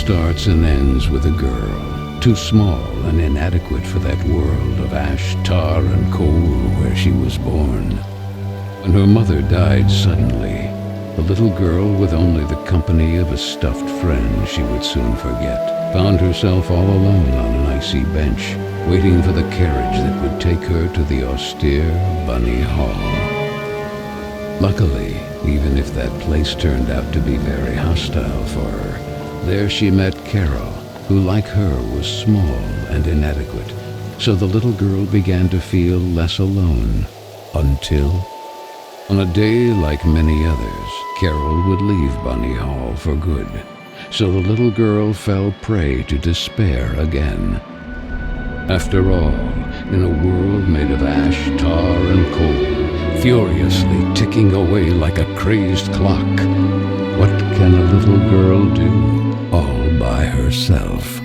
starts and ends with a girl, too small and inadequate for that world of ash, tar, and coal where she was born. When her mother died suddenly, the little girl, with only the company of a stuffed friend she would soon forget, found herself all alone on an icy bench, waiting for the carriage that would take her to the austere Bunny Hall. Luckily, even if that place turned out to be very hostile for her, there she met Carole, who like her was small and inadequate, so the little girl began to feel less alone, until, on a day like many others, Carole would leave Bunny Hall for good, so the little girl fell prey to despair again. After all, in a world made of ash, tar, and coal, furiously ticking away like a crazed clock, what can a little girl do all by herself?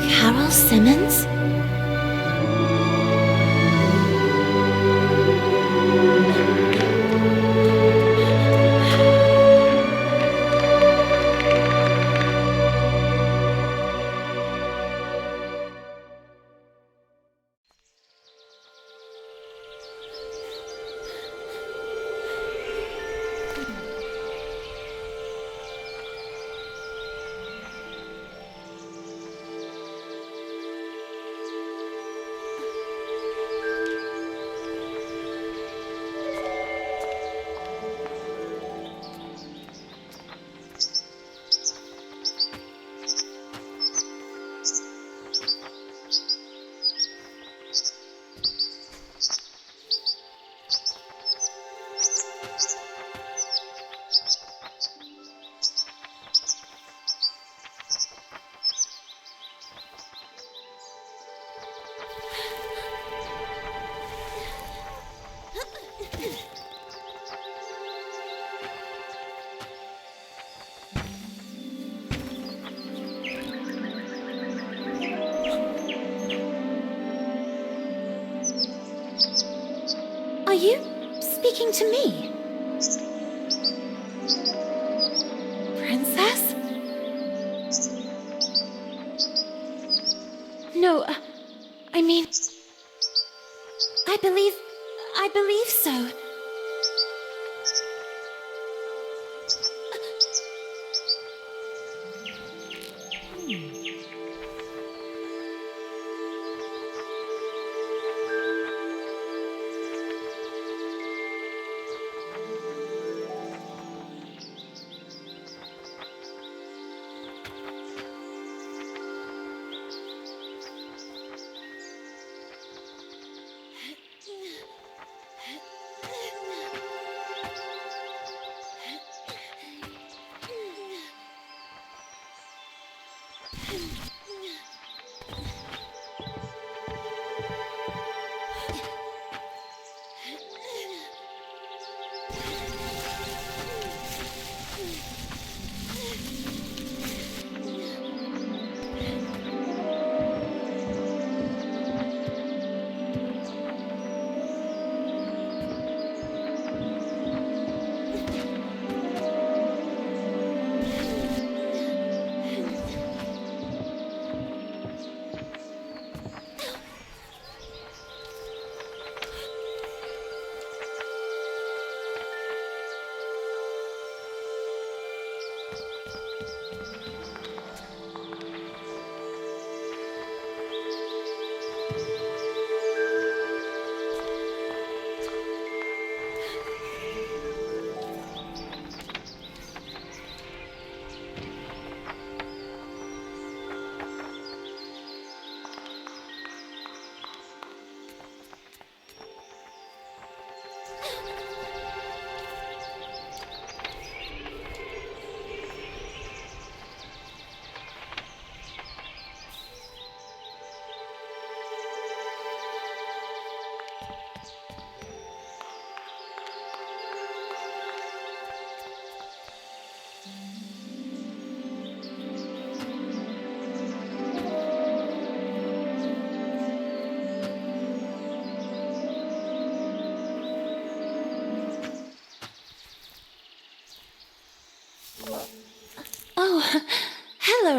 Carole Simmons? Are you speaking to me? Princess? No, I mean, I believe so.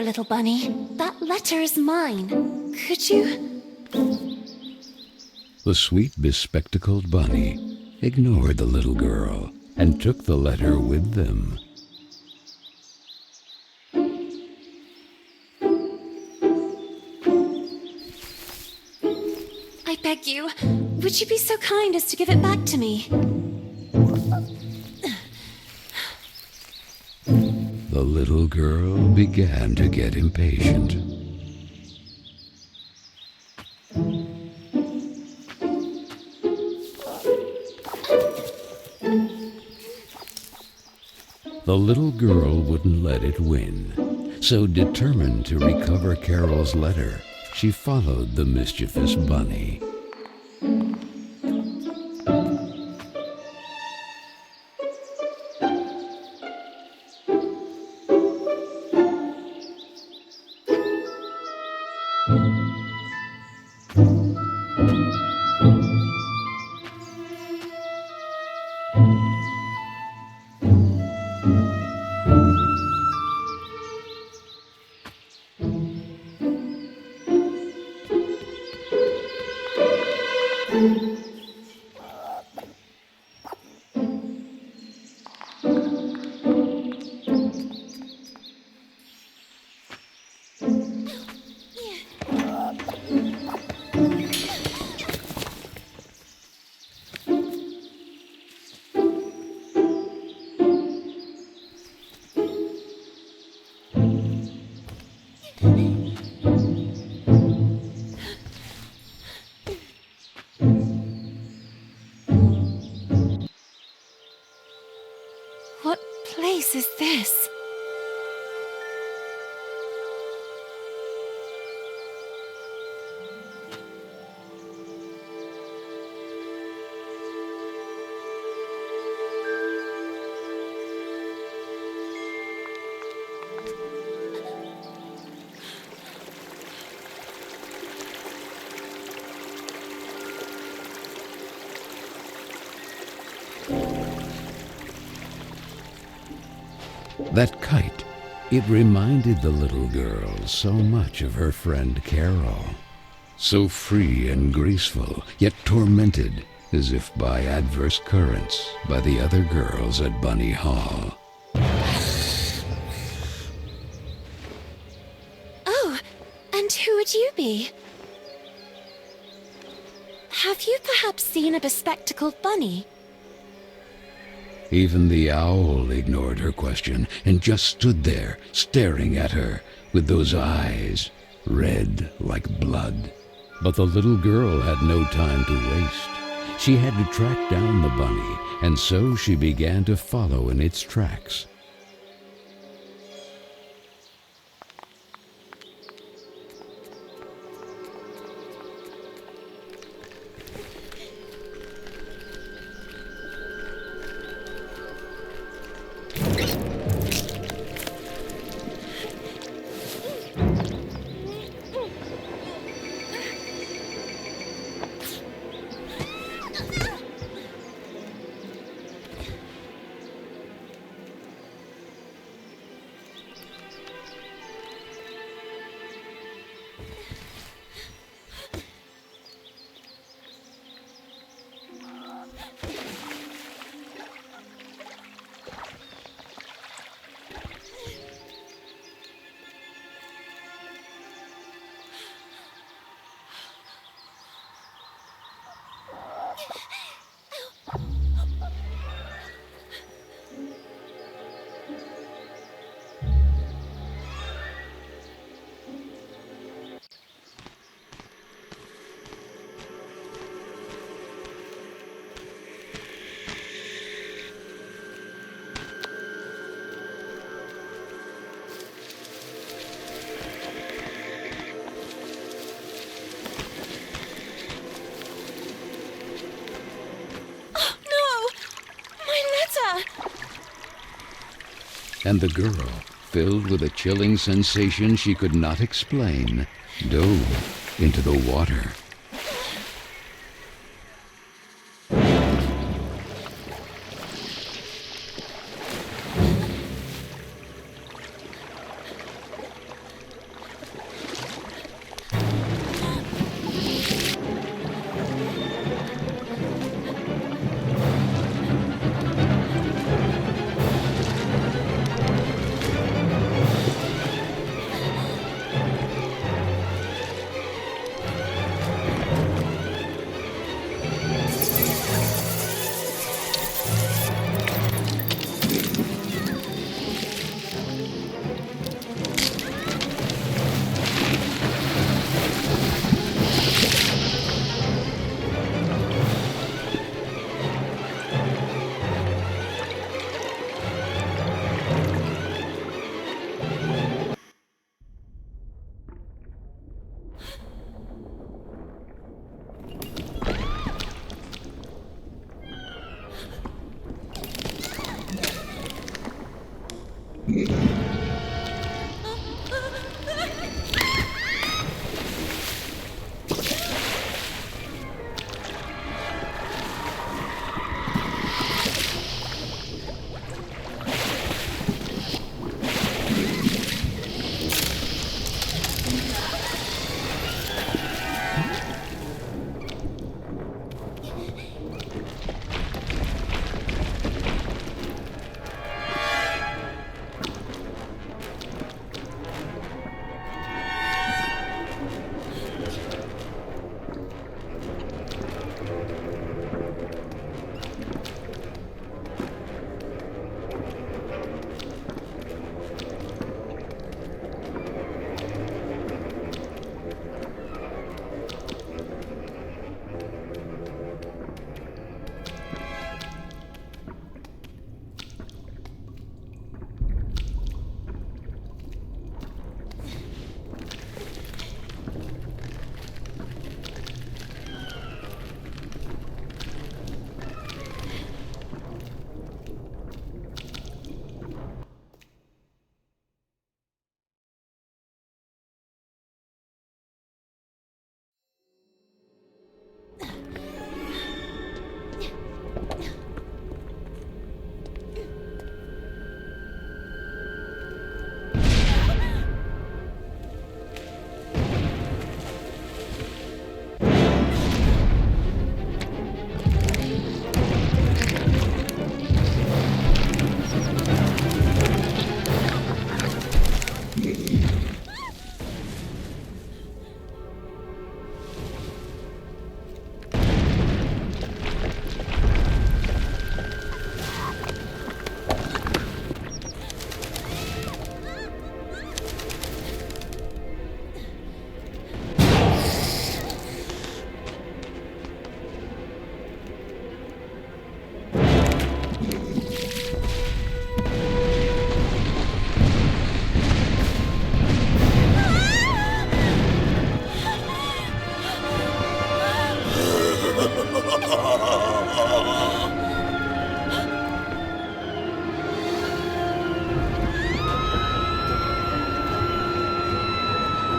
there, little bunny. That letter is mine. Could you? The sweet bespectacled bunny ignored the little girl and took the letter with them. I beg you, would you be so kind as to give it back to me? The little girl began to get impatient. The little girl wouldn't let it win, so determined to recover Carole's letter, she followed the mischievous bunny. What place is this? That kite, it reminded the little girl so much of her friend Carole. So free and graceful, yet tormented, as if by adverse currents, by the other girls at Bunny Hall. Oh, and who would you be? Have you perhaps seen a bespectacled bunny? Even the owl ignored her question and just stood there, staring at her, with those eyes, red like blood. But the little girl had no time to waste. She had to track down the bunny, and so she began to follow in its tracks. And the girl, filled with a chilling sensation she could not explain, dove into the water.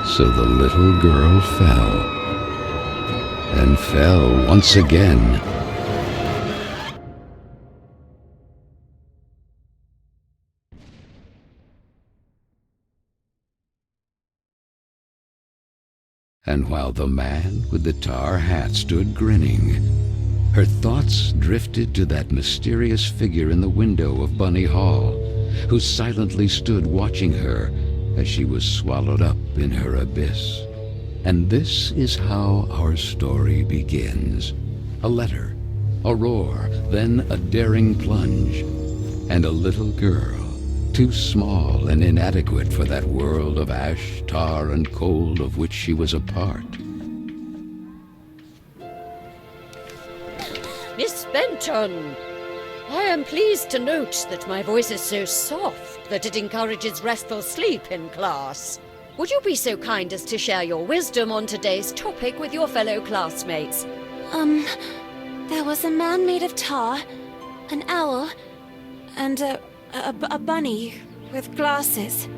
So the little girl fell, and fell once again. And while the man with the tar hat stood grinning, her thoughts drifted to that mysterious figure in the window of Bunny Hall, who silently stood watching her as she was swallowed up in her abyss. And this is how our story begins. A letter, a roar, then a daring plunge, and a little girl, too small and inadequate for that world of ash, tar, and cold of which she was a part. Miss Benton, I am pleased to note that my voice is so soft that it encourages restful sleep in class. Would you be so kind as to share your wisdom on today's topic with your fellow classmates? There was a man made of tar, an owl, and a bunny with glasses.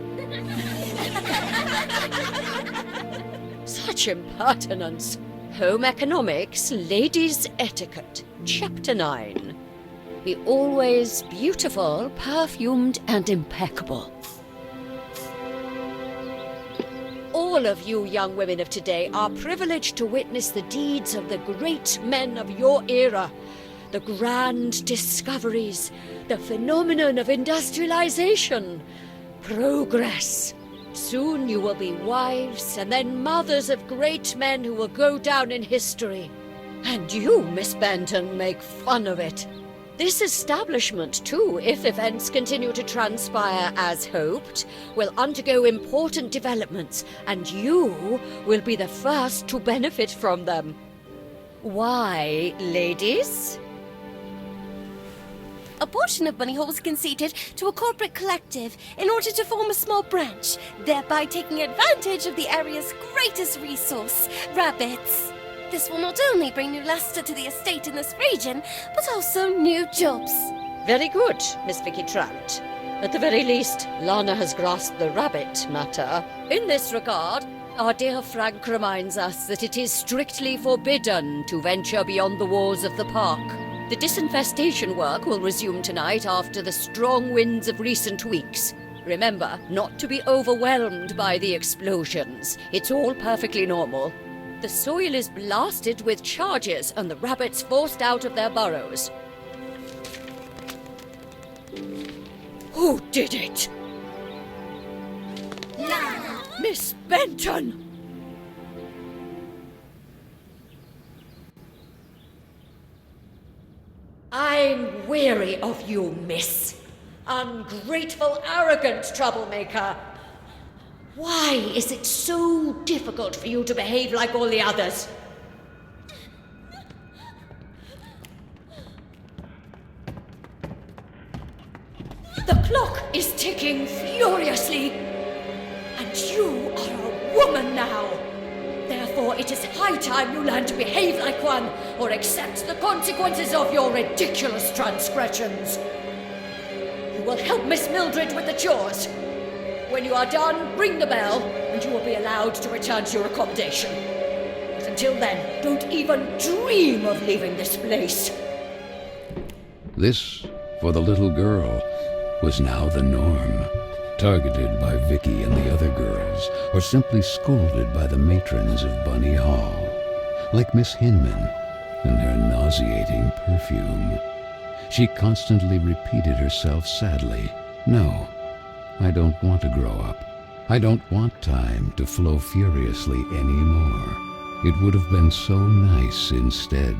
Such impertinence. Home Economics, Ladies' Etiquette, Chapter 9. Be always beautiful, perfumed, and impeccable. All of you young women of today are privileged to witness the deeds of the great men of your era. The grand discoveries, the phenomenon of industrialization, progress. Soon you will be wives and then mothers of great men who will go down in history. And you, Miss Benton, make fun of it. This establishment, too, if events continue to transpire as hoped, will undergo important developments, and you will be the first to benefit from them. Why, ladies? A portion of Bunny Hall was conceded to a corporate collective in order to form a small branch, thereby taking advantage of the area's greatest resource, rabbits. This will not only bring new luster to the estate in this region, but also new jobs. Very good, Miss Vicky Trout. At the very least, Lana has grasped the rabbit matter. In this regard, our dear Frank reminds us that it is strictly forbidden to venture beyond the walls of the park. The disinfestation work will resume tonight after the strong winds of recent weeks. Remember, not to be overwhelmed by the explosions. It's all perfectly normal. The soil is blasted with charges and the rabbits forced out of their burrows. Who did it? Lana! Miss Benton! I'm weary of you, miss. Ungrateful, arrogant troublemaker. Why is it so difficult for you to behave like all the others? The clock is ticking furiously, and you are a woman now. Therefore, it is high time you learn to behave like one, or accept the consequences of your ridiculous transgressions. You will help Miss Mildred with the chores. When you are done, ring the bell, and you will be allowed to return to your accommodation. But until then, don't even dream of leaving this place. This, for the little girl, was now the norm. Targeted by Vicky and the other girls, or simply scolded by the matrons of Bunny Hall, like Miss Hinman and her nauseating perfume. She constantly repeated herself sadly, "No, I don't want to grow up. I don't want time to flow furiously anymore. It would have been so nice instead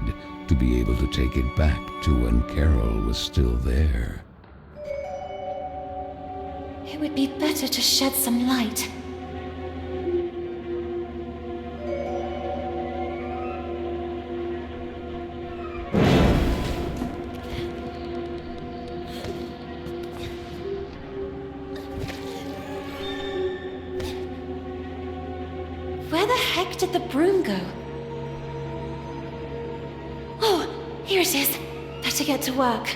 to be able to take it back to when Carole was still there." It would be better to shed some light. Where the heck did the broom go? Oh, here it is. Better get to work.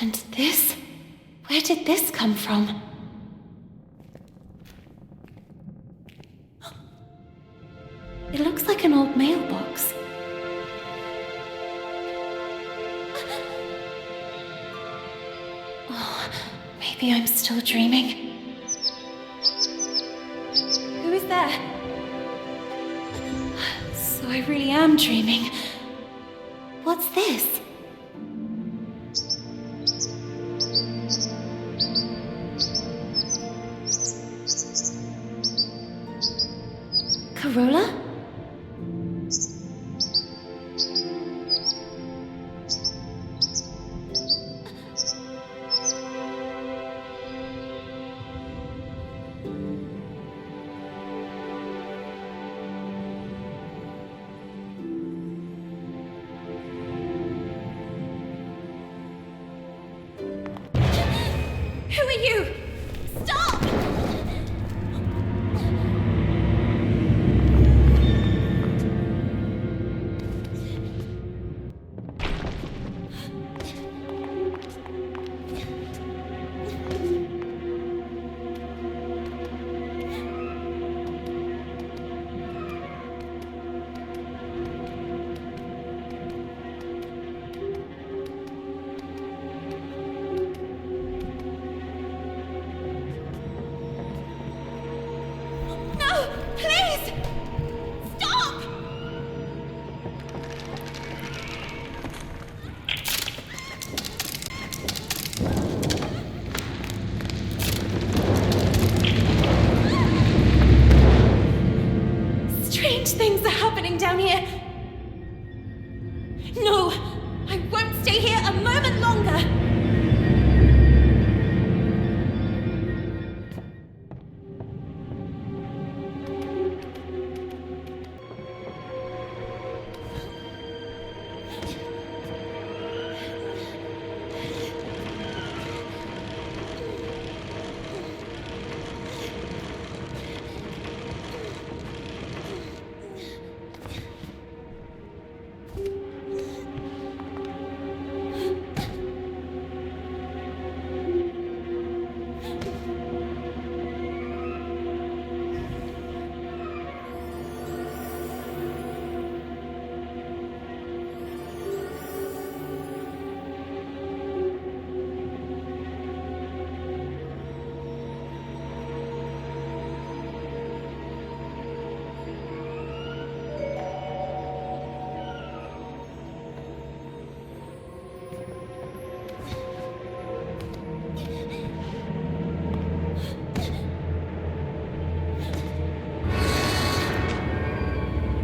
And this? Where did this come from? It looks like an old mailbox. Oh, maybe I'm still dreaming. Who is there? So I really am dreaming. What's this? Carola? Who are you? Stop! No! Please! Stop! Strange things are happening down here. No! I won't stay here a moment longer!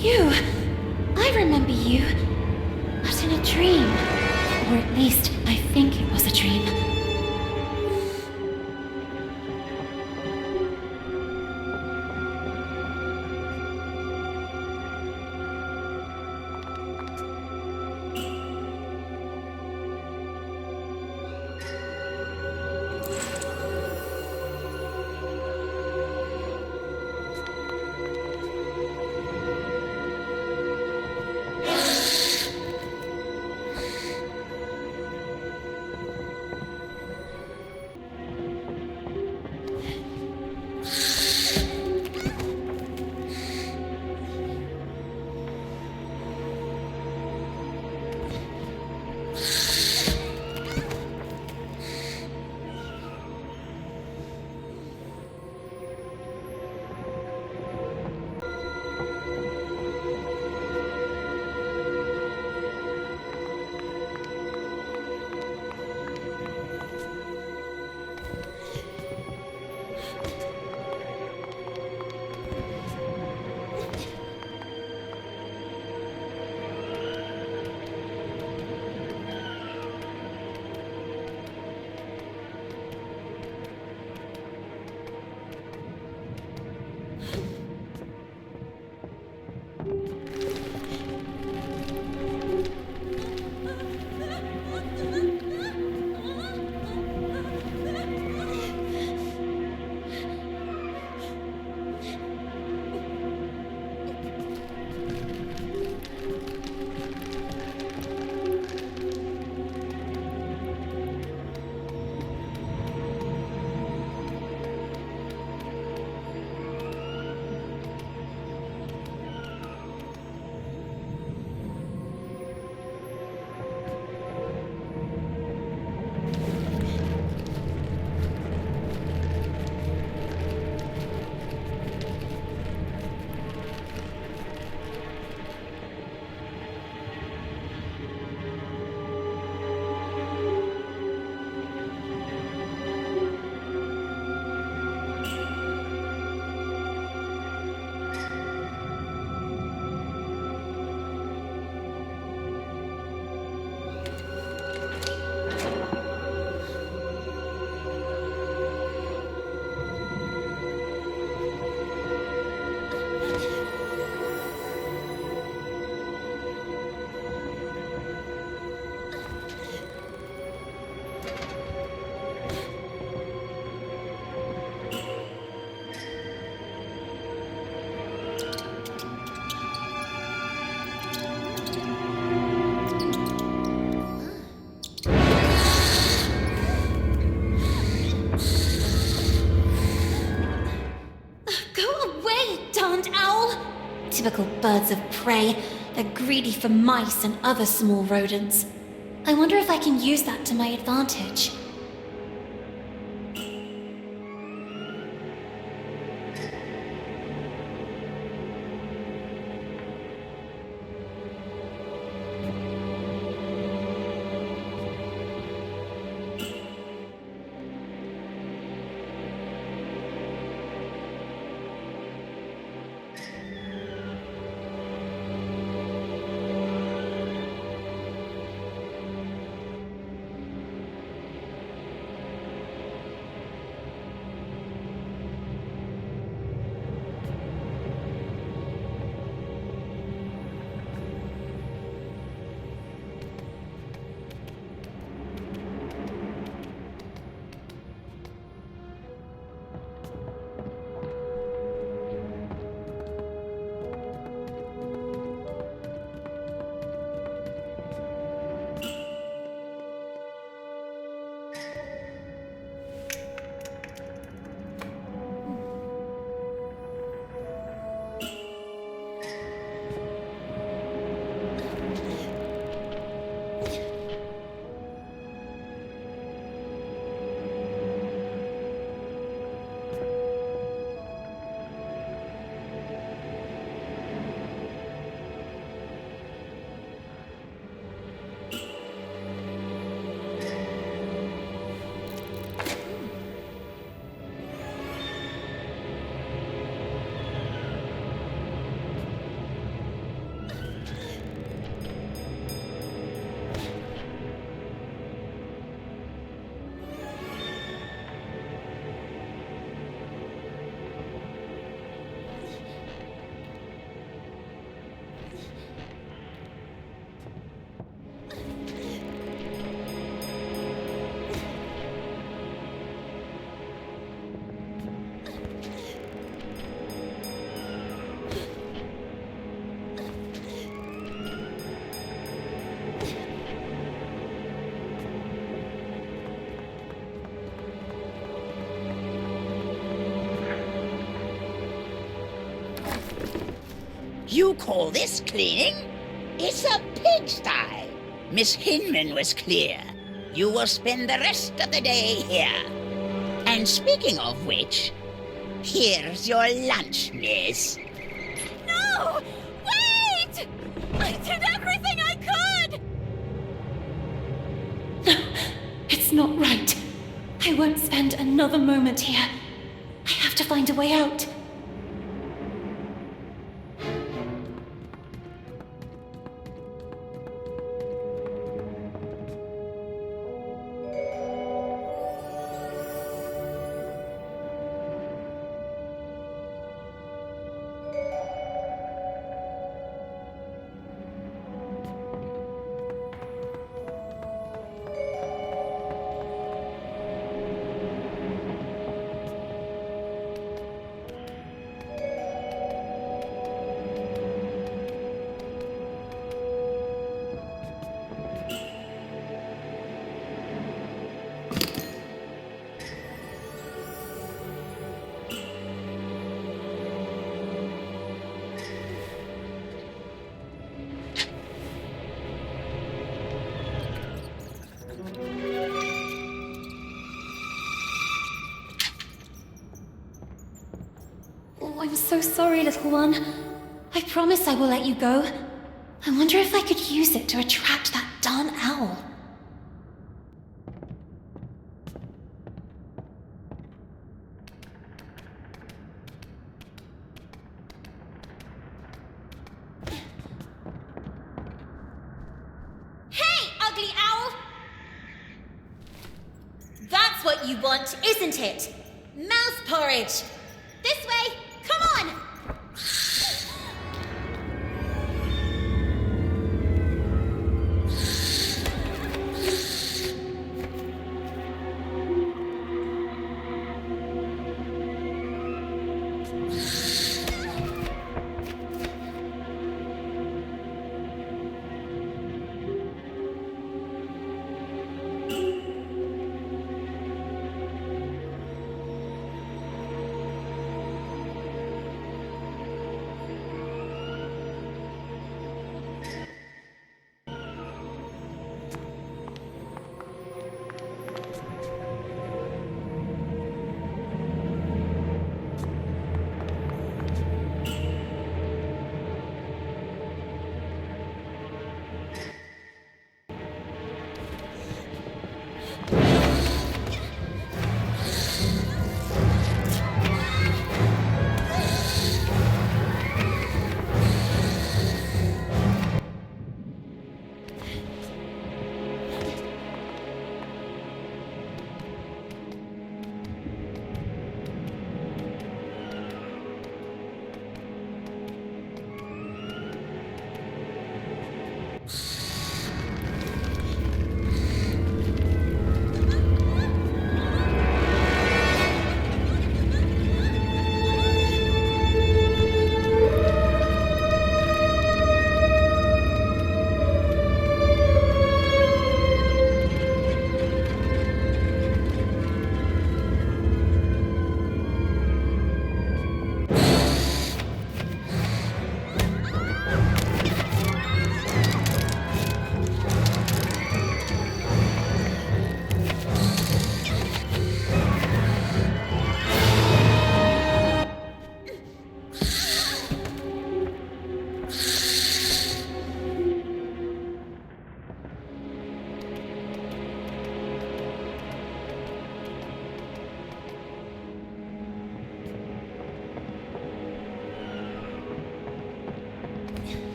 You! I remember you. But in a dream. Or at least, I think it was a dream. Typical birds of prey. They're greedy for mice and other small rodents. I wonder if I can use that to my advantage. You call this cleaning? It's a pigsty. Miss Hinman was clear. You will spend the rest of the day here. And speaking of which, here's your lunch, miss. No! Wait! I did everything I could! It's not right. I won't spend another moment here. I have to find a way out. Oh, I'm so sorry, little one. I promise I will let you go. I wonder if I could use it to attract that darn owl. Hey, ugly owl! That's what you want, isn't it? Mouse porridge! This way! Come on!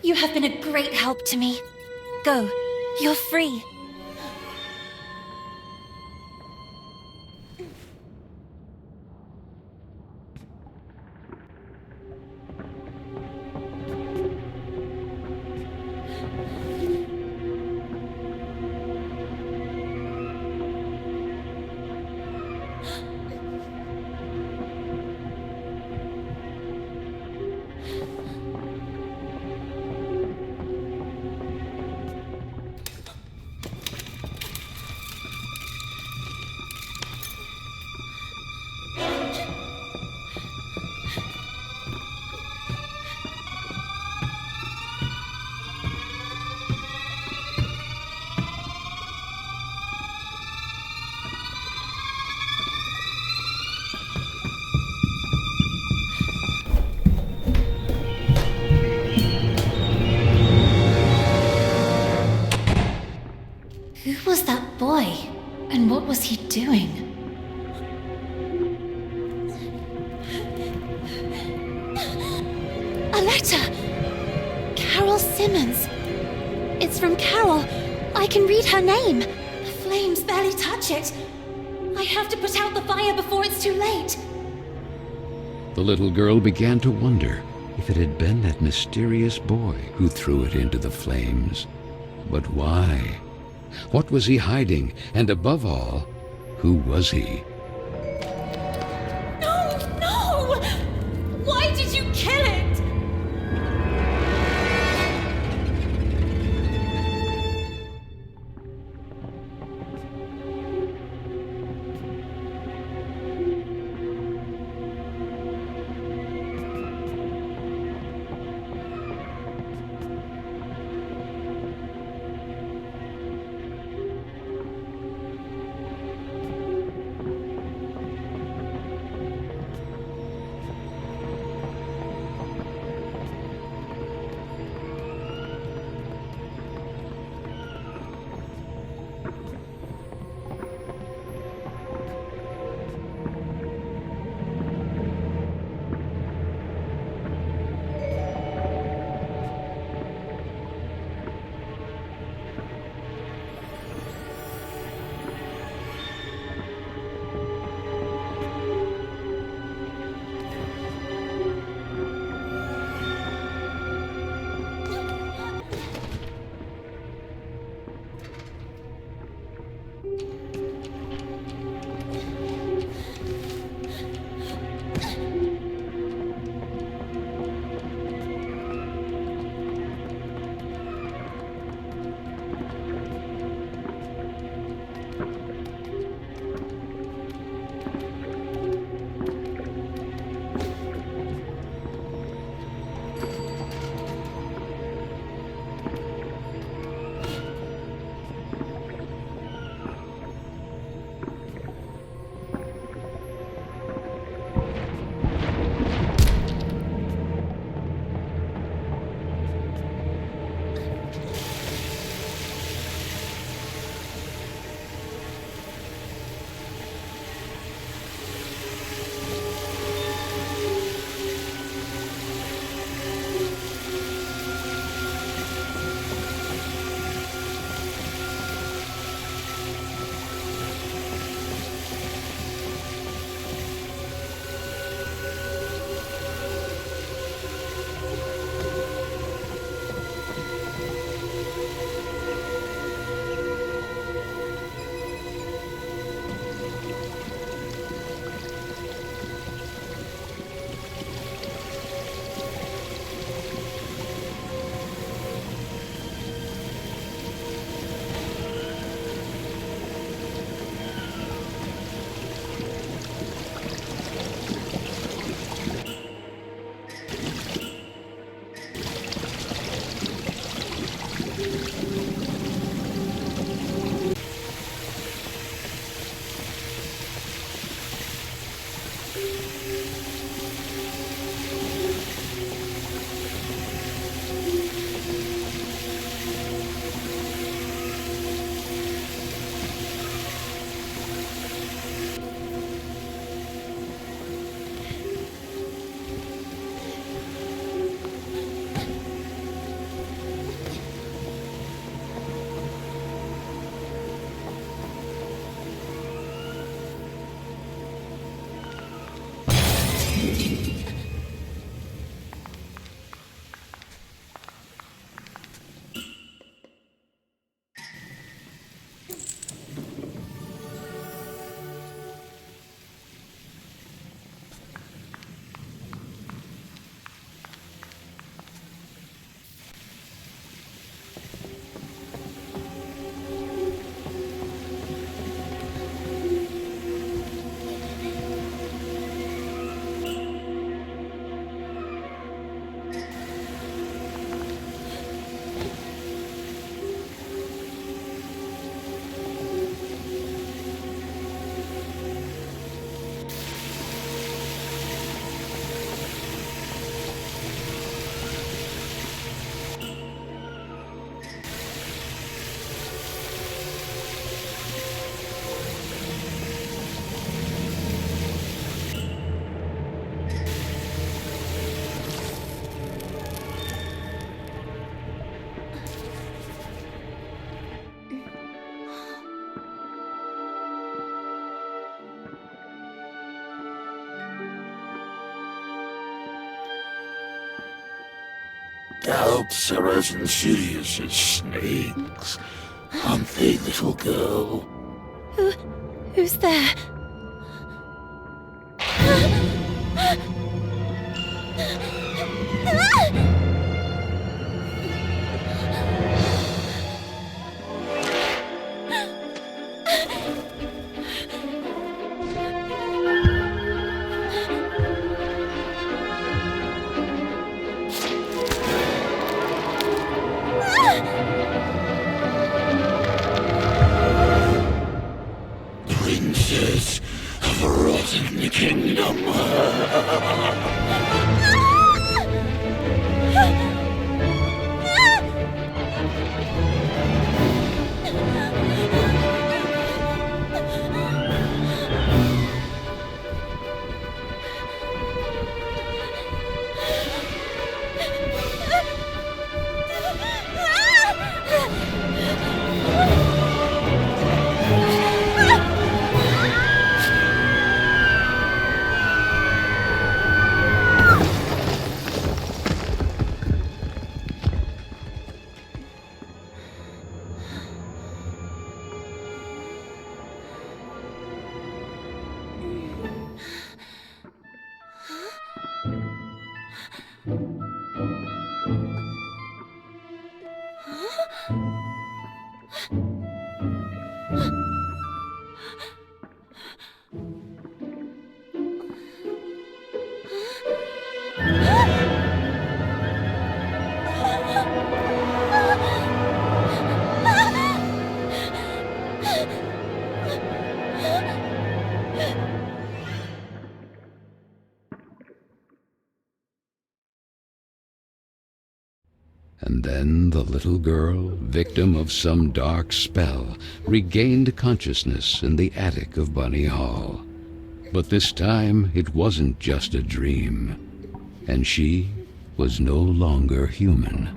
You have been a great help to me. Go. You're free. Who was that boy? And what was he doing? A letter! Carole Simmons. It's from Carole. I can read her name. The flames barely touch it. I have to put out the fire before it's too late. The little girl began to wonder if it had been that mysterious boy who threw it into the flames. But why? What was he hiding? And above all, who was he? No! No! Why did you kill it? Doubts are as insidious as snakes, aren't they, little girl? Who's there? Princess of a rotten kingdom. And then the little girl, victim of some dark spell, regained consciousness in the attic of Bunny Hall. But this time it wasn't just a dream, and she was no longer human.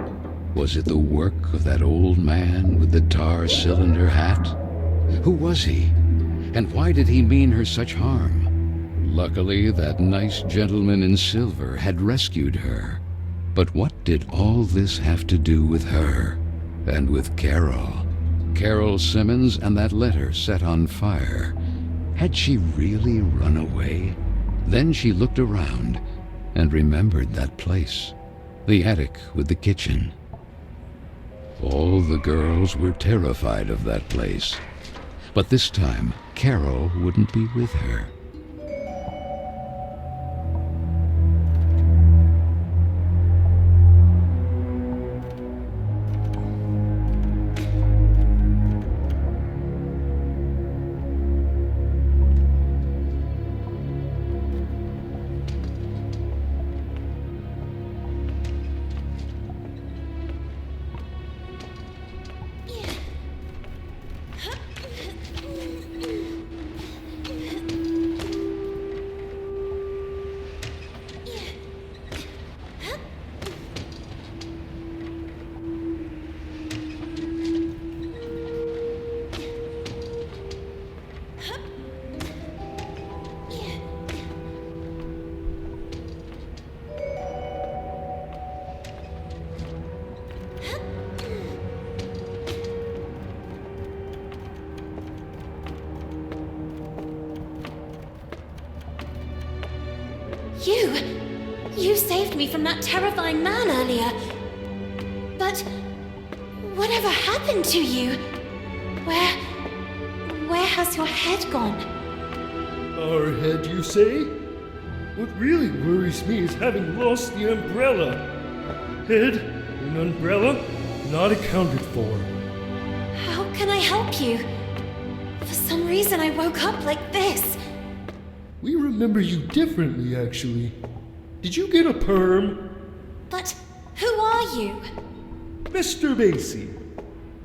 Was it the work of that old man with the tar cylinder hat? Who was he? And why did he mean her such harm? Luckily, that nice gentleman in silver had rescued her. But what did all this have to do with her and with Carole? Carole Simmons and that letter set on fire. Had she really run away? Then she looked around and remembered that place, the attic with the kitchen. All the girls were terrified of that place. But this time, Carole wouldn't be with her. You saved me from that terrifying man earlier. But whatever happened to you? Where has your head gone? Our head, you say? What really worries me is having lost the umbrella. Head and umbrella not accounted for. How can I help you? For some reason I woke up like this. We remember you differently, actually. Did you get a perm? But who are you? Mr. Macy,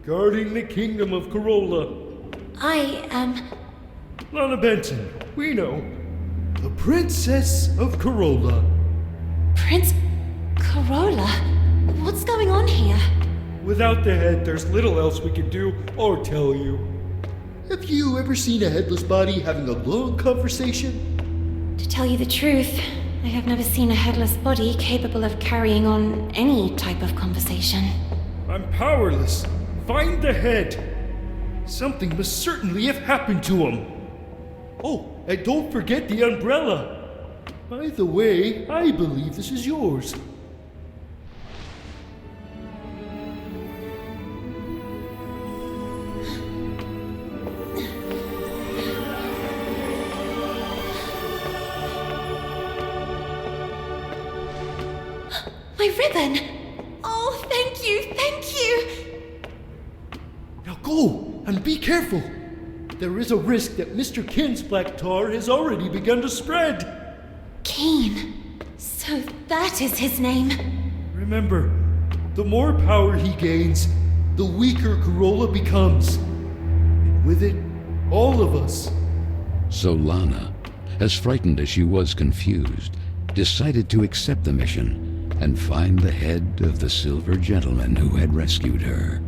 guarding the kingdom of Carole. I am... Lana Benton, we know. The Princess of Carole. Prince Carole? What's going on here? Without the head, there's little else we can do or tell you. Have you ever seen a headless body having a long conversation? To tell you the truth, I have never seen a headless body capable of carrying on any type of conversation. I'm powerless. Find the head. Something must certainly have happened to him. Oh, and don't forget the umbrella. By the way, I believe this is yours. My ribbon! Oh, thank you, thank you! Now go, and be careful. There is a risk that Mr. Kin's black tar has already begun to spread. Keen. So that is his name. Remember, the more power he gains, the weaker Carole becomes. And with it, all of us. So Lana, as frightened as she was confused, decided to accept the mission and find the head of the silver gentleman who had rescued her.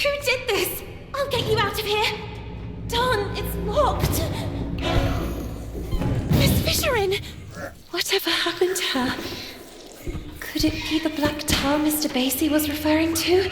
Who did this? I'll get you out of here. Dawn, it's locked. Miss Fisherin! Whatever happened to her? Could it be the black tar Mr. Basie was referring to?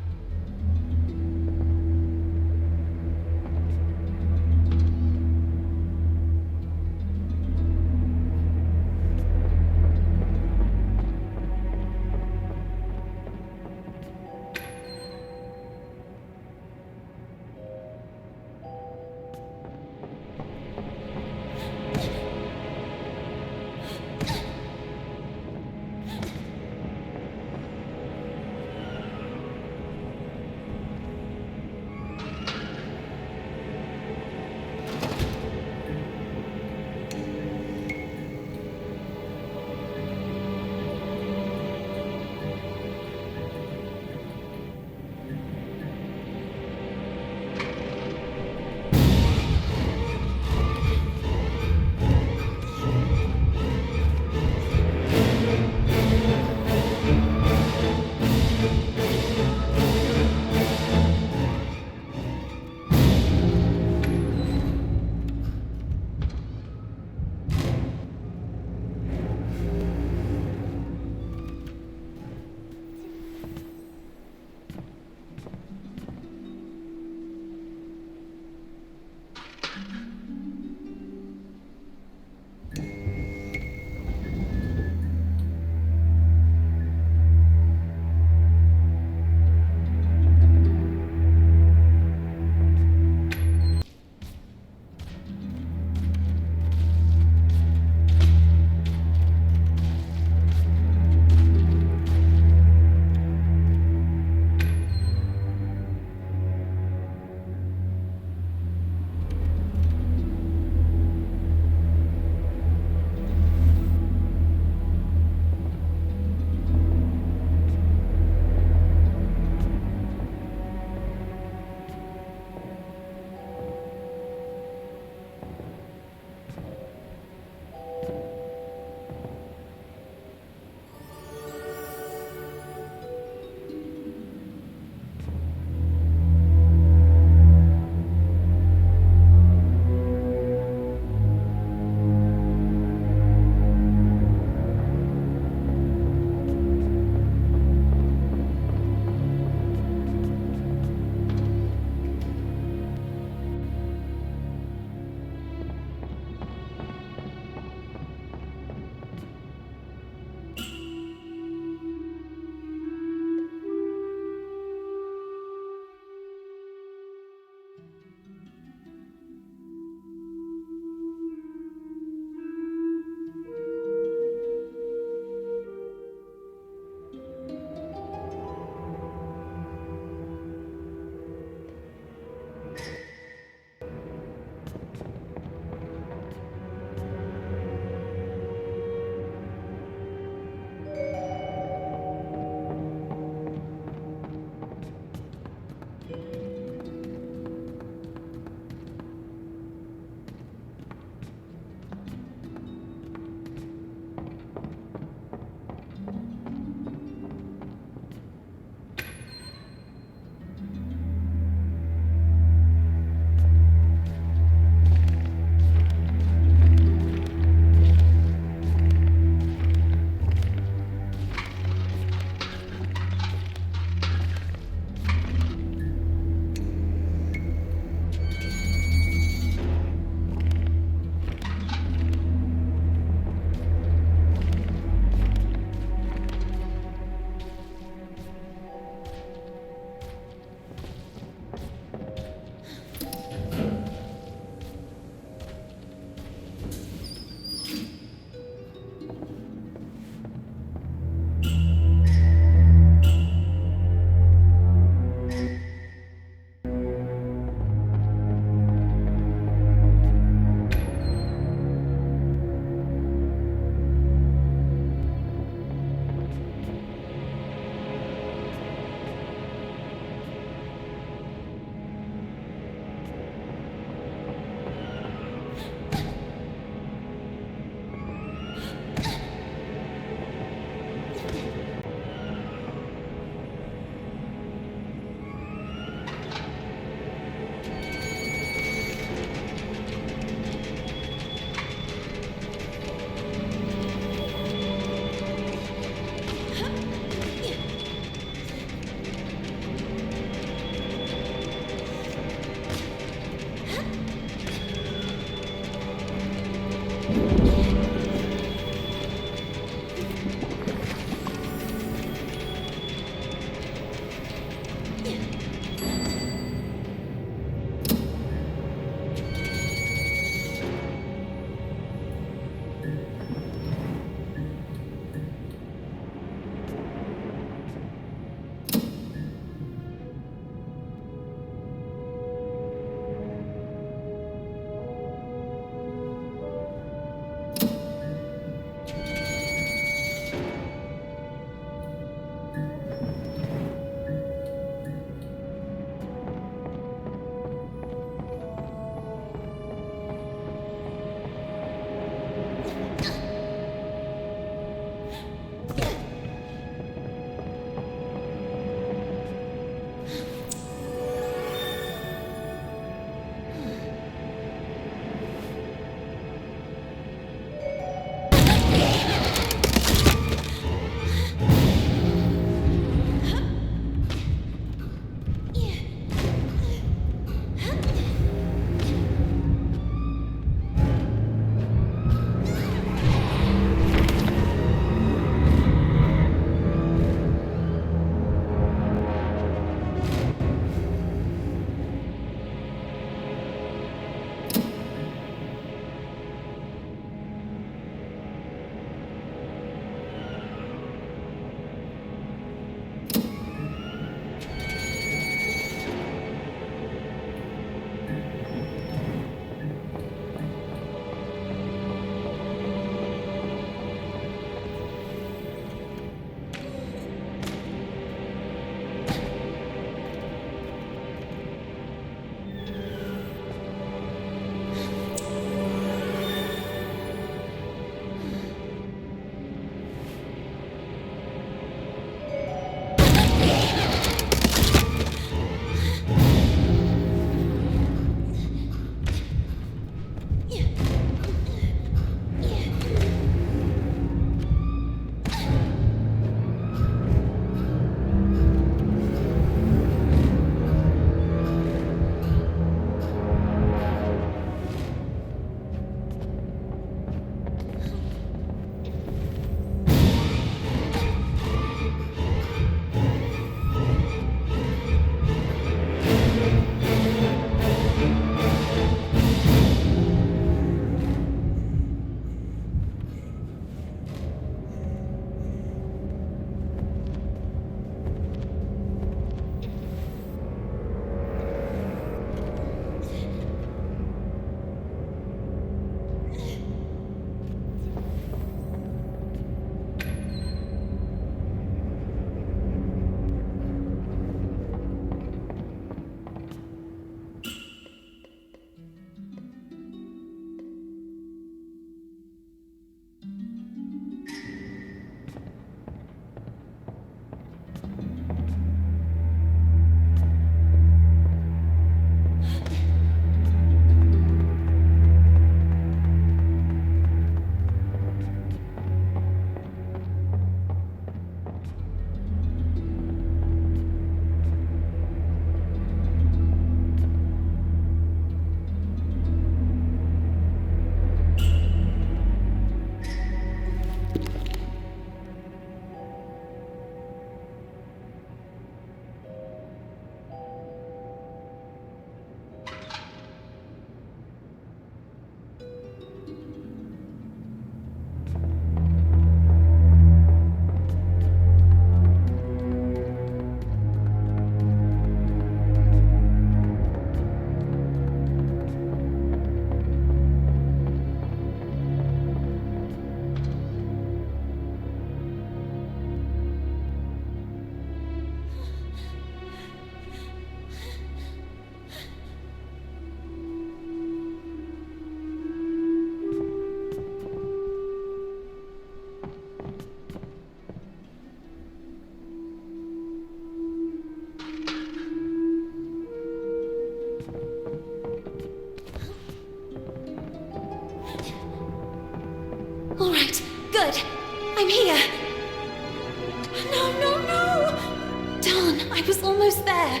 there,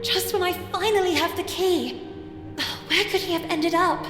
just when I finally have the key. Where could he have ended up?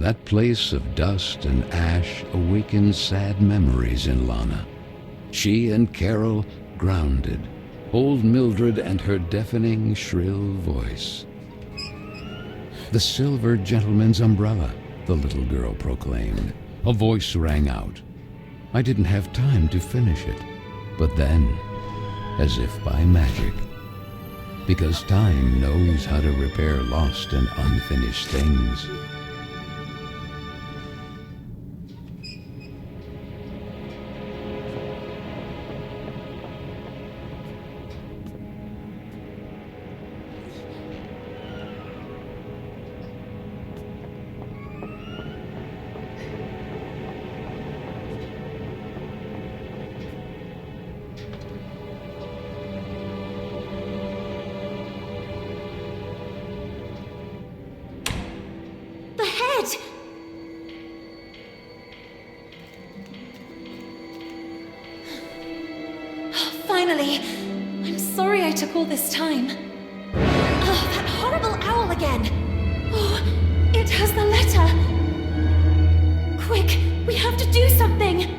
That place of dust and ash awakened sad memories in Lana. She and Carole grounded, old Mildred and her deafening, shrill voice. "The silver gentleman's umbrella," the little girl proclaimed. A voice rang out. I didn't have time to finish it, but then, as if by magic, because time knows how to repair lost and unfinished things. Finally! I'm sorry I took all this time. Oh, that horrible owl again! Oh, it has the letter! Quick, we have to do something!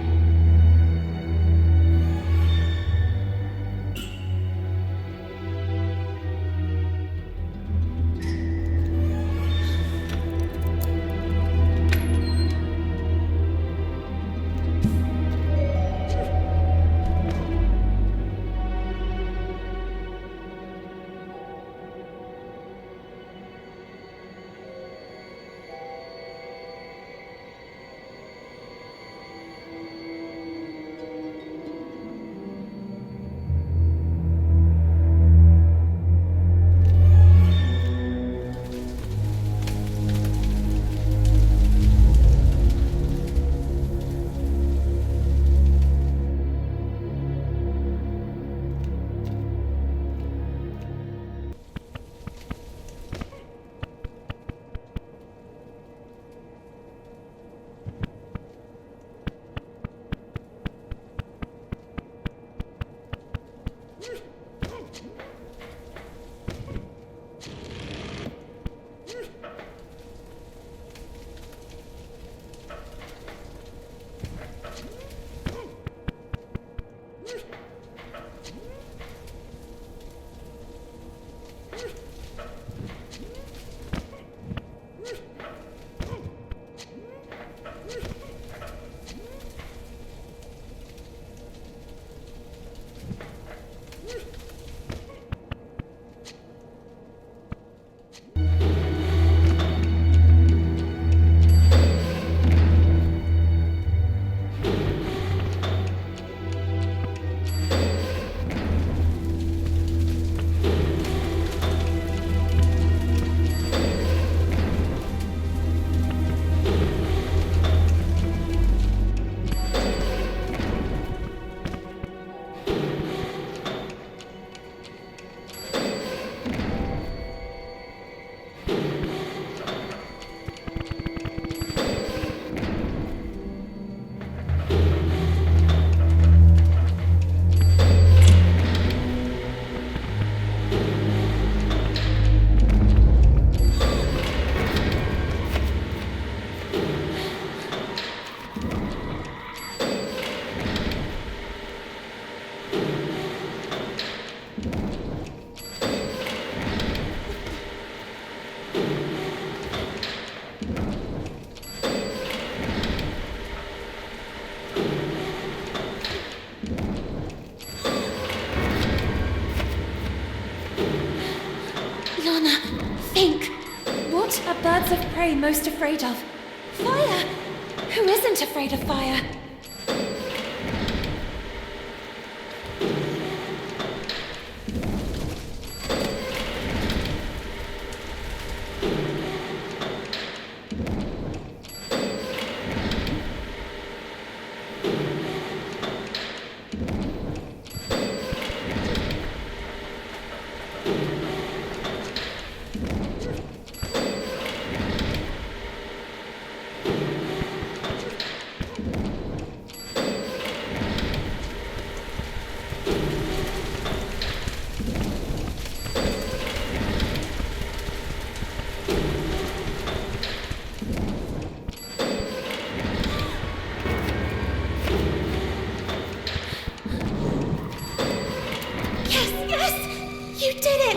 Birds of prey most afraid of? Fire! Who isn't afraid of fire?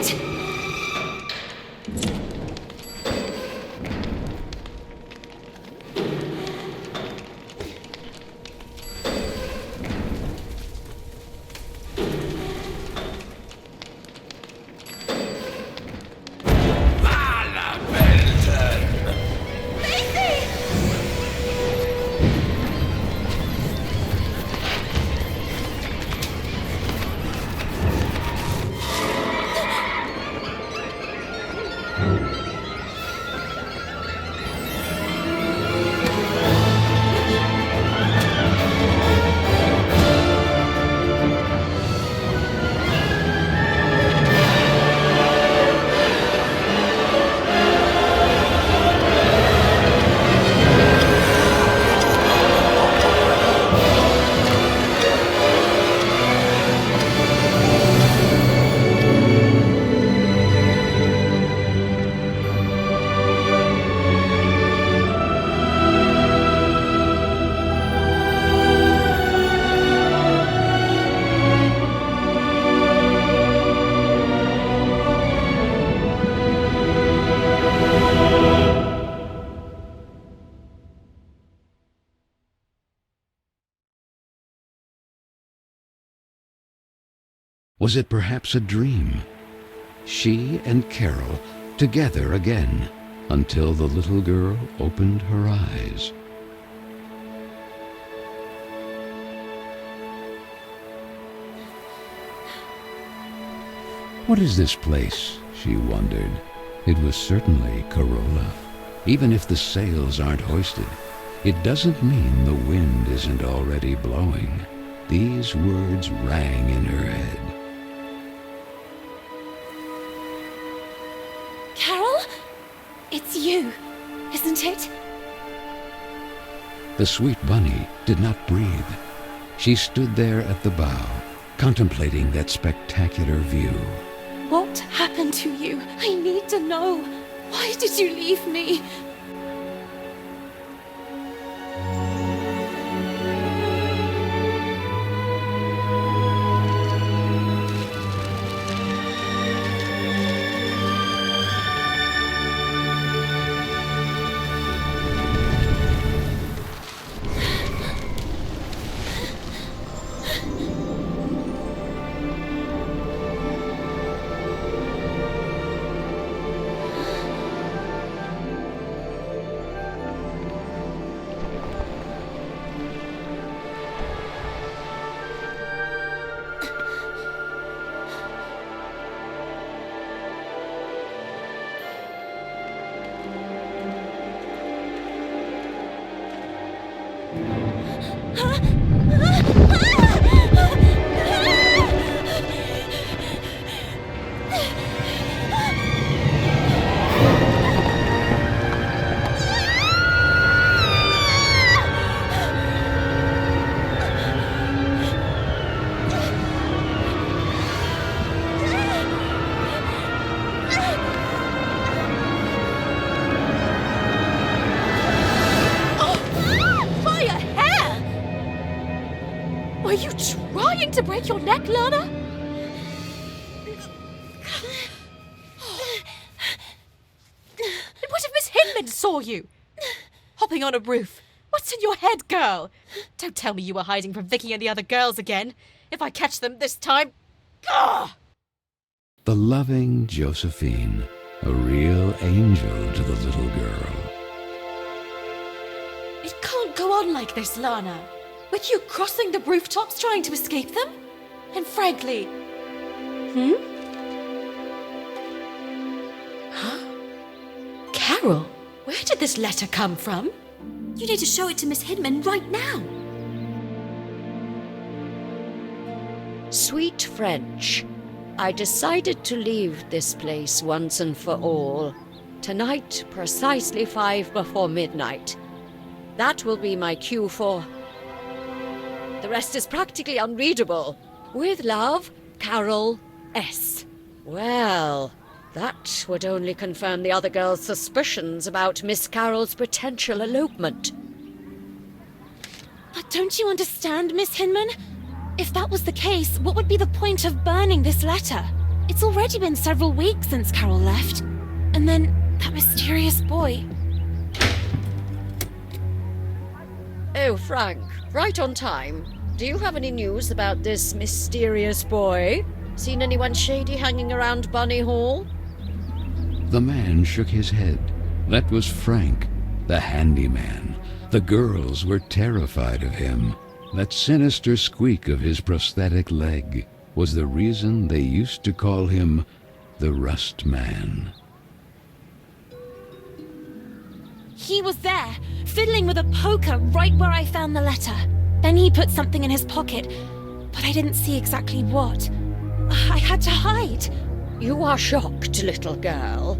it! Was it perhaps a dream? She and Carole together again until the little girl opened her eyes. What is this place? She wondered. It was certainly Carola. Even if the sails aren't hoisted, it doesn't mean the wind isn't already blowing. These words rang in her head. Carole? It's you, isn't it? The sweet bunny did not breathe. She stood there at the bow, contemplating that spectacular view. What happened to you? I need to know. Why did you leave me? Are you trying to break your neck, Lana? And what if Miss Hinman saw you? Hopping on a roof. What's in your head, girl? Don't tell me you were hiding from Vicky and the other girls again. If I catch them this time... Gah! The loving Josephine, a real angel to the little girl. It can't go on like this, Lana. With you crossing the rooftops trying to escape them? And frankly... Huh? Carole, where did this letter come from? You need to show it to Miss Hinman right now. Sweet French, I decided to leave this place once and for all. Tonight, precisely 5 before midnight. That will be my cue for... The rest is practically unreadable. With love, Carole S. Well, that would only confirm the other girls' suspicions about Miss Carole's potential elopement. But don't you understand, Miss Hinman? If that was the case, what would be the point of burning this letter? It's already been several weeks since Carole left. And then that mysterious boy. Oh, Frank, right on time. Do you have any news about this mysterious boy? Seen anyone shady hanging around Bunny Hall? The man shook his head. That was Frank, the handyman. The girls were terrified of him. That sinister squeak of his prosthetic leg was the reason they used to call him the Rust Man. He was there, fiddling with a poker right where I found the letter. Then he put something in his pocket, but I didn't see exactly what. I had to hide. You are shocked, little girl.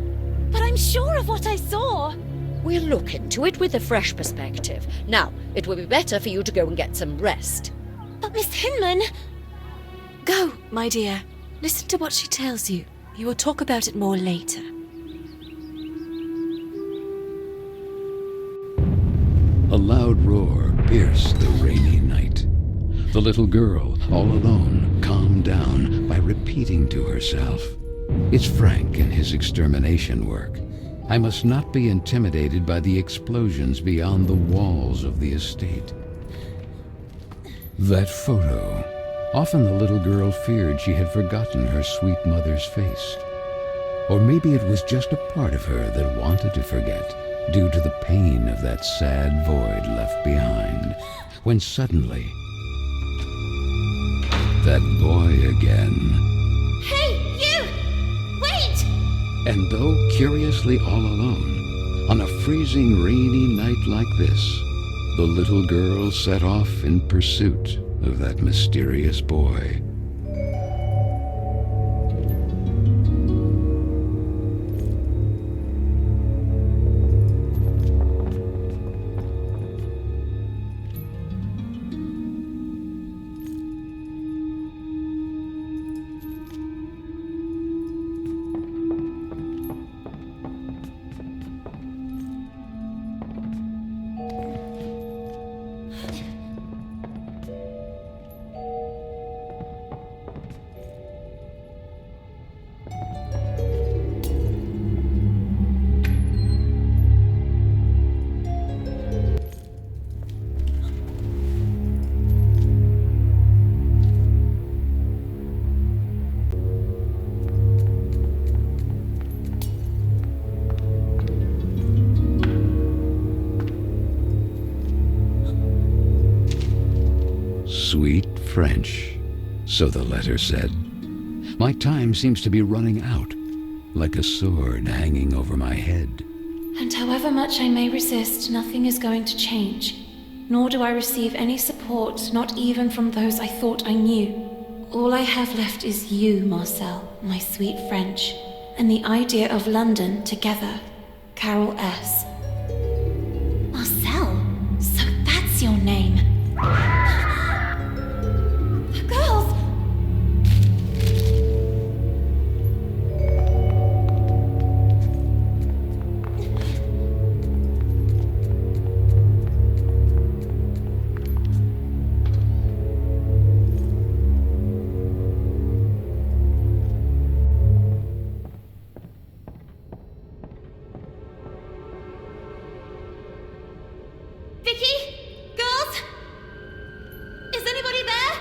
But I'm sure of what I saw. We'll look into it with a fresh perspective. Now, it will be better for you to go and get some rest. But Miss Hinman... Go, my dear. Listen to what she tells you. You will talk about it more later. A loud roar pierced the rainy night. The little girl, all alone, calmed down by repeating to herself, "It's Frank and his extermination work. I must not be intimidated by the explosions beyond the walls of the estate." That photo. Often the little girl feared she had forgotten her sweet mother's face. Or maybe it was just a part of her that wanted to forget, due to the pain of that sad void left behind, when suddenly, that boy again. Hey, you! Wait! And though curiously all alone, on a freezing rainy night like this, the little girl set off in pursuit of that mysterious boy. Sweet French, so the letter said. My time seems to be running out, like a sword hanging over my head. And however much I may resist, nothing is going to change. Nor do I receive any support, not even from those I thought I knew. All I have left is you, Marcel, my sweet French, and the idea of London together, Carole S. Marcel? So that's your name. Girls! Vicky? Girls? Is anybody there?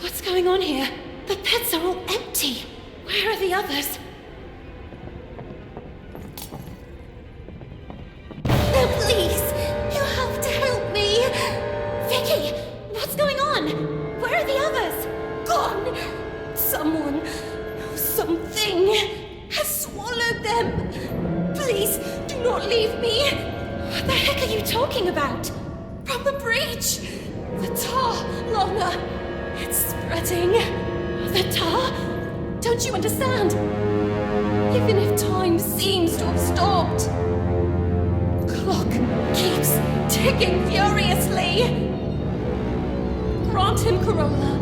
What's going on here? The beds are all empty. Where are the others? No, please! You have to help me! Vicky! What's going on? Where are the others? Gone! Someone, something, has swallowed them! Please, do not leave me! What the heck are you talking about? From the bridge! The tar, Lana! It's spreading! The tar? Don't you understand? Even if time seems to have stopped, the clock keeps ticking furiously! Grant him, Carola.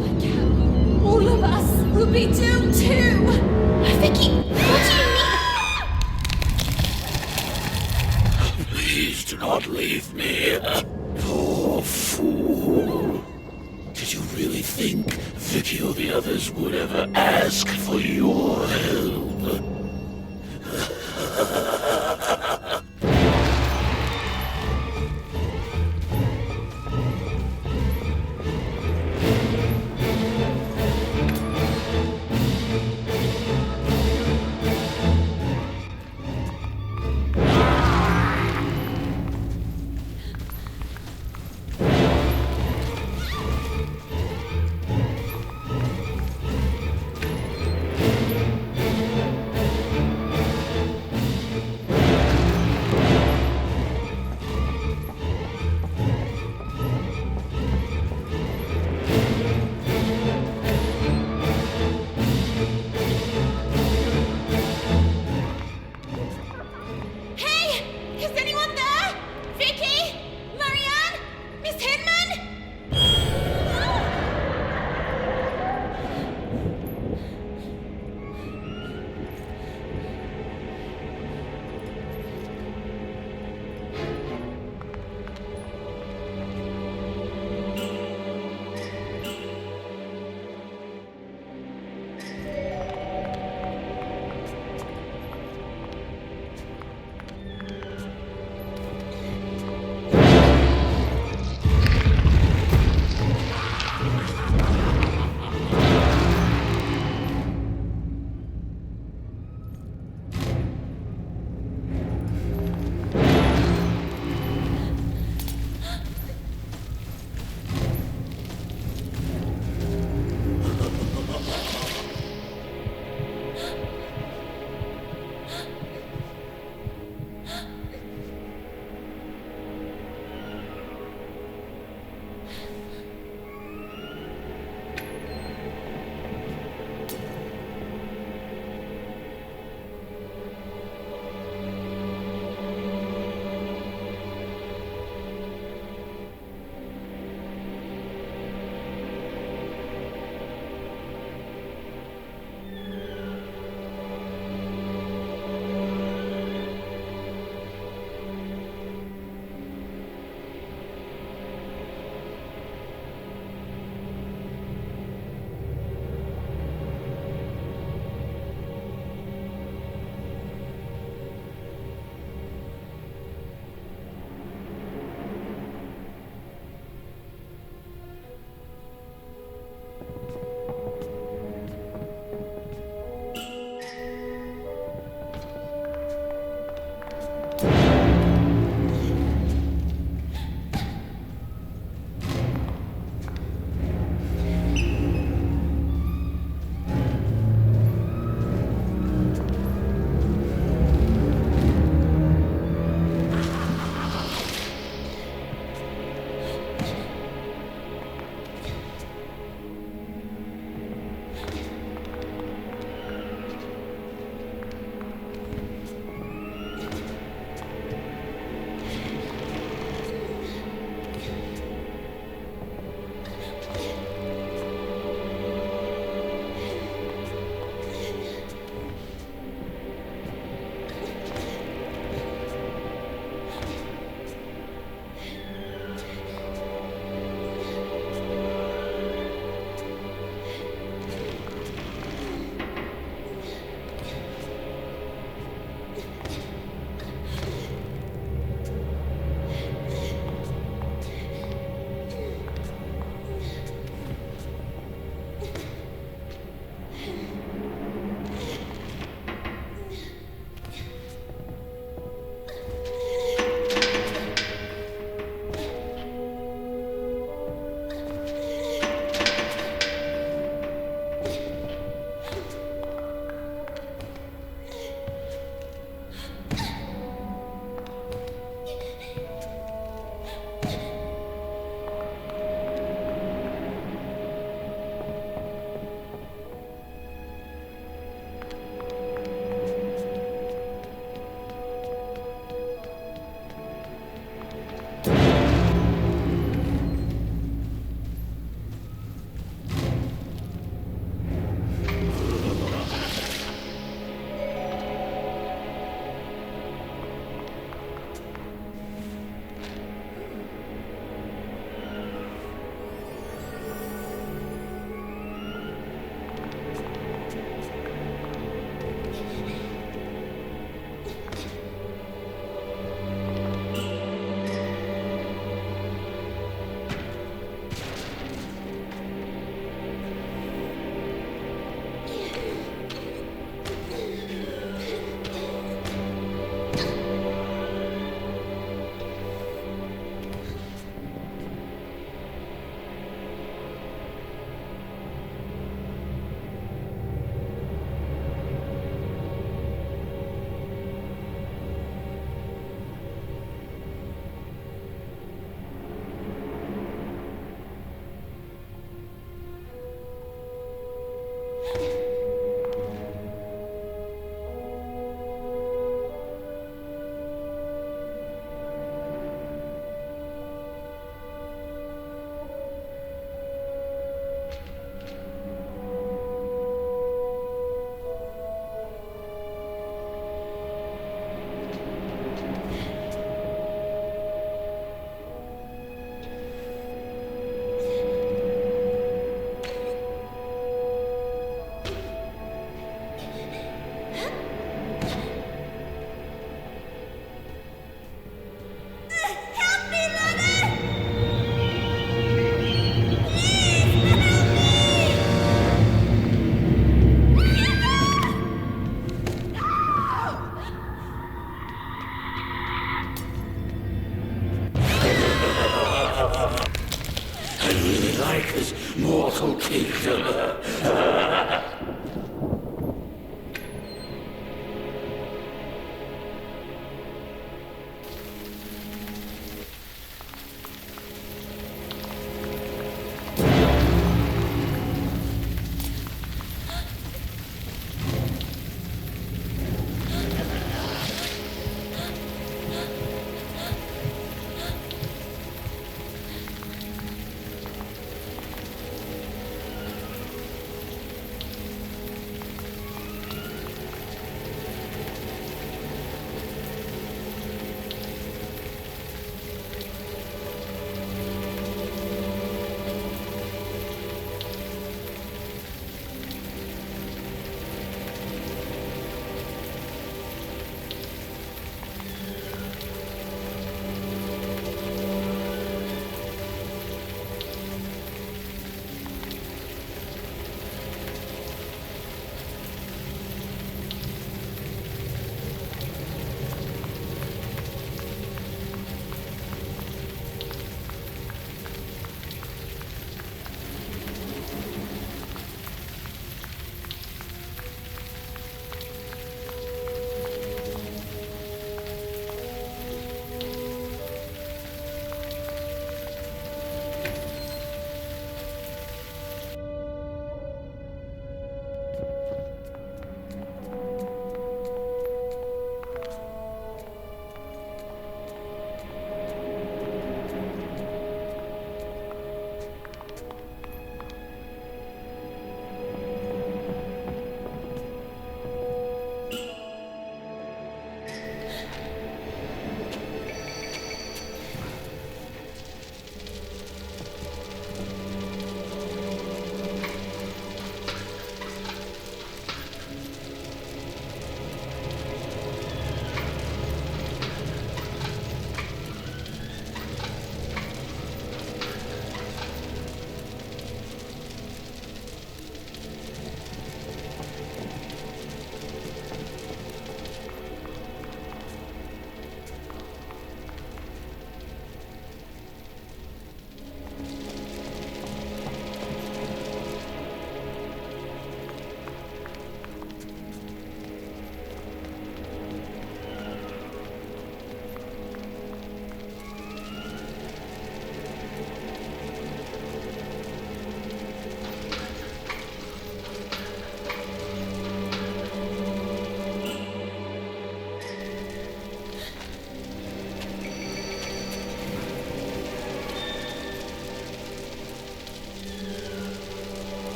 Like how all of us will be doomed too! Vicky, what do you mean? Please do not leave me. Poor fool. Did you really think Vicky or the others would ever ask for your help? really like this mortal kingdom.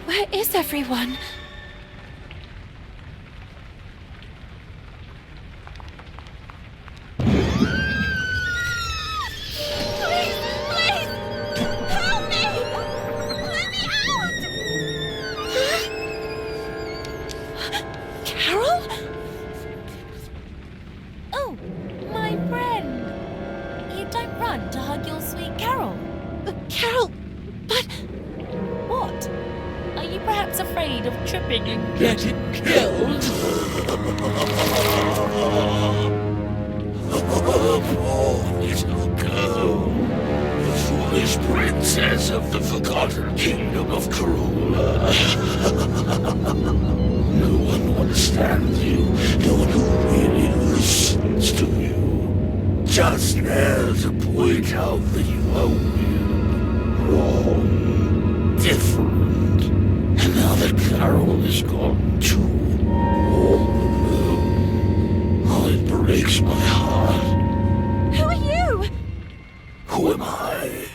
Where is everyone? Carole? Oh, my friend. You don't run to hug your sweet Carole. Carole, but... What? Are you perhaps afraid of tripping and getting killed? Poor little girl. The foolish princess of the forgotten kingdom of Carole. No one understands you. No one who really listens to you. Just there to point out that you are weird, wrong, different. Another kind. Carole is gone too. All alone. Oh, it breaks my heart. Who are you? Who am I?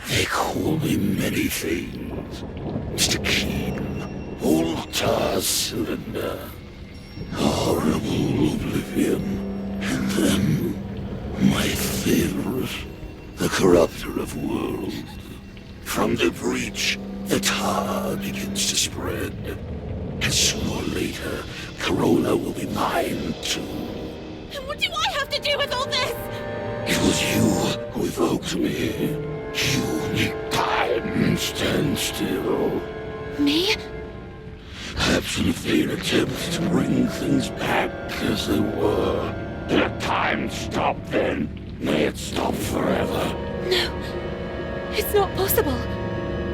They call me many things. Mr. Keen, Altar Cylinder, Horrible Oblivion, and then my Thanos, the Corrupter of Worlds. From the breach, the tar begins to spread. And sooner or later, Carole will be mine too. And what do I have to do with all this? It was you who evoked me. You make time stand still. Me? Perhaps in a vain attempt to bring things back as they were. Let time stop then. May it stop forever. No. It's not possible.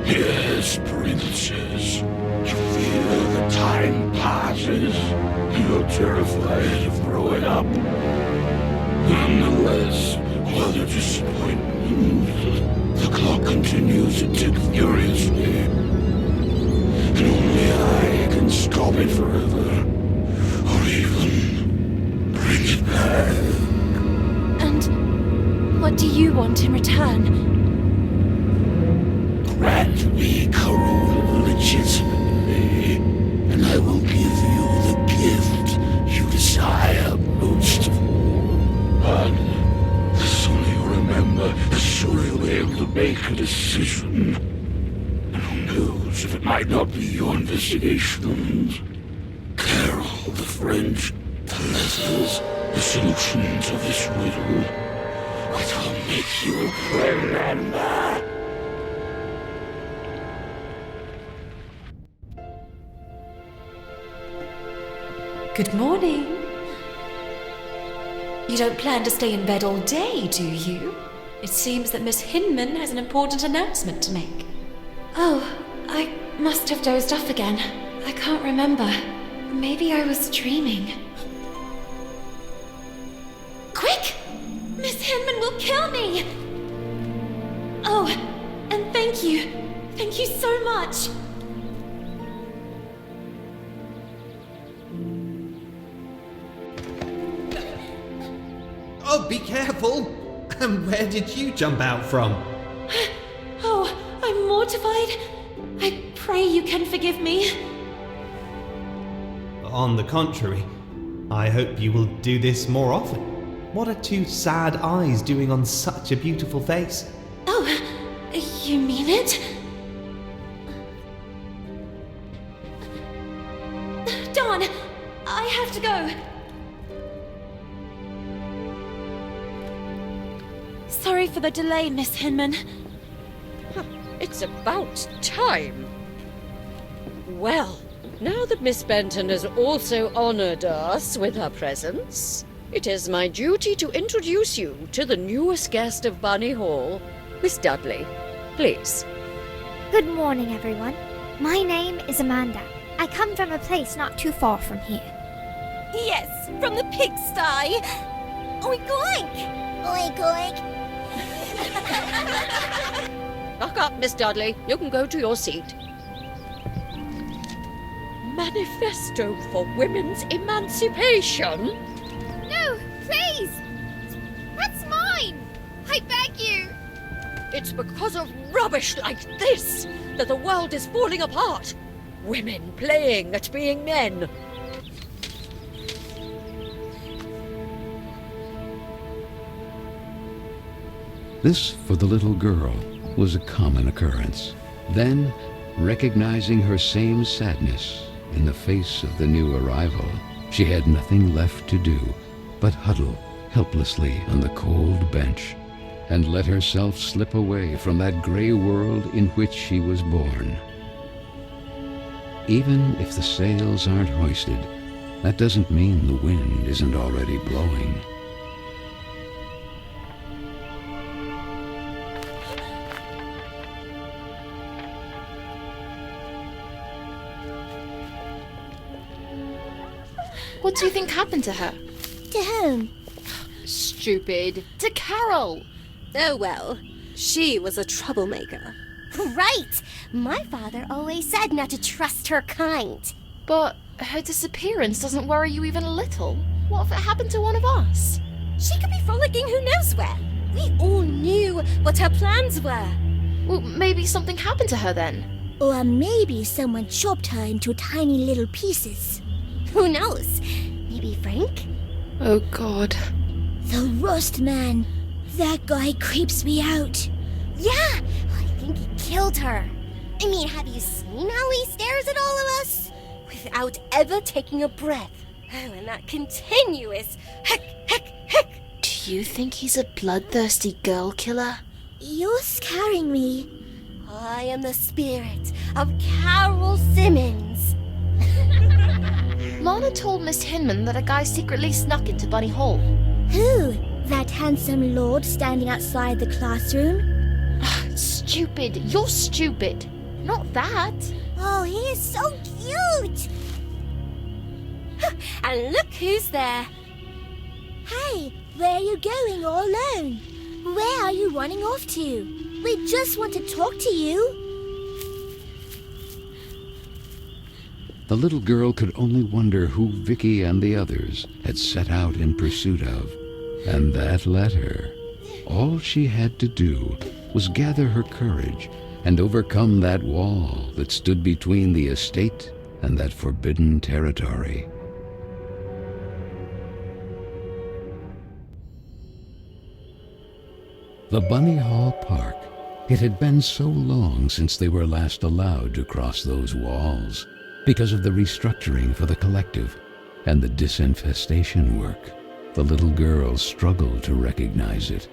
Yes, princess. You fear that time passes. You're terrified of growing up. Nonetheless, while your disappointment, the clock continues to tick furiously. And only I can stop it forever. Or even bring it back. And what do you want in return? Grant me Carole legitimately, and I will give you the gift you desire most of all. But the sooner you remember, the sooner you'll be able to make a decision. And who knows if it might not be your investigations. Carole, the French, the letters, the solutions of this riddle. What will make you remember? Good morning. You don't plan to stay in bed all day, do you? It seems that Miss Hinman has an important announcement to make. Oh, I must have dozed off again. I can't remember. Maybe I was dreaming. Quick! Miss Hinman will kill me! Oh, and thank you. Thank you so much. Oh, be careful! And where did you jump out from? Oh, I'm mortified. I pray you can forgive me. On the contrary, I hope you will do this more often. What are two sad eyes doing on such a beautiful face? Oh, you mean it? Dawn, I have to go. Sorry for the delay, Miss Hinman. It's about time. Well, now that Miss Benton has also honored us with her presence, it is my duty to introduce you to the newest guest of Bunny Hall, Miss Dudley. Please. Good morning, everyone. My name is Amanda. I come from a place not too far from here. Yes, from the pigsty. Oink oink! Oink, oink. Knock up, Miss Dudley. You can go to your seat. Manifesto for Women's Emancipation? No, please! That's mine! I beg you! It's because of rubbish like this that the world is falling apart. Women playing at being men. This, for the little girl, was a common occurrence. Then, recognizing her same sadness in the face of the new arrival, she had nothing left to do but huddle helplessly on the cold bench and let herself slip away from that gray world in which she was born. Even if the sails aren't hoisted, that doesn't mean the wind isn't already blowing. What do you think happened to her? To whom? Stupid. To Carole. Oh well, she was a troublemaker. Right! My father always said not to trust her kind. But her disappearance doesn't worry you even a little. What if it happened to one of us? She could be frolicking who knows where. We all knew what her plans were. Well, maybe something happened to her then. Or maybe someone chopped her into tiny little pieces. Who knows? Maybe Frank? Oh God. The Rust Man. That guy creeps me out. Yeah, I think he killed her. I mean, have you seen how he stares at all of us? Without ever taking a breath. Oh, and that continuous heck, heck, heck. Do you think he's a bloodthirsty girl killer? You're scaring me. I am the spirit of Carole Simmons. Lana told Miss Hinman that a guy secretly snuck into Bunny Hall. Who? That handsome lord standing outside the classroom? Stupid. You're stupid. Not that. Oh, he is so cute! And look who's there. Hey, where are you going all alone? Where are you running off to? We just want to talk to you. The little girl could only wonder who Vicky and the others had set out in pursuit of, and that letter. All she had to do was gather her courage and overcome that wall that stood between the estate and that forbidden territory. The Bunny Hall Park. It had been so long since they were last allowed to cross those walls because of the restructuring for the collective and the disinfestation work. The little girl struggled to recognize it.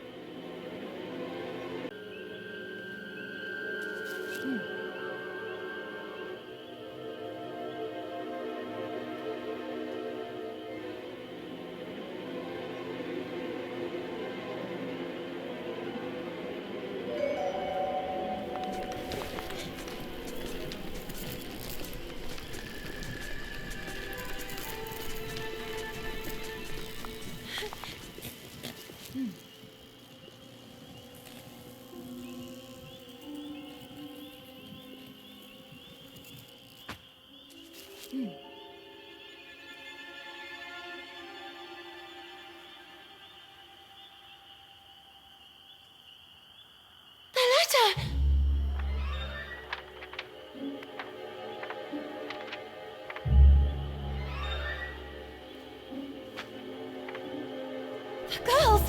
The girls!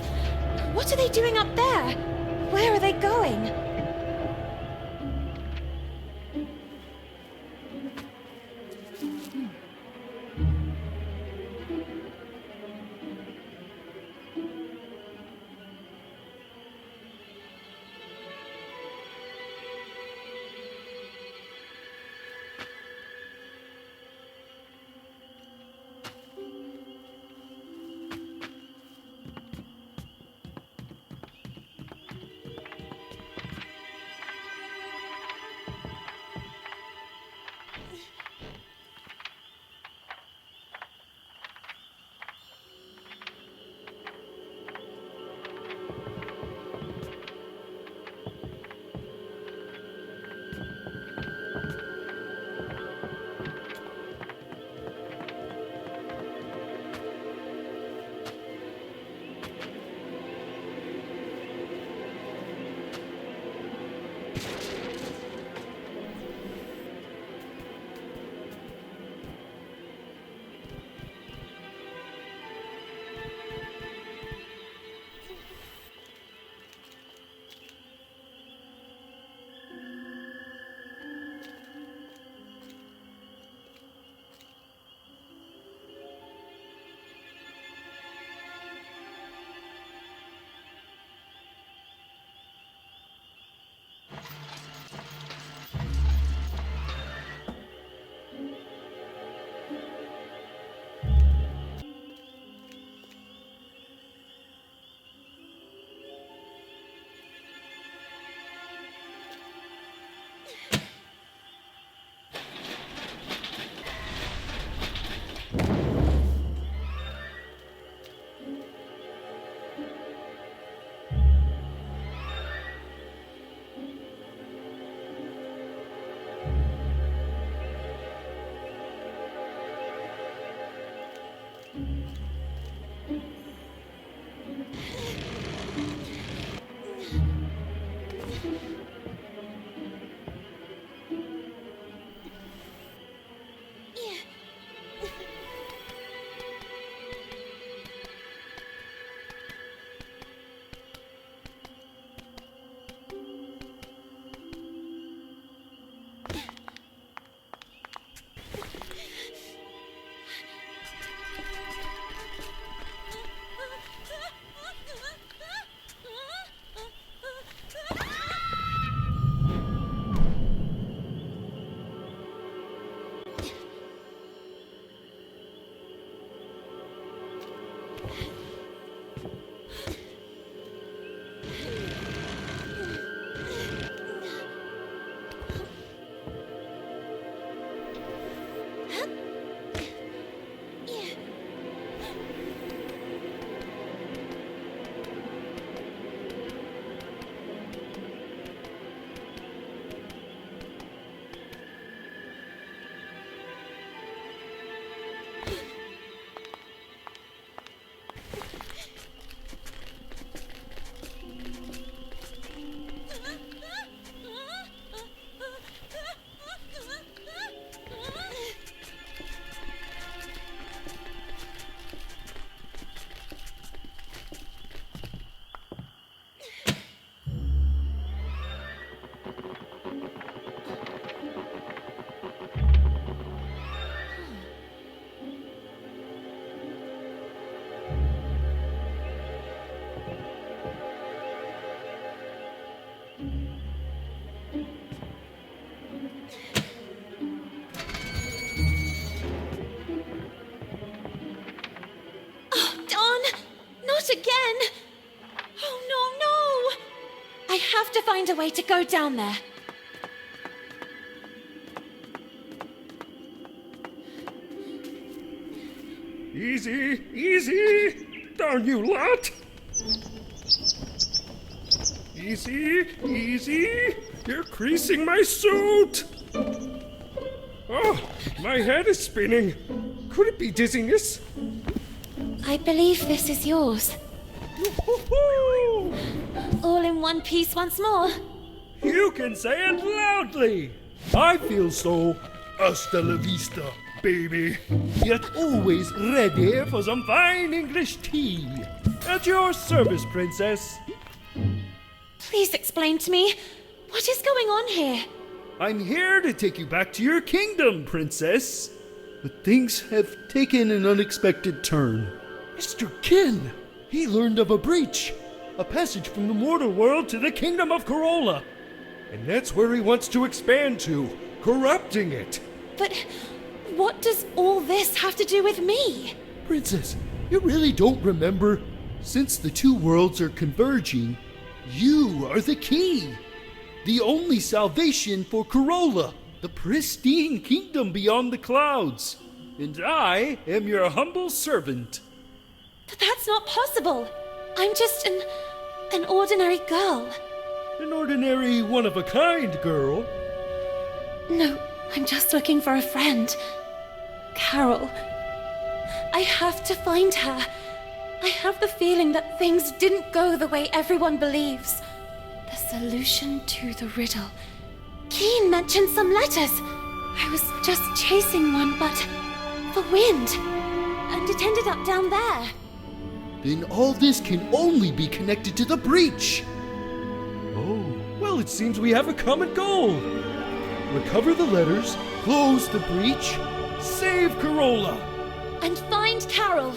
What are they doing up there? Where are they going? Again! Oh, no! I have to find a way to go down there. Easy, easy! Darn you lot! Easy, easy! You're creasing my suit! Oh, my head is spinning. Could it be dizziness? I believe this is yours. Woo-hoo-hoo! All in one piece once more. You can say it loudly! I feel so hasta la vista, baby. Yet always ready for some fine English tea. At your service, princess. Please explain to me, what is going on here? I'm here to take you back to your kingdom, princess. But things have taken an unexpected turn. Mr. Kin, he learned of a breach. A passage from the mortal world to the kingdom of Carole. And that's where he wants to expand to, corrupting it. But what does all this have to do with me? Princess, you really don't remember? Since the two worlds are converging, you are the key. The only salvation for Carole, the pristine kingdom beyond the clouds. And I am your humble servant. But that's not possible. I'm just an ordinary girl. An ordinary one-of-a-kind girl. No, I'm just looking for a friend. Carole. I have to find her. I have the feeling that things didn't go the way everyone believes. The solution to the riddle. Keen mentioned some letters. I was just chasing one, but the wind. And it ended up down there. Then all this can only be connected to the breach. Oh, well, it seems we have a common goal. Recover the letters, close the breach, save Carole. And find Carole.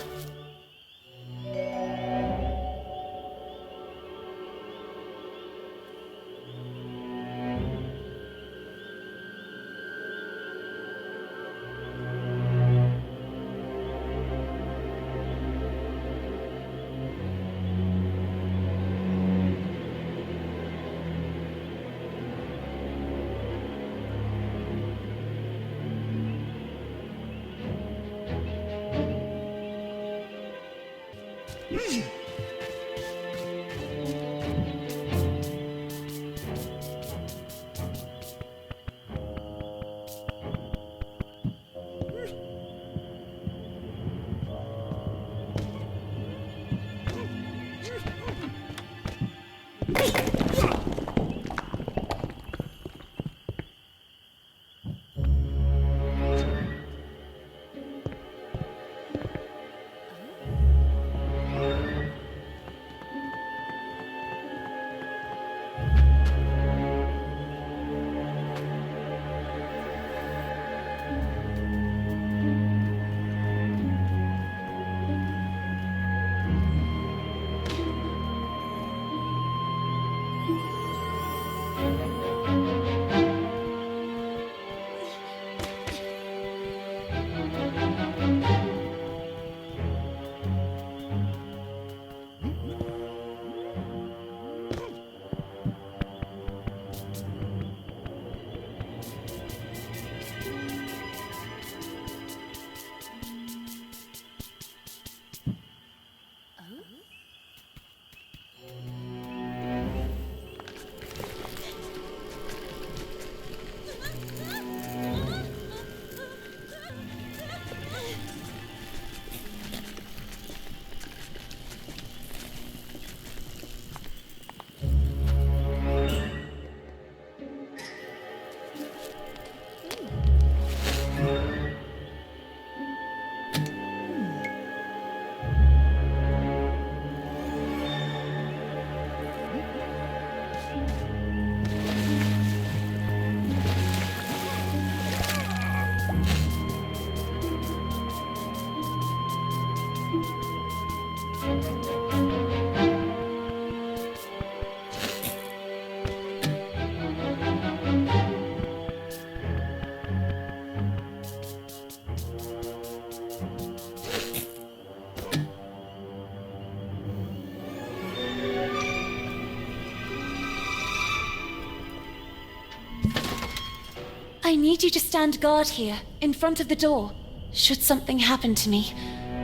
need you to stand guard here, in front of the door. Should something happen to me,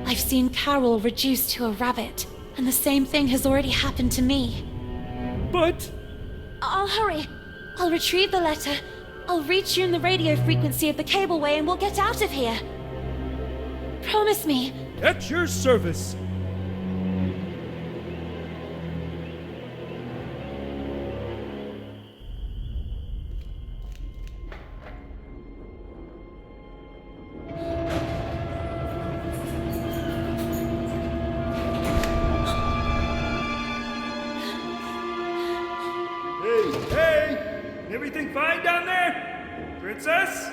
I've seen Carole reduced to a rabbit, and the same thing has already happened to me. But... I'll hurry. I'll retrieve the letter. I'll retune the radio frequency of the cableway and we'll get out of here. Promise me. At your service. Hey! Everything fine down there? Princess?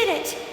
did it!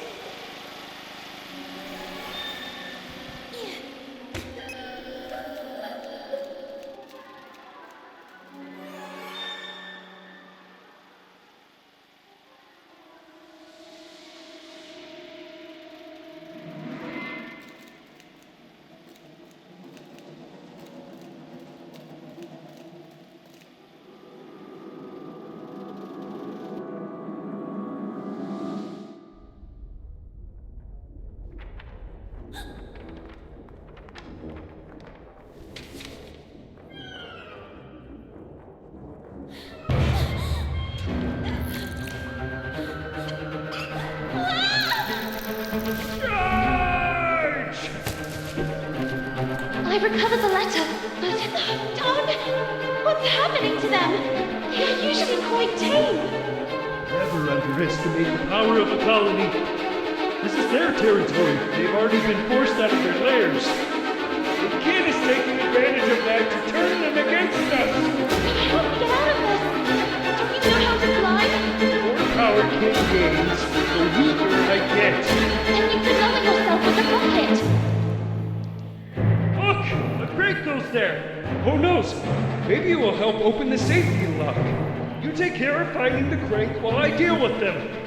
I've recovered the letter, but... Don! What's happening to them? They're usually quite tame. Never underestimate the power of a colony. This is their territory. They've already been forced out of their lairs. The kid is taking advantage of that to turn them against us. Help me get out of this! Don't you know how to fly? The more power kid gains, the weaker I get. Then you could lower yourself with a rocket. Look! The crate goes there! Who knows? Maybe it will help open the safety lock. You take care of finding the crate while I deal with them.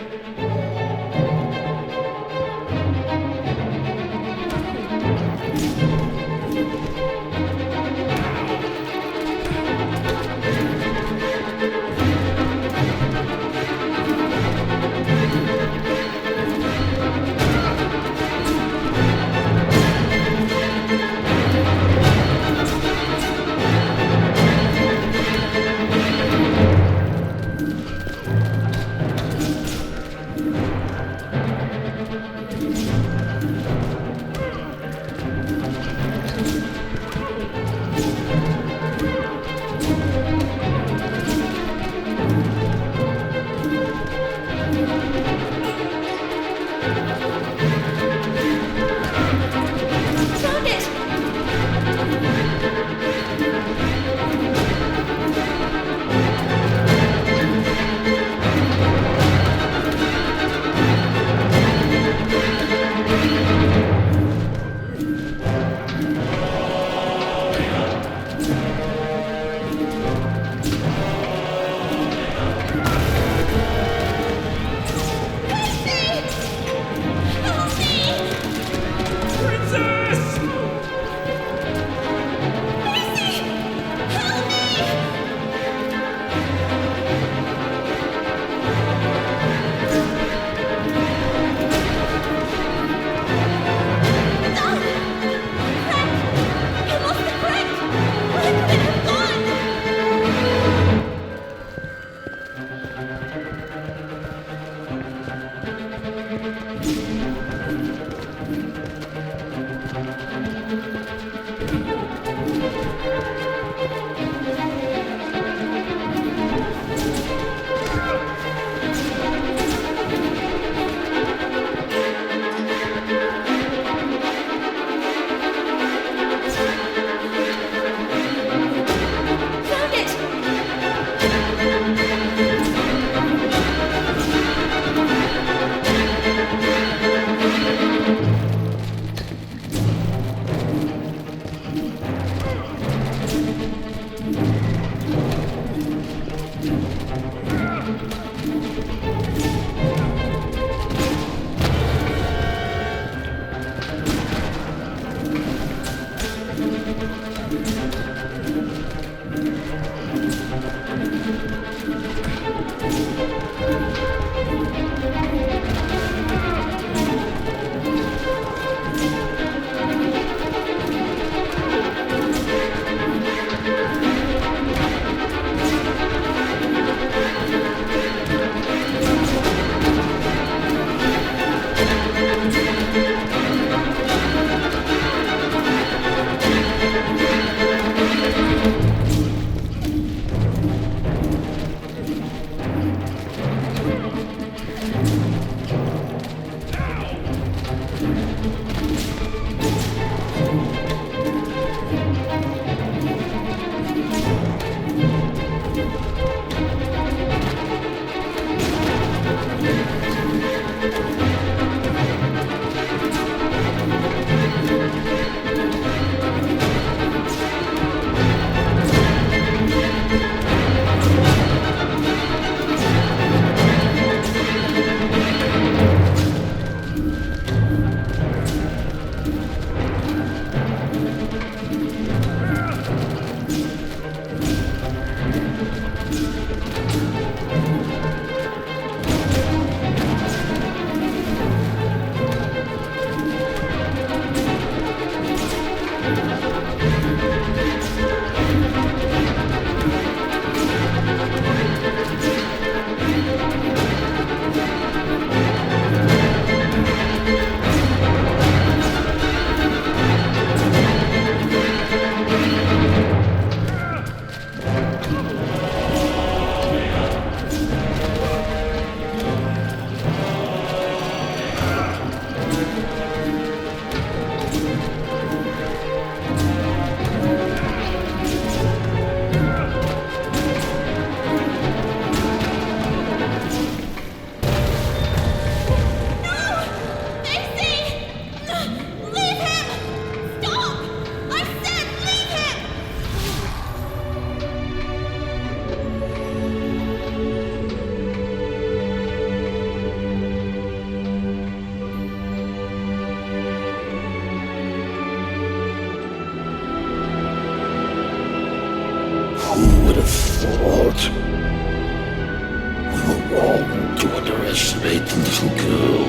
right, little girl.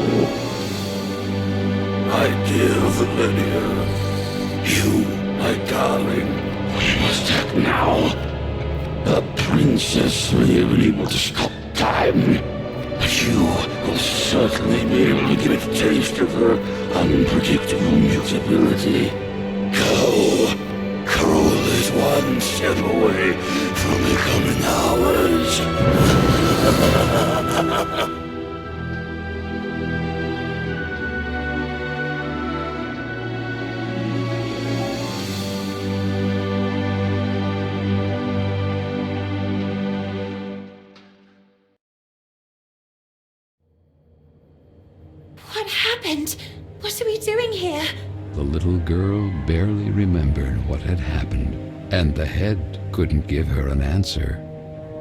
My dear Valenia, you, my darling, we must act now. The princess may have been able to stop time, but you will certainly be able to give it a taste of her unpredictable mutability. Go! Carole is one step away from becoming ours. What happened? What are we doing here? The little girl barely remembered what had happened, and the head couldn't give her an answer.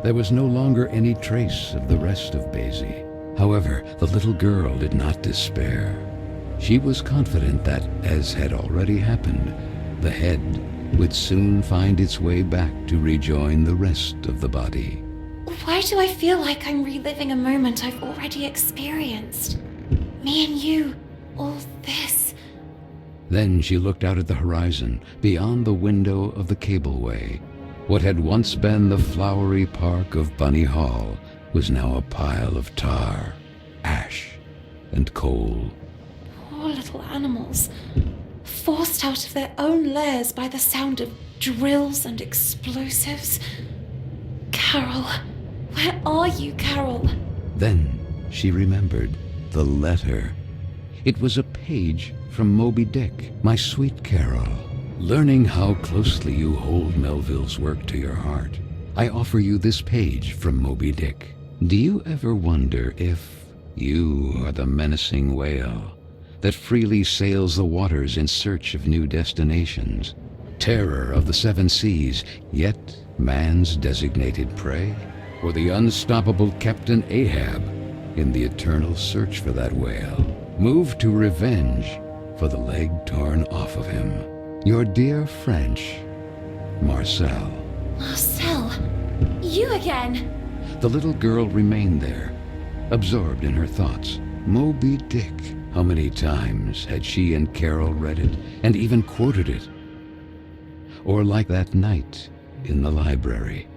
There was no longer any trace of the rest of Basie. However, the little girl did not despair. She was confident that, as had already happened, the head would soon find its way back to rejoin the rest of the body. Why do I feel like I'm reliving a moment I've already experienced? Me and you, all this. Then she looked out at the horizon, beyond the window of the cableway. What had once been the flowery park of Bunny Hall was now a pile of tar, ash, and coal. Poor little animals, forced out of their own lairs by the sound of drills and explosives. Carole, where are you, Carole? Then she remembered the letter. It was a page from Moby Dick, my sweet Carole. Learning how closely you hold Melville's work to your heart, I offer you this page from Moby Dick. Do you ever wonder if you are the menacing whale that freely sails the waters in search of new destinations, terror of the seven seas, yet man's designated prey? Or the unstoppable Captain Ahab in the eternal search for that whale, moved to revenge for the leg torn off of him? Your dear French, Marcel. Marcel, you again? The little girl remained there, absorbed in her thoughts. Moby Dick. How many times had she and Carole read it, and even quoted it? Or like that night in the library.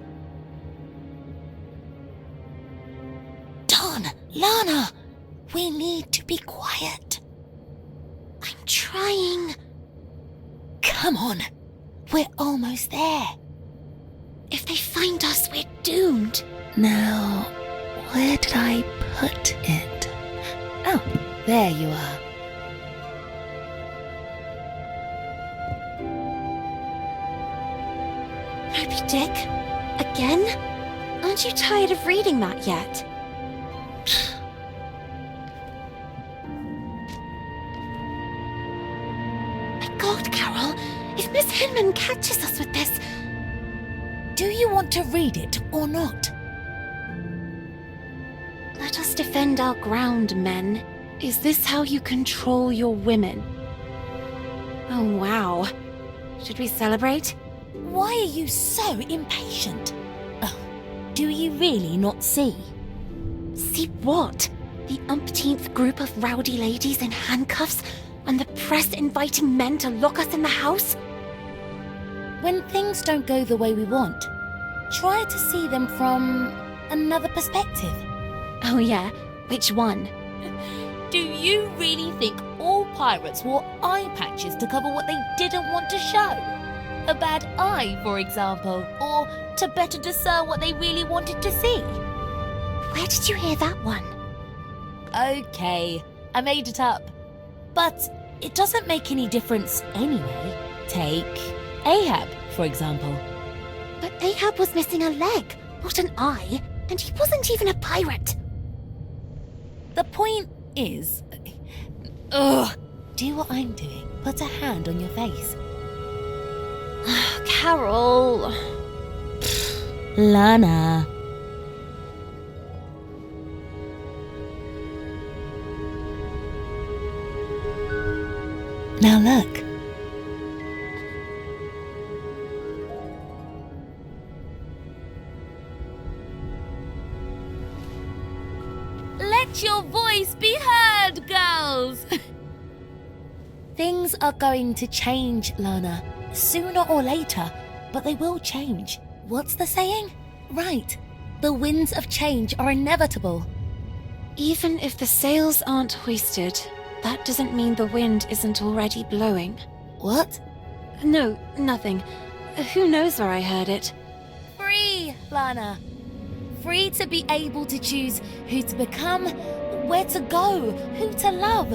Don, Lana, we need to be quiet. I'm trying. Come on, we're almost there. If they find us, we're doomed. Now, where did I put it? Oh, there you are. Moby Dick? Again? Aren't you tired of reading that yet? My God, Carole, if Miss Hinman catches us with this... Do you want to read it or not? Let us defend our ground, men. Is this how you control your women? Oh, wow. Should we celebrate? Why are you so impatient? Oh, do you really not see? See what? The umpteenth group of rowdy ladies in handcuffs, and the press inviting men to lock us in the house? When things don't go the way we want, try to see them from another perspective. Oh yeah? Which one? Do you really think all pirates wore eye patches to cover what they didn't want to show? A bad eye, for example, or to better discern what they really wanted to see? Where did you hear that one? Okay, I made it up. But it doesn't make any difference anyway. Take Ahab, for example. But Ahab was missing a leg, not an eye, and he wasn't even a pirate. The point is... Ugh! Do what I'm doing. Put a hand on your face. Carole... Lana. Now look. Let your voice be heard, girls! Things are going to change, Lana. Sooner or later, but they will change. What's the saying? Right. The winds of change are inevitable. Even if the sails aren't hoisted, that doesn't mean the wind isn't already blowing. What? No, nothing. Who knows where I heard it? Free, Lana. Free to be able to choose who to become, where to go, who to love.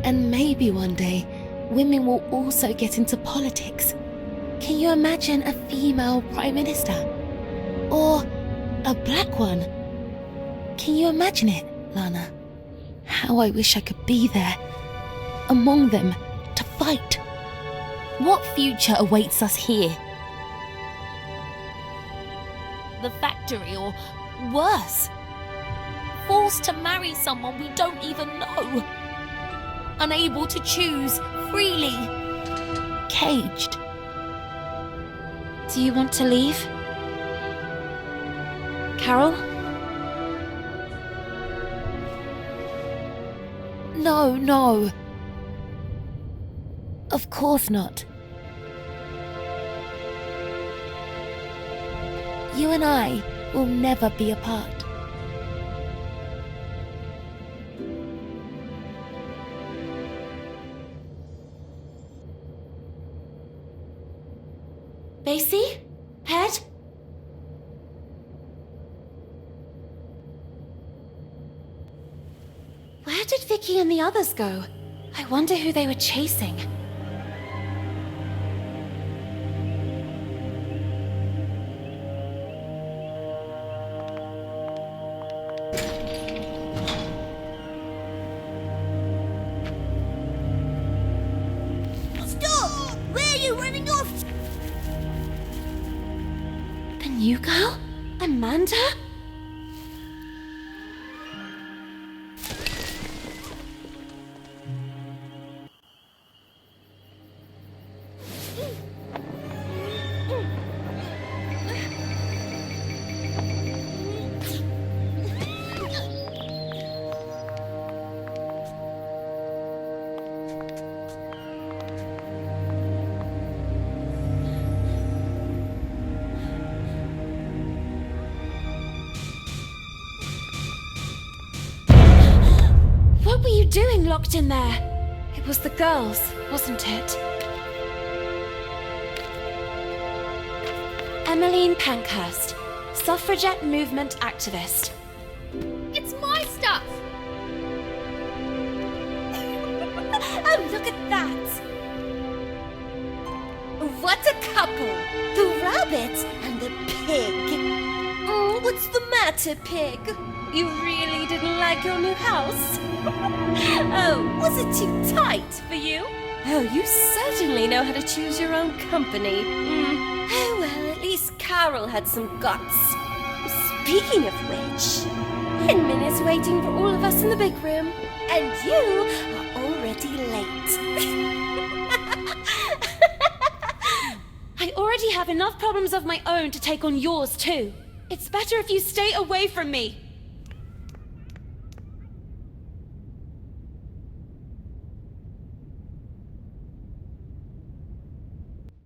And maybe one day, women will also get into politics. Can you imagine a female prime minister? Or a black one? Can you imagine it, Lana? How I wish I could be there, among them, to fight. What future awaits us here? The factory, or worse. Forced to marry someone we don't even know. Unable to choose freely. Caged. Do you want to leave? Carole? No. Of course not. You and I will never be apart. Basie? Pet? Where did Vicky and the others go? I wonder who they were chasing. Stop! Where are you running off? The new girl? Amanda? What were you doing locked in there? It was the girls, wasn't it? Emmeline Pankhurst, suffragette movement activist. It's my stuff! Oh, look at that! What a couple! The rabbit and the pig! Oh, what's the matter, pig? You really didn't like your new house? Oh, was it too tight for you? Oh, you certainly know how to choose your own company. Oh, well, at least Carole had some guts. Speaking of which, Hinman is waiting for all of us in the big room, and you are already late. I already have enough problems of my own to take on yours too. It's better if you stay away from me.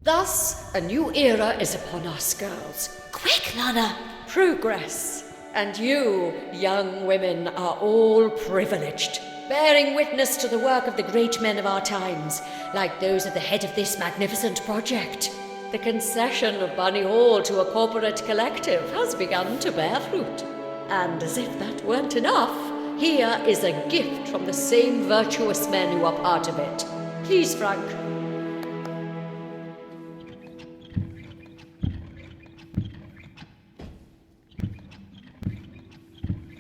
Thus, a new era is upon us, girls. Quick, Lana! Progress. And you, young women, are all privileged, bearing witness to the work of the great men of our times, like those at the head of this magnificent project. The concession of Bunny Hall to a corporate collective has begun to bear fruit. And as if that weren't enough, here is a gift from the same virtuous men who are part of it. Please, Frank.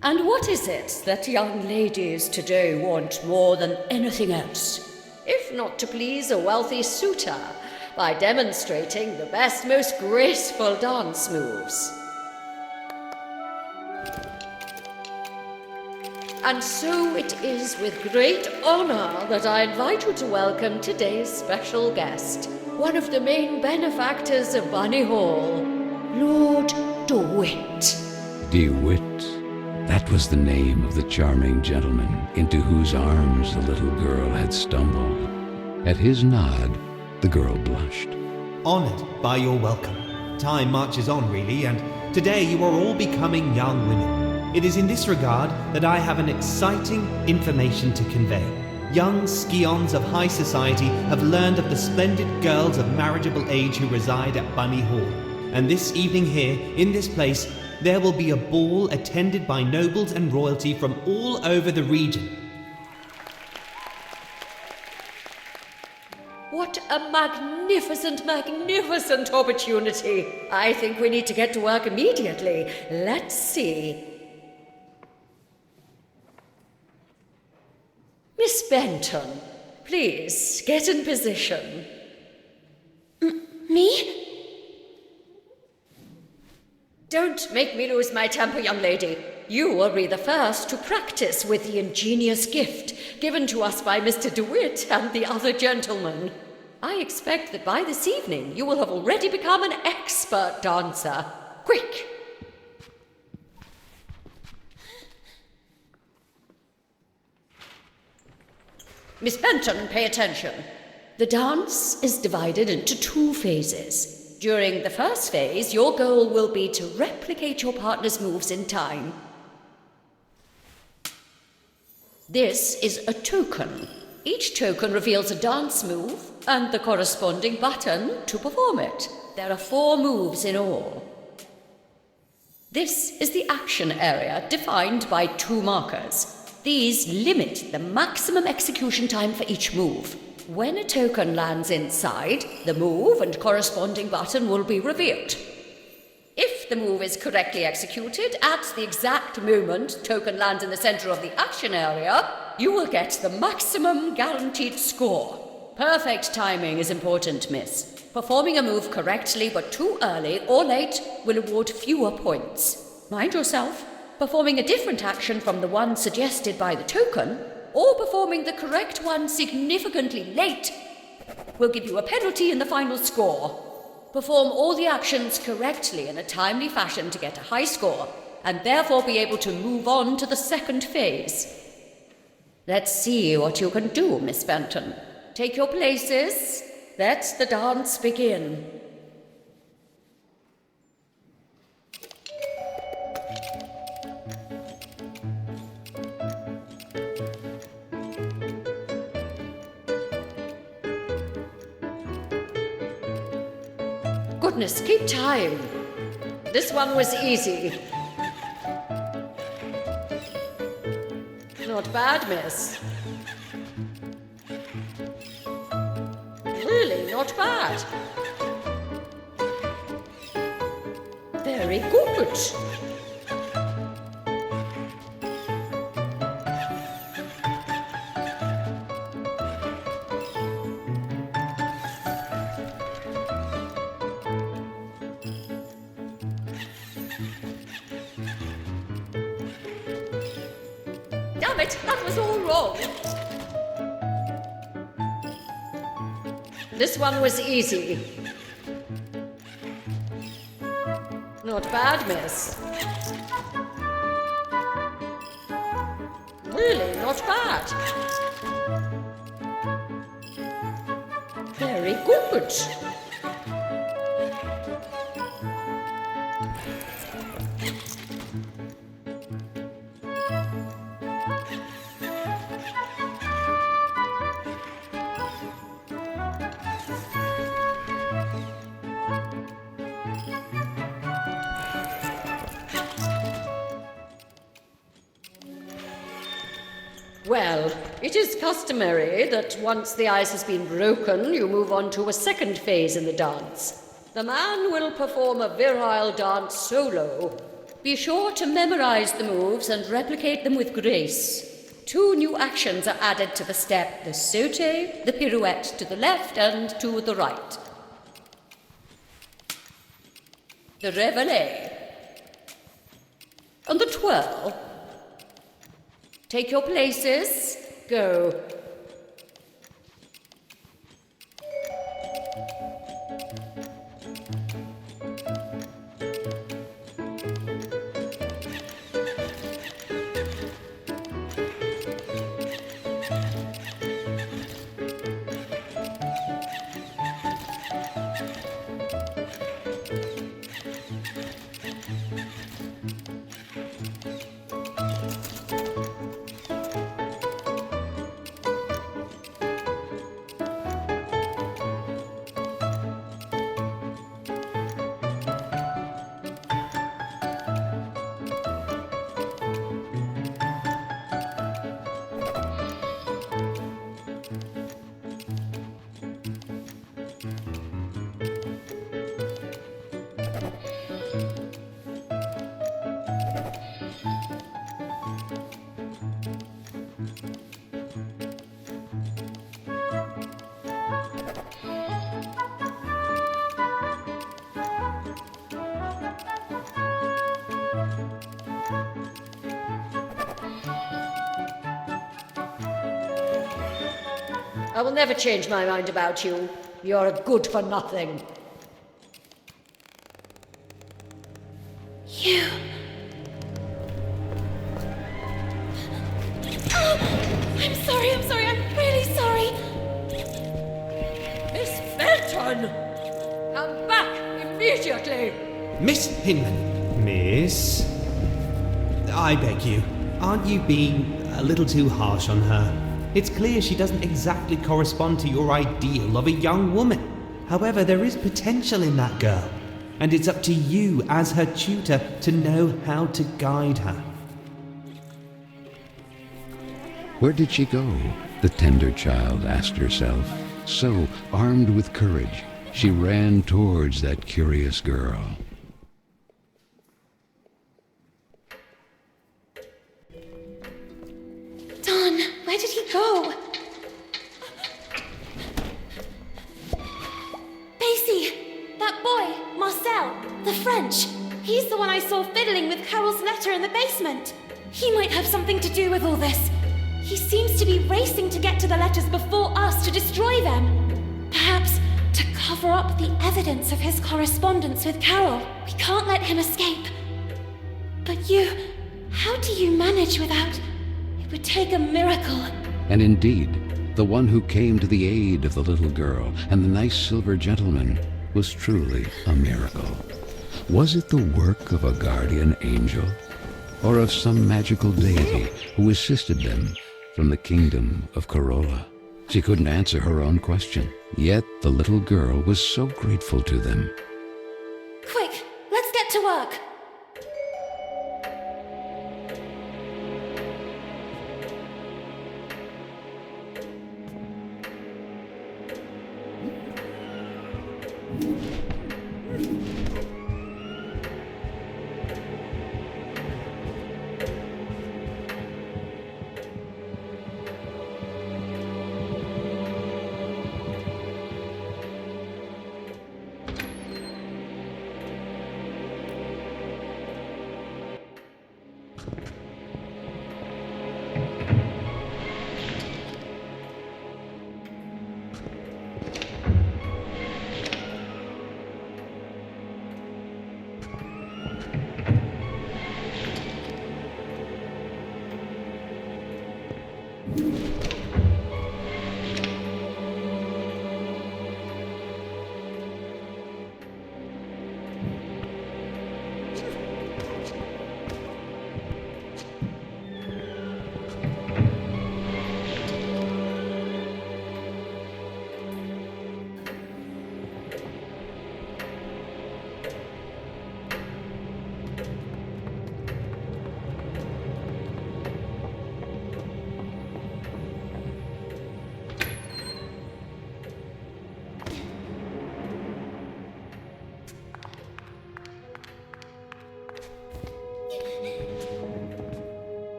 And what is it that young ladies today want more than anything else? If not to please a wealthy suitor by demonstrating the best, most graceful dance moves. And so it is with great honor that I invite you to welcome today's special guest, one of the main benefactors of Bunny Hall, Lord DeWitt. DeWitt? That was the name of the charming gentleman into whose arms the little girl had stumbled. At his nod, the girl blushed. Honoured by your welcome. Time marches on, really, and today you are all becoming young women. It is in this regard that I have an exciting information to convey. Young scions of high society have learned of the splendid girls of marriageable age who reside at Bunny Hall. And this evening here, in this place, there will be a ball attended by nobles and royalty from all over the region. What a magnificent, magnificent opportunity. I think we need to get to work immediately. Let's see. Miss Benton, please get in position. Me? Don't make me lose my temper, young lady. You will be the first to practice with the ingenious gift given to us by Mr. DeWitt and the other gentlemen. I expect that by this evening you will have already become an expert dancer. Quick! Miss Benton, pay attention. The dance is divided into 2 phases. During the first phase, your goal will be to replicate your partner's moves in time. This is a token. Each token reveals a dance move and the corresponding button to perform it. There are 4 moves in all. This is the action area, defined by 2 markers. These limit the maximum execution time for each move. When a token lands inside, the move and corresponding button will be revealed. If the move is correctly executed at the exact moment token lands in the center of the action area, you will get the maximum guaranteed score. Perfect timing is important, miss. Performing a move correctly but too early or late will award fewer points. Mind yourself, performing a different action from the one suggested by the token, or performing the correct one significantly late, will give you a penalty in the final score. Perform all the actions correctly in a timely fashion to get a high score, and therefore be able to move on to the second phase. Let's see what you can do, Miss Benton. Take your places. Let the dance begin. Goodness, keep time. This one was easy. Not bad, miss. Really not bad. Very good. Damn it, that was all wrong. This one was easy. Not bad, miss. Really not bad. Very good. Well, it is customary that once the ice has been broken, you move on to a second phase in the dance. The man will perform a virile dance solo. Be sure to memorize the moves and replicate them with grace. 2 new actions are added to the step: the saute, the pirouette to the left and to the right. The reveille. And the twirl. Take your places. Go. I will never change my mind about you. You're a good for nothing. You... Oh, I'm sorry, I'm really sorry. Miss Felton! Come back immediately! Miss Hinman. Miss? I beg you, aren't you being a little too harsh on her? It's clear she doesn't exactly correspond to your ideal of a young woman. However, there is potential in that girl, and it's up to you as her tutor to know how to guide her. Where did she go? The tender child asked herself. So, armed with courage, she ran towards that curious girl. Don, where did he go? Basie! That boy, Marcel, the French. He's the one I saw fiddling with Carole's letter in the basement. He might have something to do with all this. He seems to be racing to get to the letters before us to destroy them. Perhaps to cover up the evidence of his correspondence with Carole. We can't let him escape. But you, how do you manage without... It would take a miracle. And indeed, the one who came to the aid of the little girl and the nice silver gentleman was truly a miracle. Was it the work of a guardian angel, or of some magical deity who assisted them from the kingdom of Carole? She couldn't answer her own question, yet the little girl was so grateful to them. Quick, let's get to work.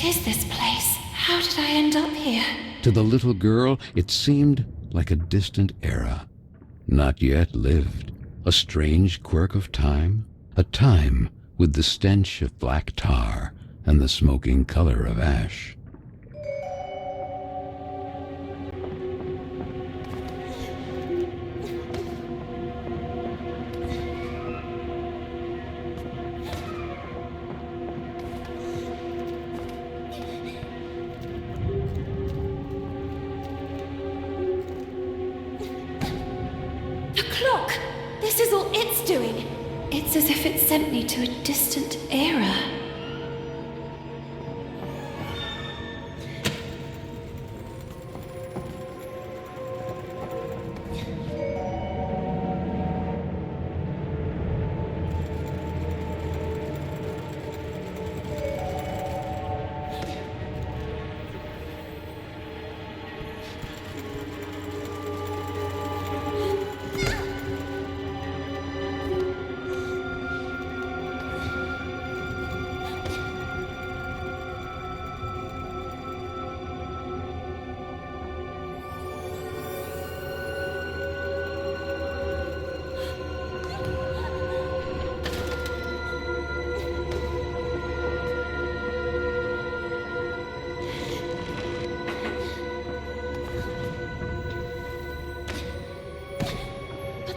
What is this place? How did I end up here? To the little girl, it seemed like a distant era, not yet lived, a strange quirk of time, a time with the stench of black tar and the smoking color of ash. The clock! This is all it's doing. It's as if it sent me to a distant era.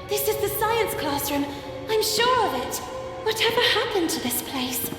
This is the science classroom. I'm sure of it. Whatever happened to this place?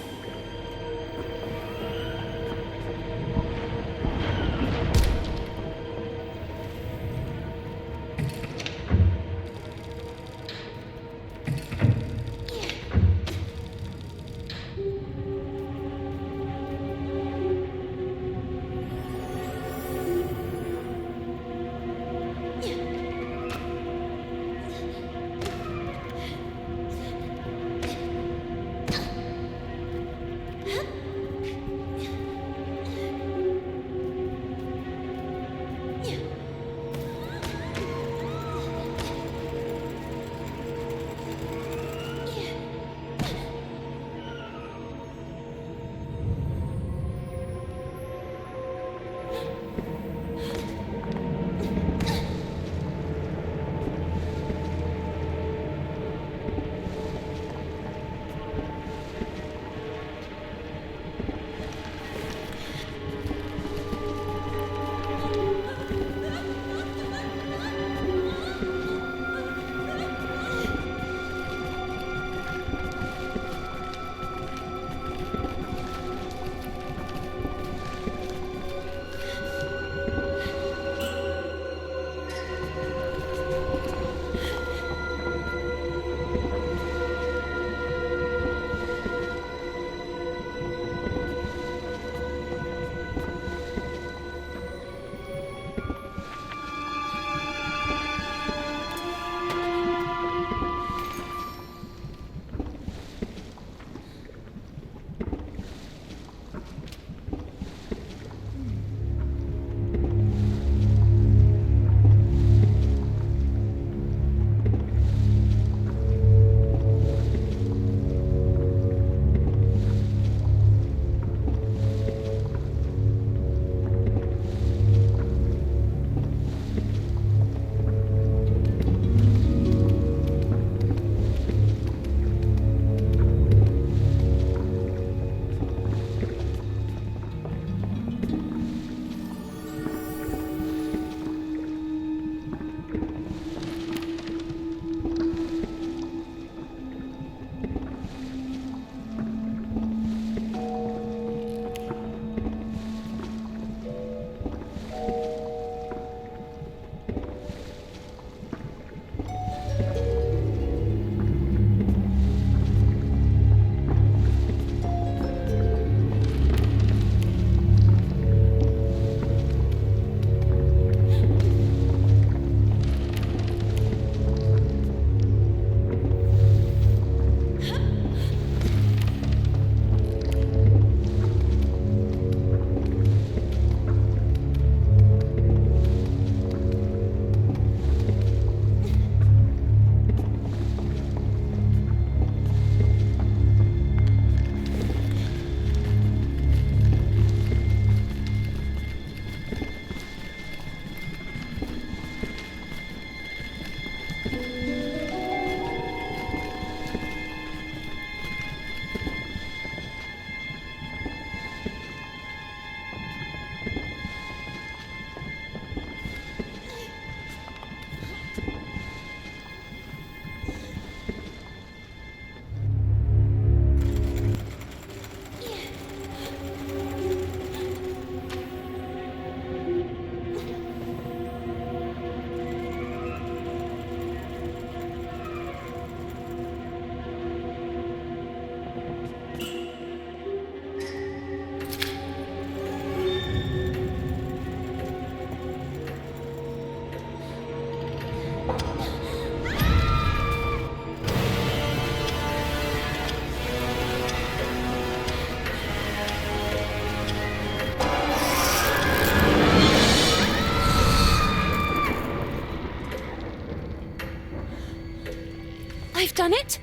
done it?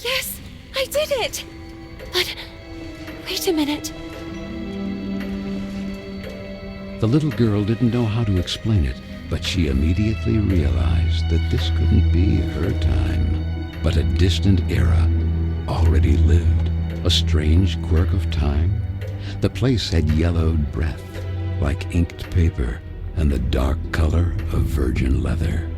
Yes, I did it! But wait a minute. The little girl didn't know how to explain it, but she immediately realized that this couldn't be her time, but a distant era already lived, a strange quirk of time. The place had yellowed breath, like inked paper, and the dark color of virgin leather.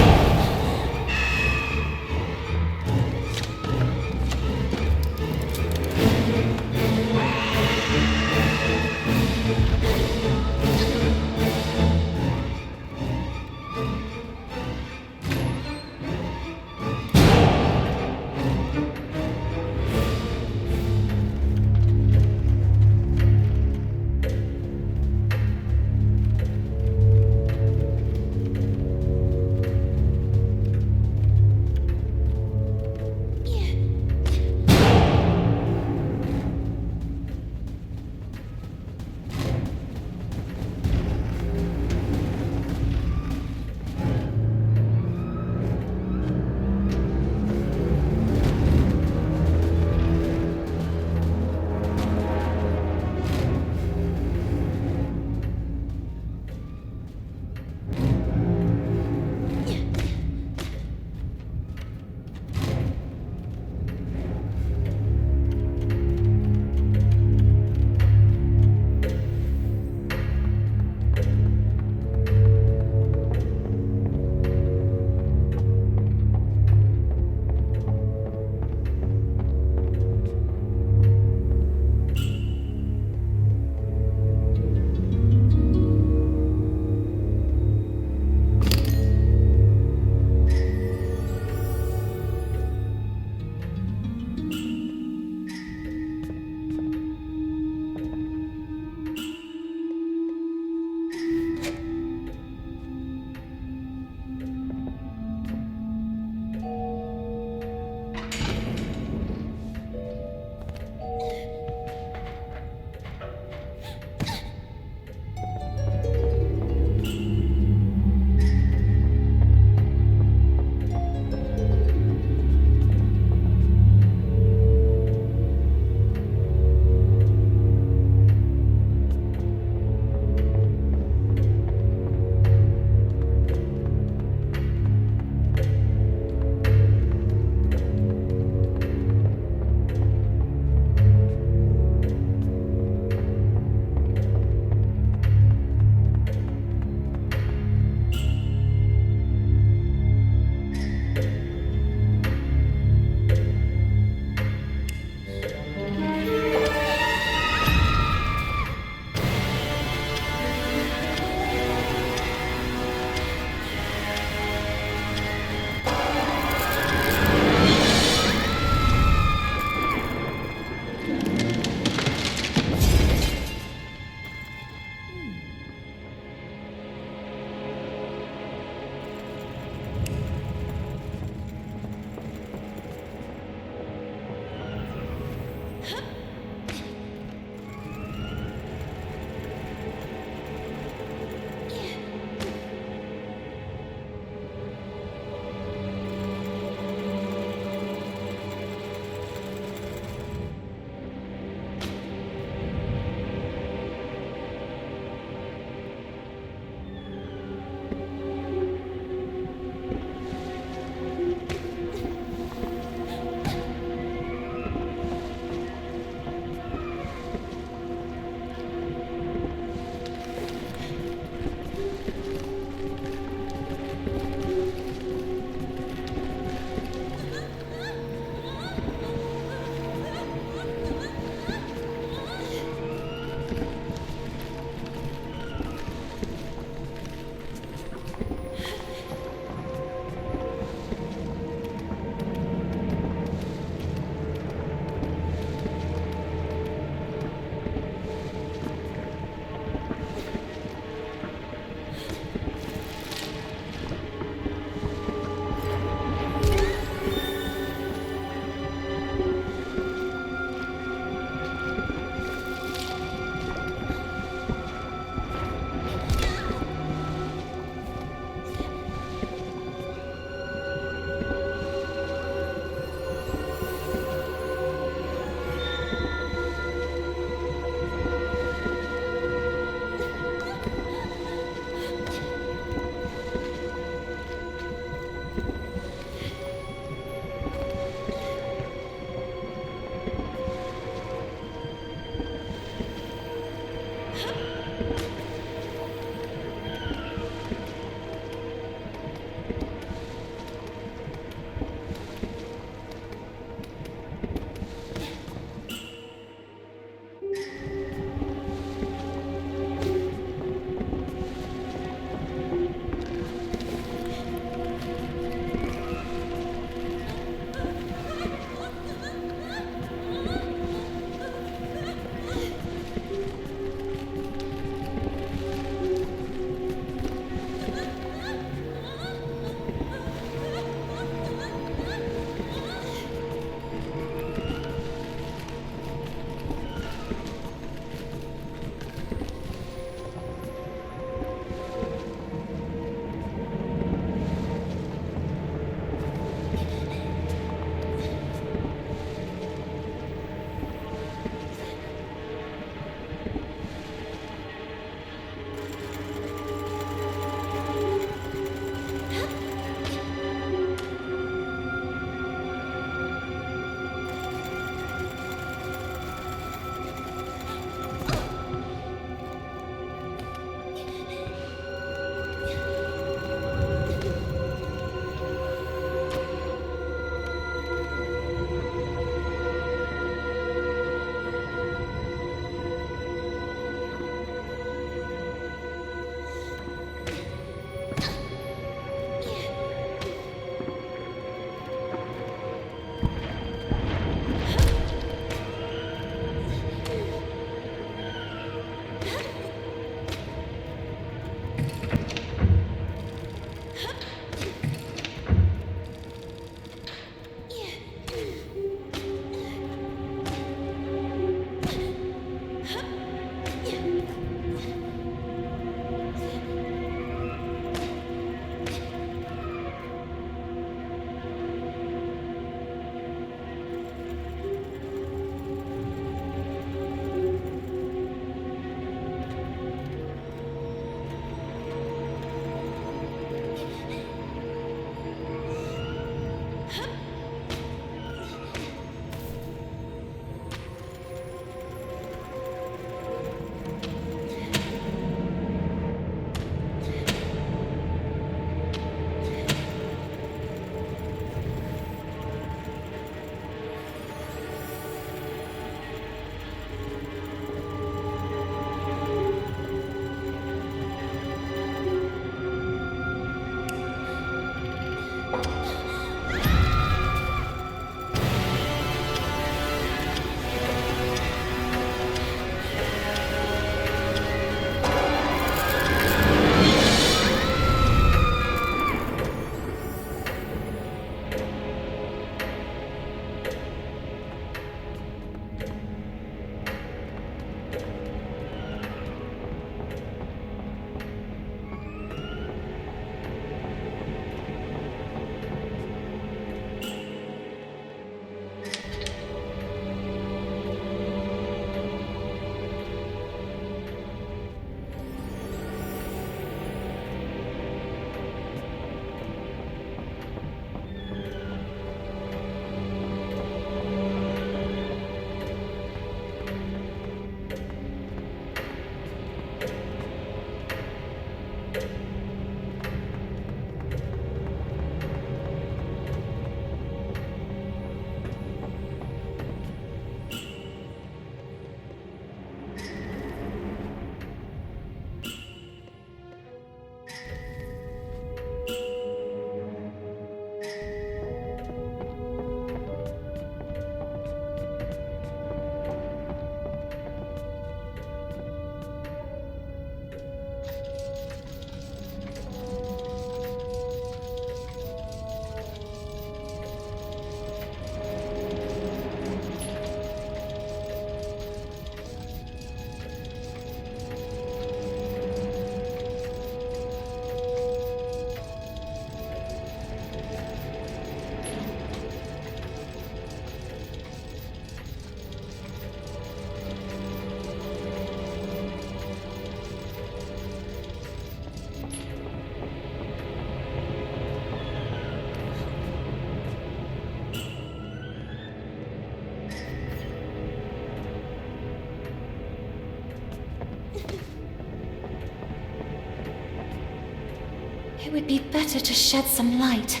It would be better to shed some light.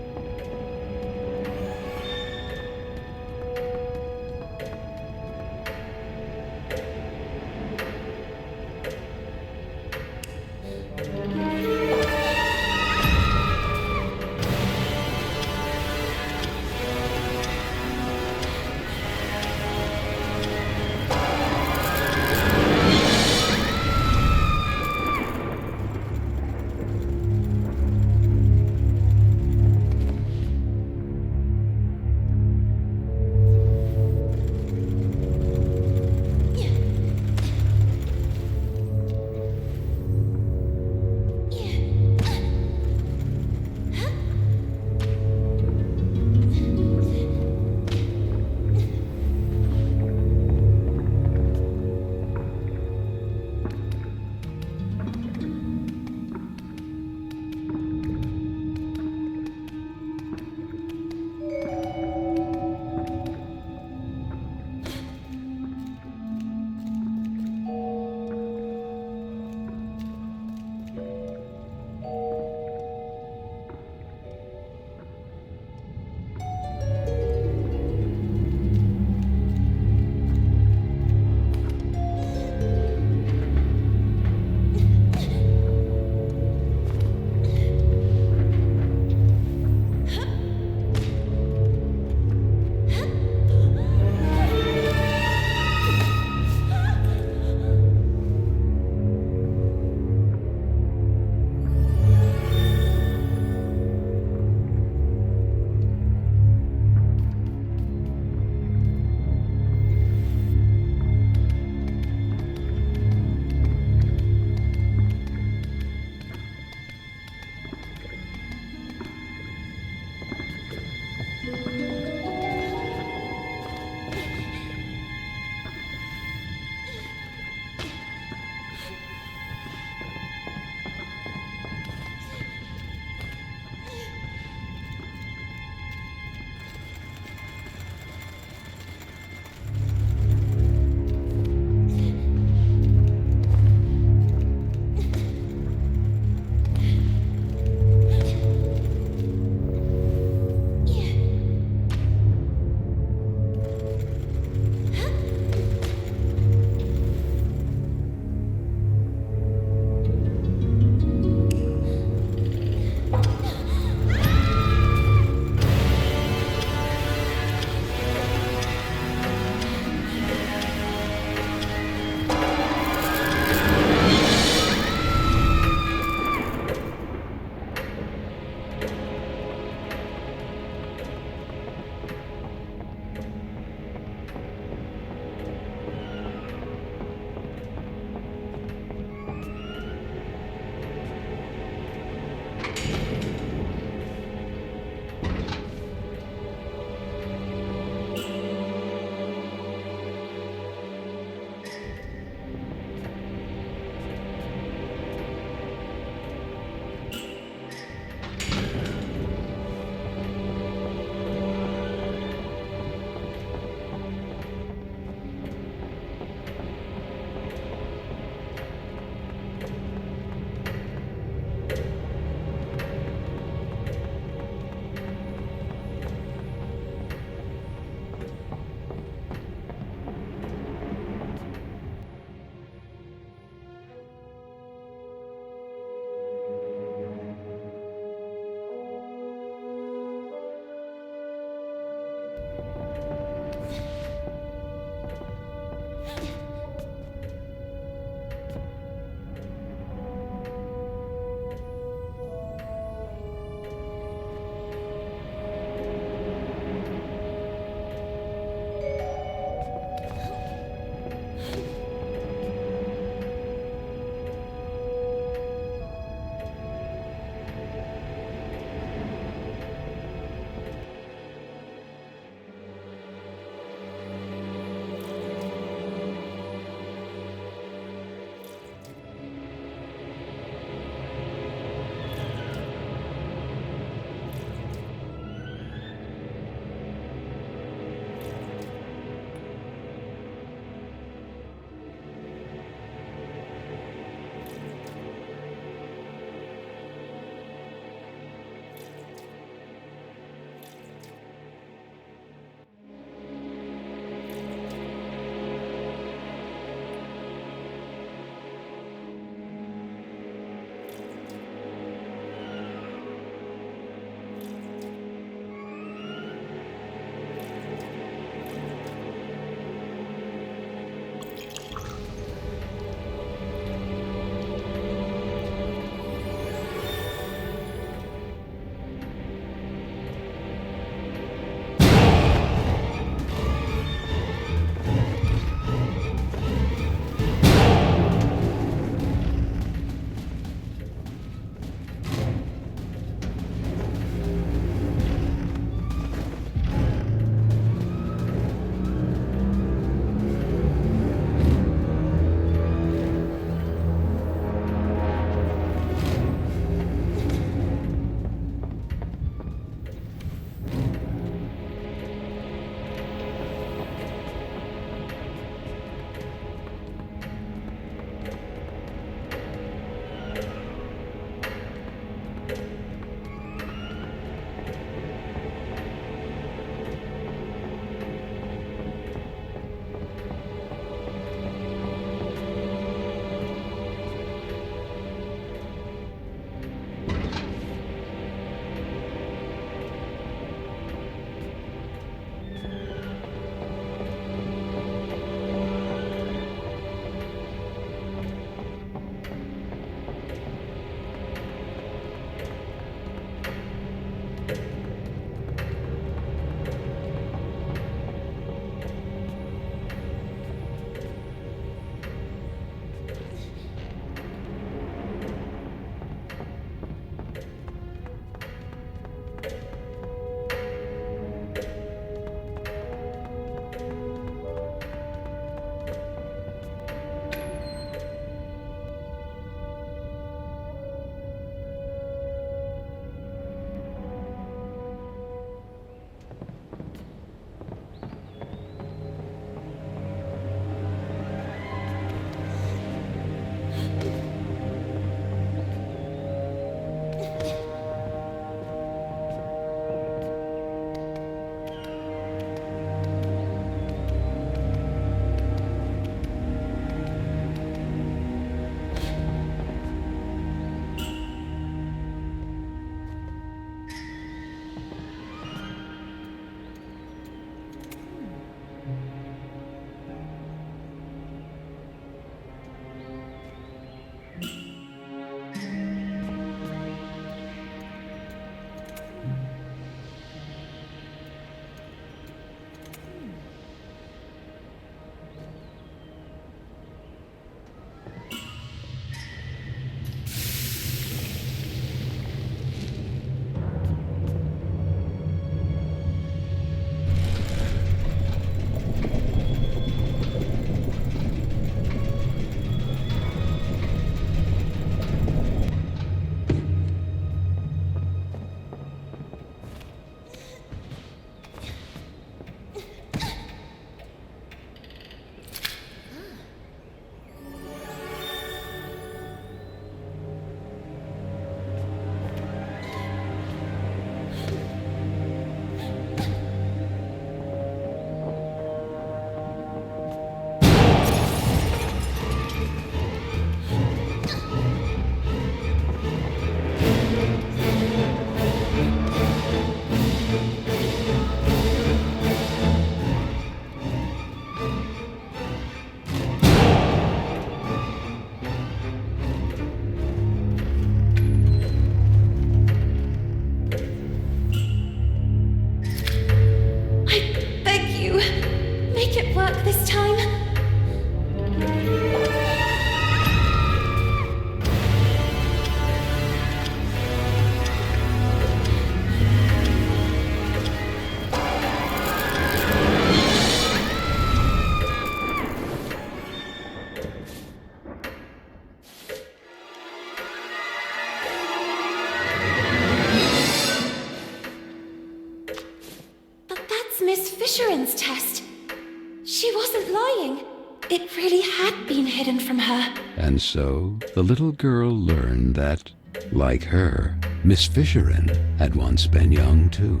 It really had been hidden from her. And so the little girl learned that, like her, Miss Fisherin had once been young too,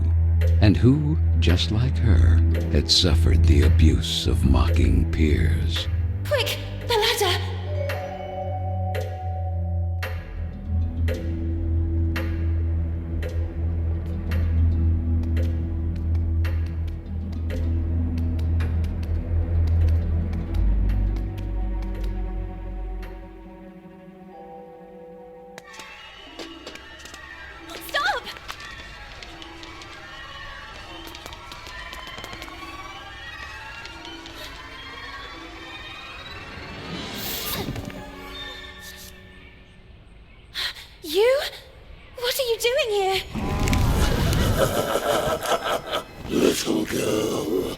and who, just like her, had suffered the abuse of mocking peers. Quick, the ladder! Stop! You? What are you doing here? Little girl,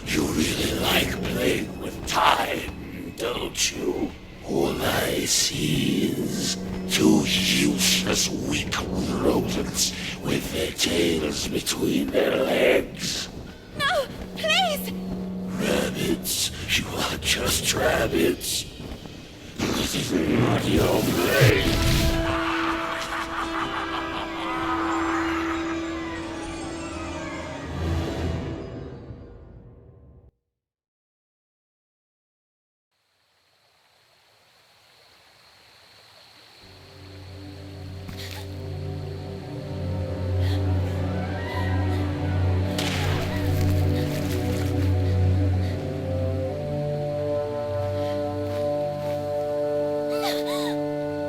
you really like playing with time, don't you? All I see is two useless, weak rodents with their tails between their legs. No, please! Rabbits, you are just rabbits. This is not your place.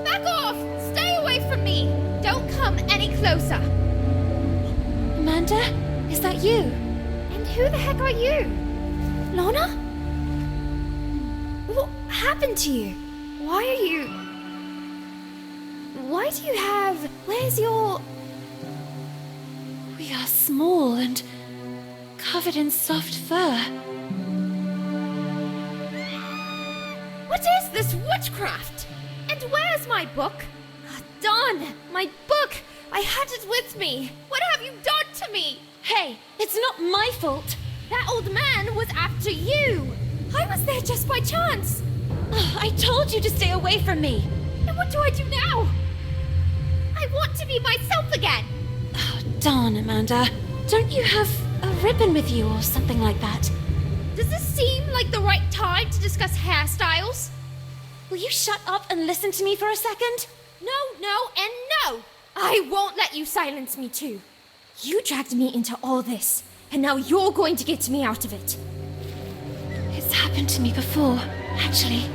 Back off! Stay away from me! Don't come any closer! Amanda, is that you? And who the heck are you? Lorna? What happened to you? Why are you... Why do you have... Where's your... We are small and covered in soft fur. What is this witchcraft? And where's my book? Darn! My book! I had it with me! What have you done to me? Hey, it's not my fault. That old man was after you! I was there just by chance! I told you to stay away from me. And what do I do now? I want to be myself again! Oh, darn, Amanda. Don't you have a ribbon with you or something like that? Does this seem like the right time to discuss hairstyles? Will you shut up and listen to me for a second? No, no, and no! I won't let you silence me too. You dragged me into all this, and now you're going to get me out of it. It's happened to me before. Actually,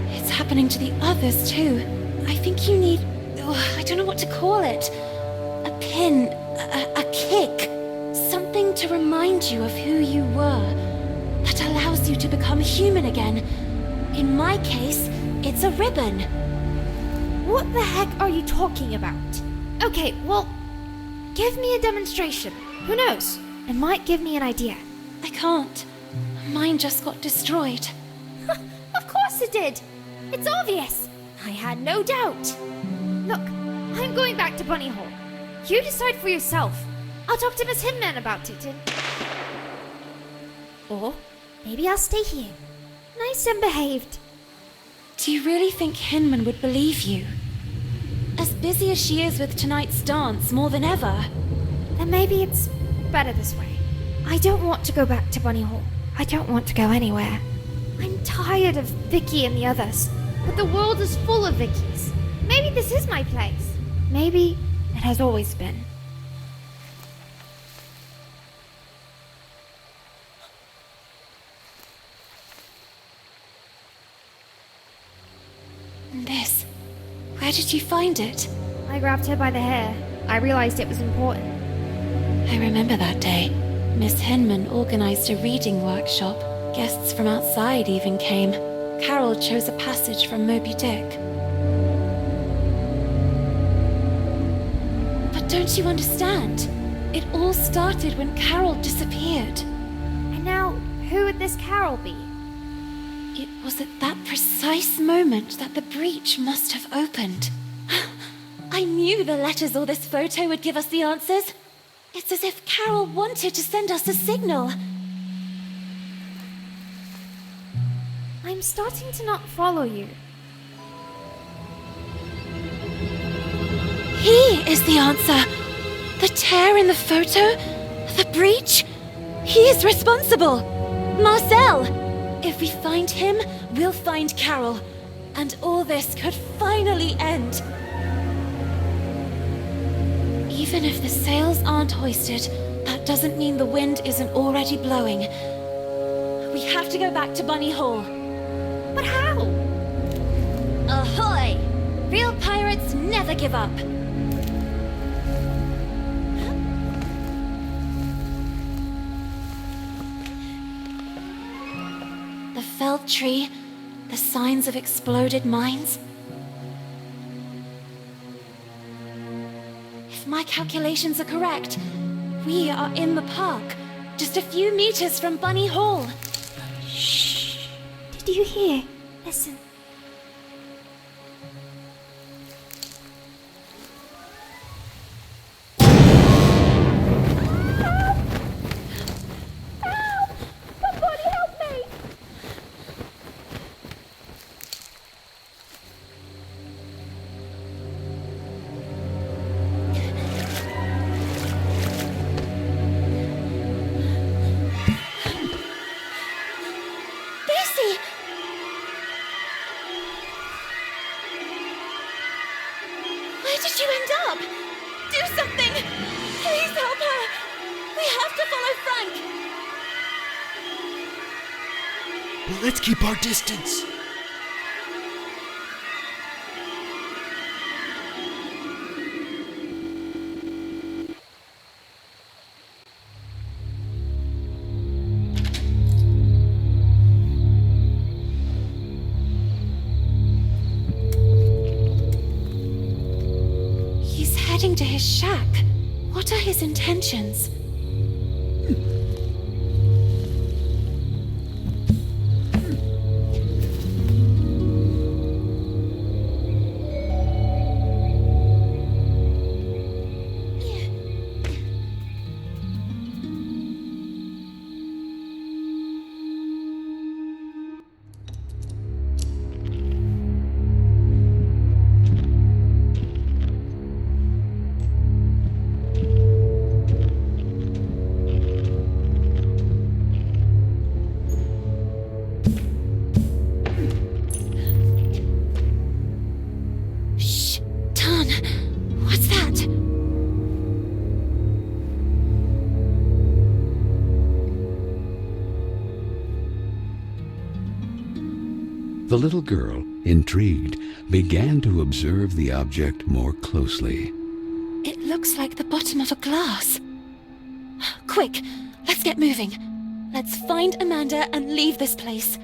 it's happening to the others too. I think you need... I don't know what to call it. A pin, a kick. Something to remind you of who you were. That allows you to become human again. In my case, it's a ribbon. What the heck are you talking about? Okay, well, give me a demonstration. Who knows? It might give me an idea. I can't. Mine just got destroyed. Of course it did. It's obvious. I had no doubt. Look, I'm going back to Bunny Hall. You decide for yourself. I'll talk to Miss Hinman about it and... Or maybe I'll stay here. Nice and behaved. Do you really think Hinman would believe you? As busy as she is with tonight's dance more than ever. Then maybe it's better this way. I don't want to go back to Bunny Hall. I don't want to go anywhere. I'm tired of Vicky and the others. But the world is full of Vickies. Maybe this is my place. Maybe it has always been. This. Where did you find it? I grabbed her by the hair. I realized it was important. I remember that day. Miss Hinman organized a reading workshop. Guests from outside even came. Carole chose a passage from Moby Dick. But don't you understand? It all started when Carole disappeared. And now, who would this Carole be? It was at that precise moment that the breach must have opened. I knew the letters or this photo would give us the answers. It's as if Carole wanted to send us a signal. I'm starting to not follow you. He is the answer. The tear in the photo? The breach? He is responsible. Marcel! If we find him, we'll find Carole. And all this could finally end. Even if the sails aren't hoisted, that doesn't mean the wind isn't already blowing. We have to go back to Bunny Hall. But how? Ahoy! Real pirates never give up. The felled tree, the signs of exploded mines. If my calculations are correct, we are in the park, just a few meters from Bunny Hall. Shh. Did you hear? Listen. Where did you end up? Do something! Please help her! We have to follow Frank! Well, let's keep our distance. Heading to his shack. What are his intentions? The little girl, intrigued, began to observe the object more closely. It looks like the bottom of a glass. Quick, let's get moving. Let's find Amanda and leave this place.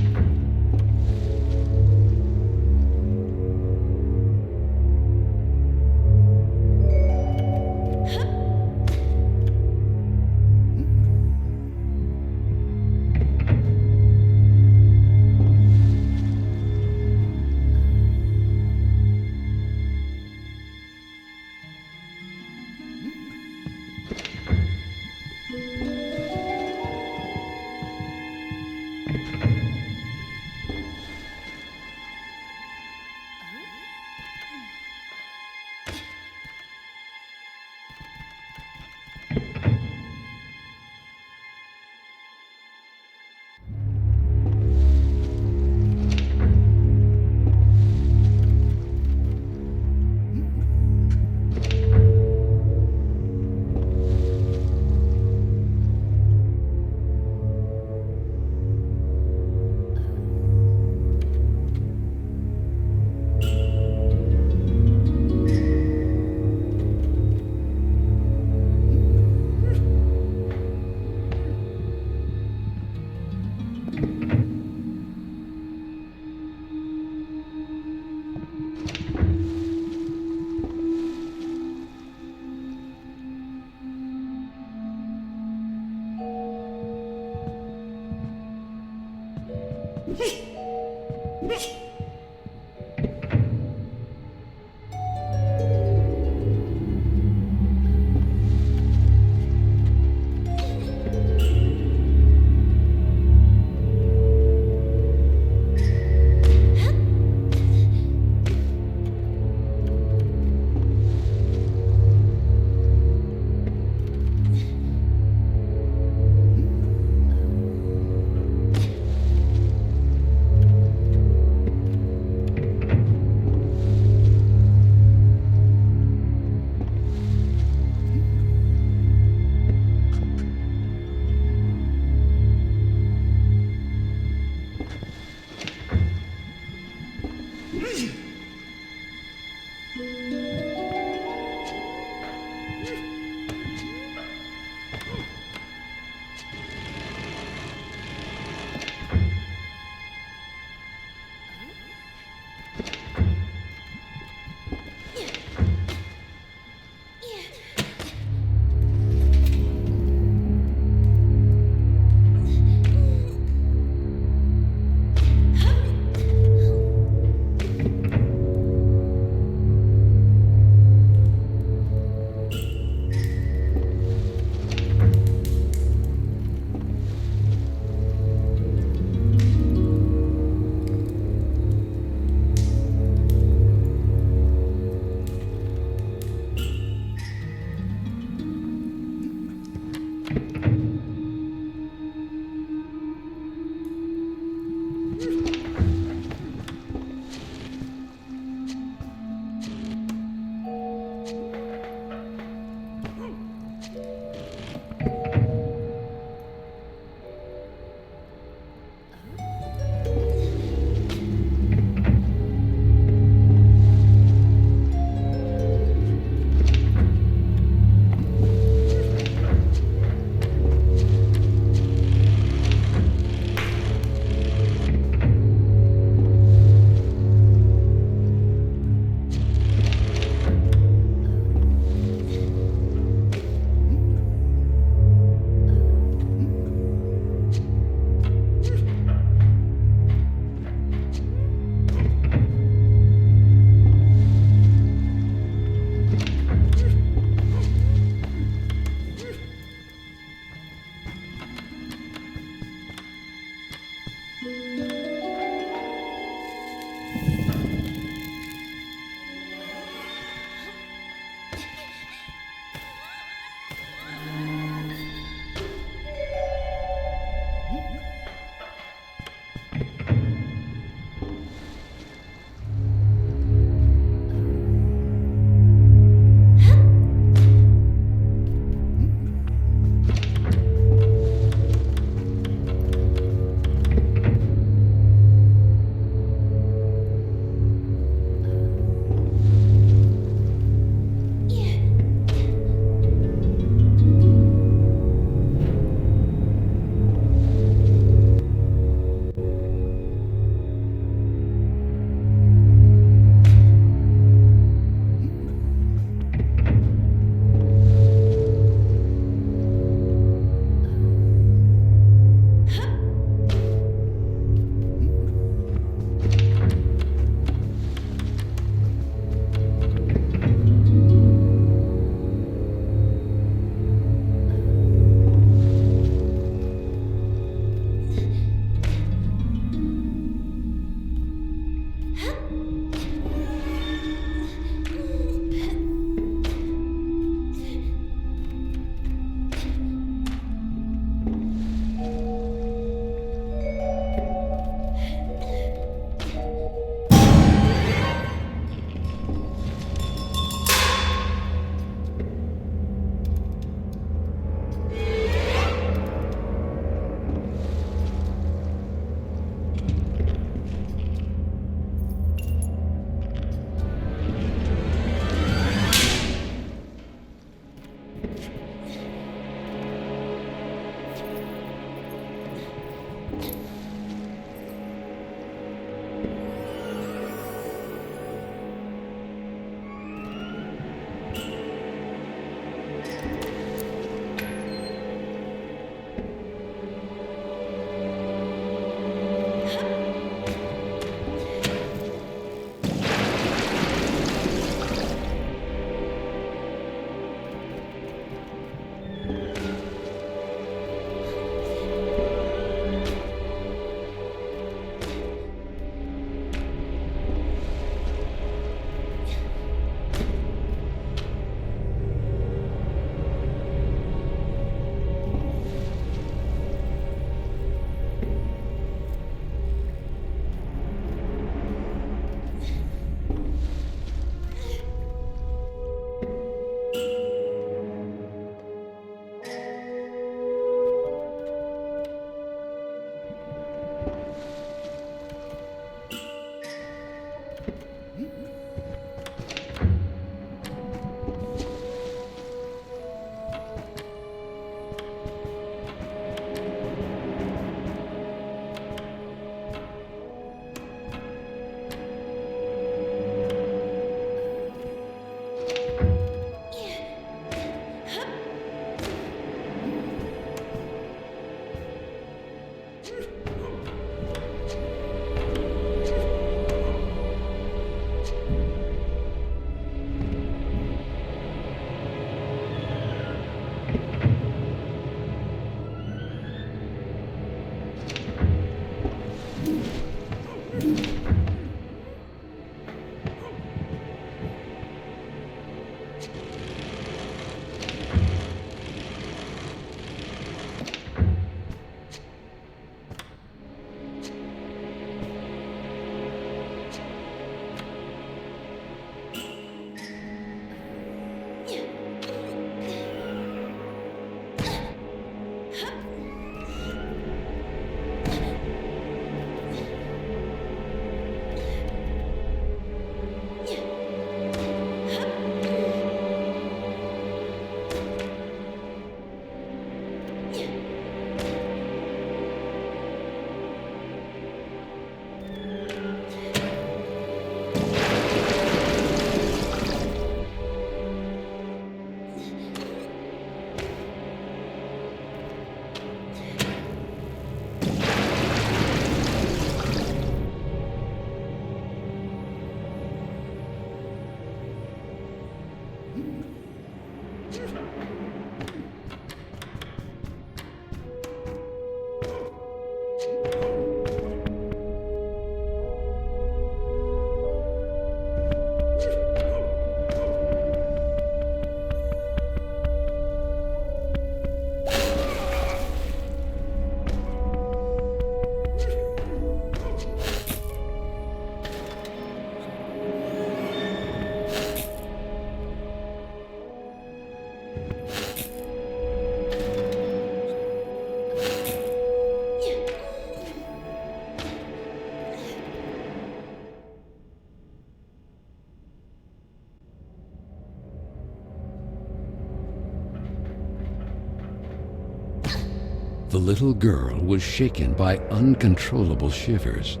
The little girl was shaken by uncontrollable shivers.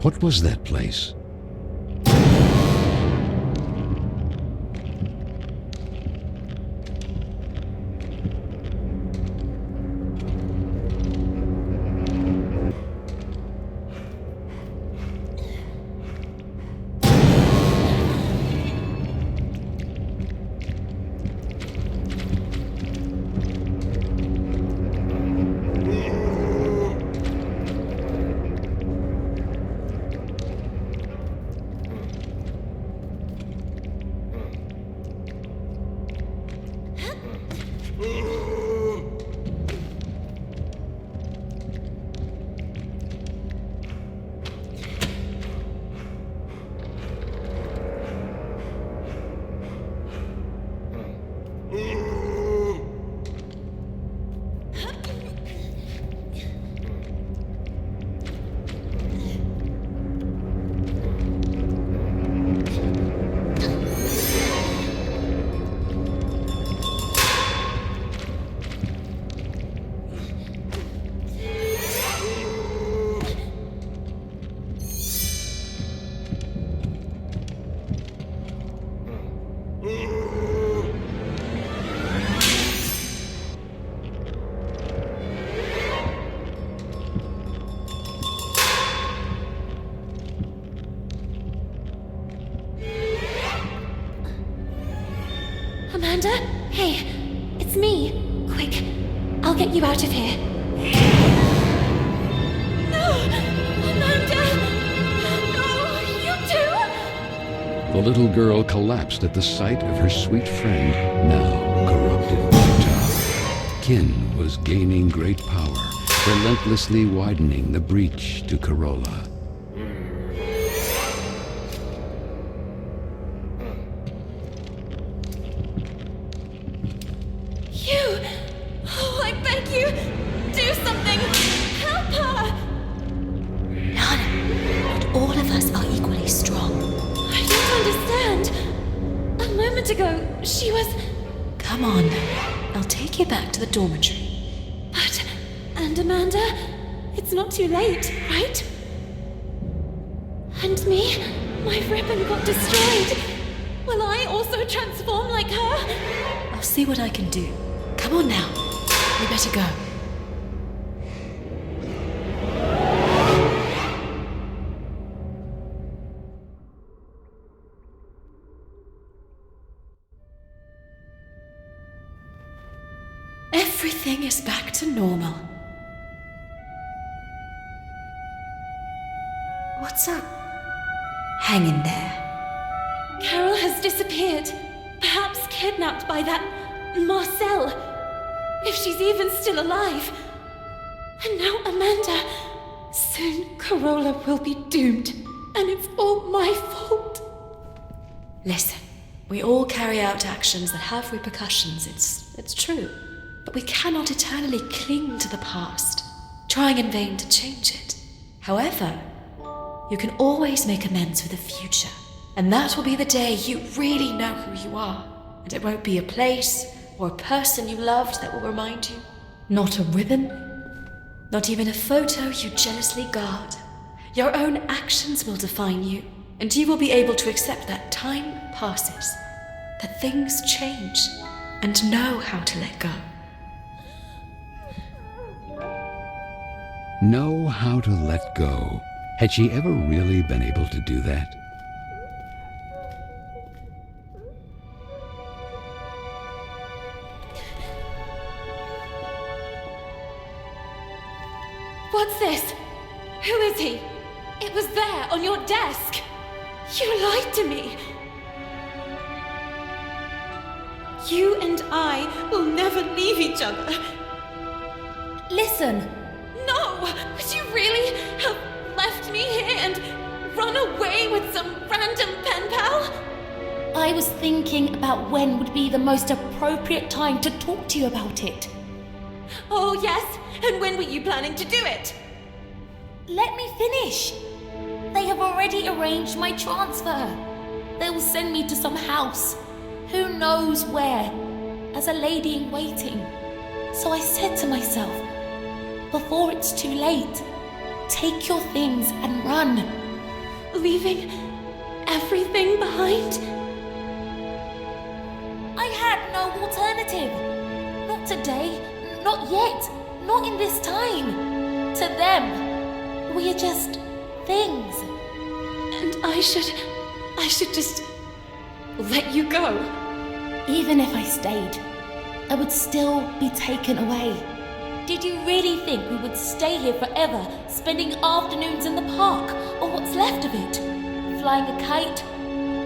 What was that place? Amanda? Hey, it's me. Quick, I'll get you out of here. No! Amanda! No, you too! The little girl collapsed at the sight of her sweet friend, now corrupted futile. Kin was gaining great power, relentlessly widening the breach to Carola. I beg you, do something! Help her! None. Not all of us are equally strong. I don't understand. A moment ago, she was... Come on. I'll take you back to the dormitory. But... And Amanda? It's not too late, right? And me? My ribbon got destroyed. Will I also transform like her? I'll see what I can do. Come on now. We better go. Everything is back to normal. What's up? Hang in there. Carole has disappeared. Perhaps kidnapped by that Marcel. If she's even still alive. And now Amanda. Soon Carola will be doomed. And it's all my fault. Listen, we all carry out actions that have repercussions, it's true. But we cannot eternally cling to the past, trying in vain to change it. However, you can always make amends for the future. And that will be the day you really know who you are. And it won't be a place or a person you loved that will remind you. Not a ribbon, not even a photo you jealously guard. Your own actions will define you, and you will be able to accept that time passes, that things change, and know how to let go. Know how to let go. Had she ever really been able to do that? What's this? Who is he? It was there, on your desk. You lied to me. You and I will never leave each other. Listen. No! Would you really have left me here and run away with some random pen pal? I was thinking about when would be the most appropriate time to talk to you about it. Oh, yes? And when were you planning to do it? Let me finish. They have already arranged my transfer. They will send me to some house, who knows where, as a lady in waiting. So I said to myself, before it's too late. Take your things and run. Leaving everything behind? I had no alternative. Not today, not yet, not in this time. To them, we are just things. And I should just let you go. Even if I stayed, I would still be taken away. Did you really think we would stay here forever, spending afternoons in the park, or what's left of it? Flying a kite,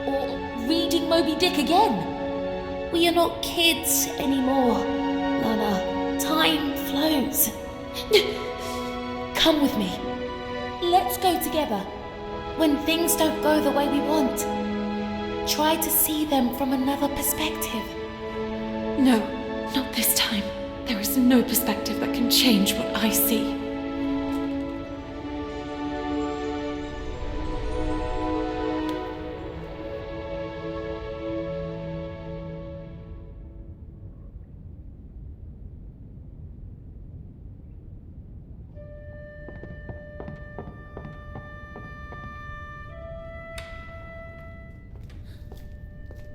or reading Moby Dick again? We are not kids anymore, Lana. Time flows. Come with me. Let's go together. When things don't go the way we want, try to see them from another perspective. No, not this time. There is no perspective that can change what I see.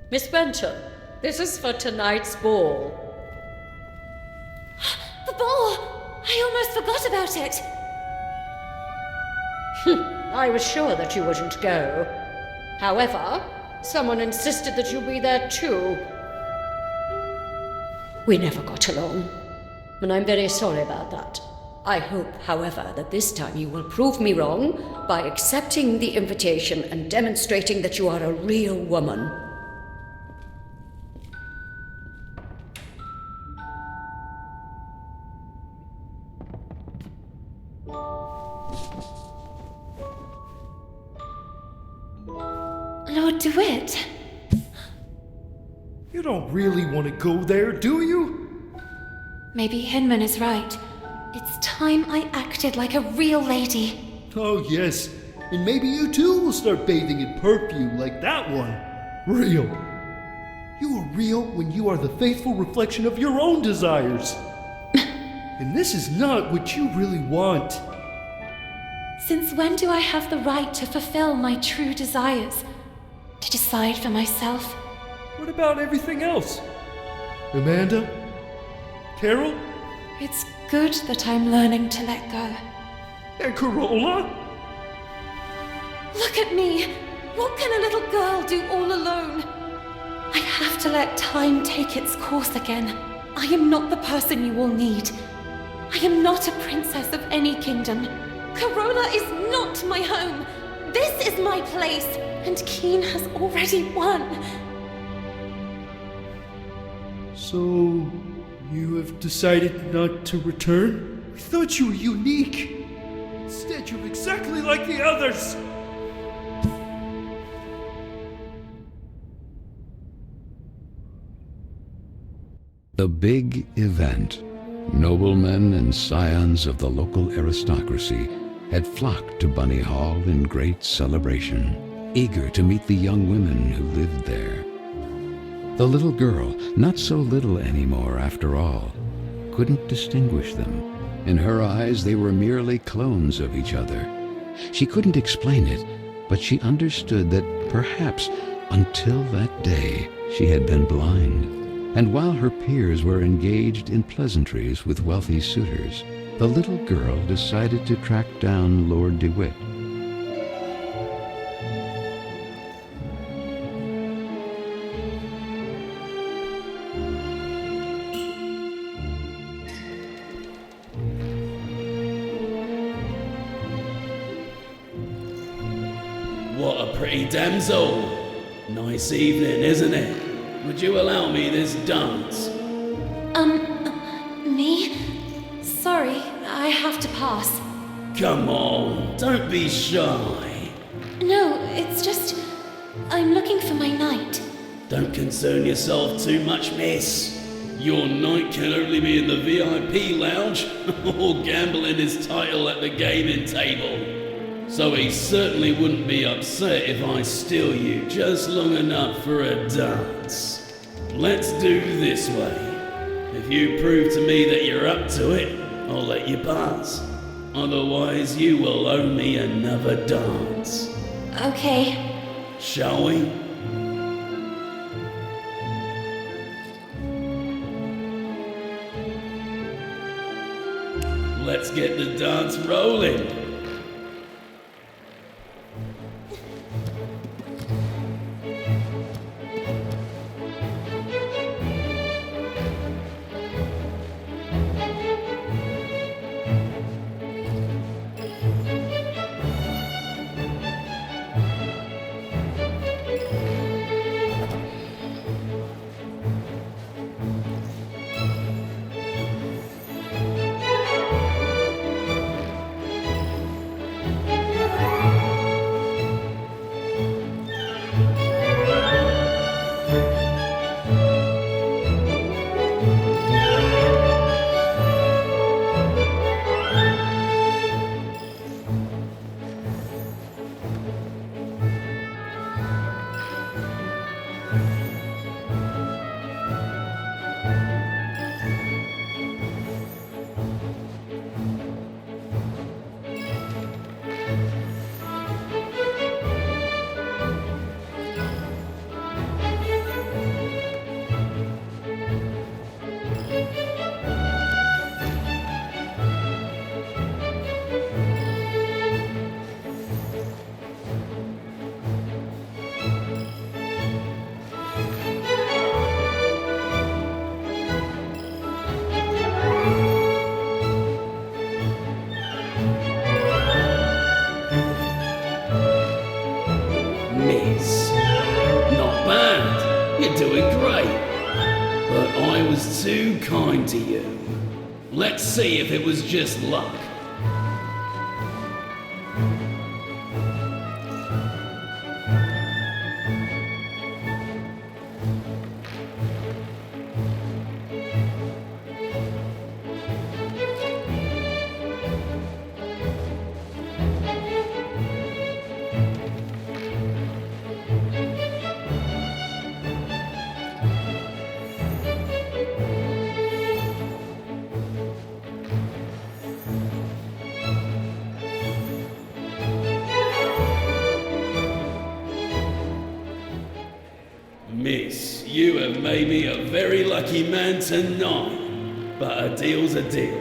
Miss Benton, this is for tonight's ball. The ball! I almost forgot about it! I was sure that you wouldn't go. However, someone insisted that you be there too. We never got along, and I'm very sorry about that. I hope, however, that this time you will prove me wrong by accepting the invitation and demonstrating that you are a real woman. Lord DeWitt. You don't really want to go there, do you? Maybe Hinman is right. It's time I acted like a real lady. Oh, yes. And maybe you too will start bathing in perfume like that one. Real. You are real when you are the faithful reflection of your own desires. And this is not what you really want. Since when do I have the right to fulfill my true desires? To decide for myself? What about everything else? Amanda? Carole? It's good that I'm learning to let go. And Carola? Look at me! What can a little girl do all alone? I have to let time take its course again. I am not the person you will need. I am not a princess of any kingdom. Carola is not my home. This is my place, and Keen has already won. So, you have decided not to return? I thought you were unique. Instead, you're exactly like the others. The big event. Noblemen and scions of the local aristocracy had flocked to Bunny Hall in great celebration, eager to meet the young women who lived there. The little girl, not so little anymore after all, couldn't distinguish them. In her eyes, they were merely clones of each other. She couldn't explain it, but she understood that perhaps until that day she had been blind. And while her peers were engaged in pleasantries with wealthy suitors, the little girl decided to track down Lord DeWitt. What a pretty damsel! Nice evening, isn't it? Would you allow me this dance? Me? Sorry, I have to pass. Come on, don't be shy. No, it's just... I'm looking for my knight. Don't concern yourself too much, miss. Your knight can only be in the VIP lounge or gambling his title at the gaming table. So he certainly wouldn't be upset if I steal you just long enough for a dance. Let's do this way. If you prove to me that you're up to it, I'll let you pass. Otherwise, you will owe me another dance. Okay. Shall we? Let's get the dance rolling. Miss. Not bad. You're doing great. But I was too kind to you. Let's see if it was just luck. Miss, you have made me a very lucky man tonight. But a deal's a deal.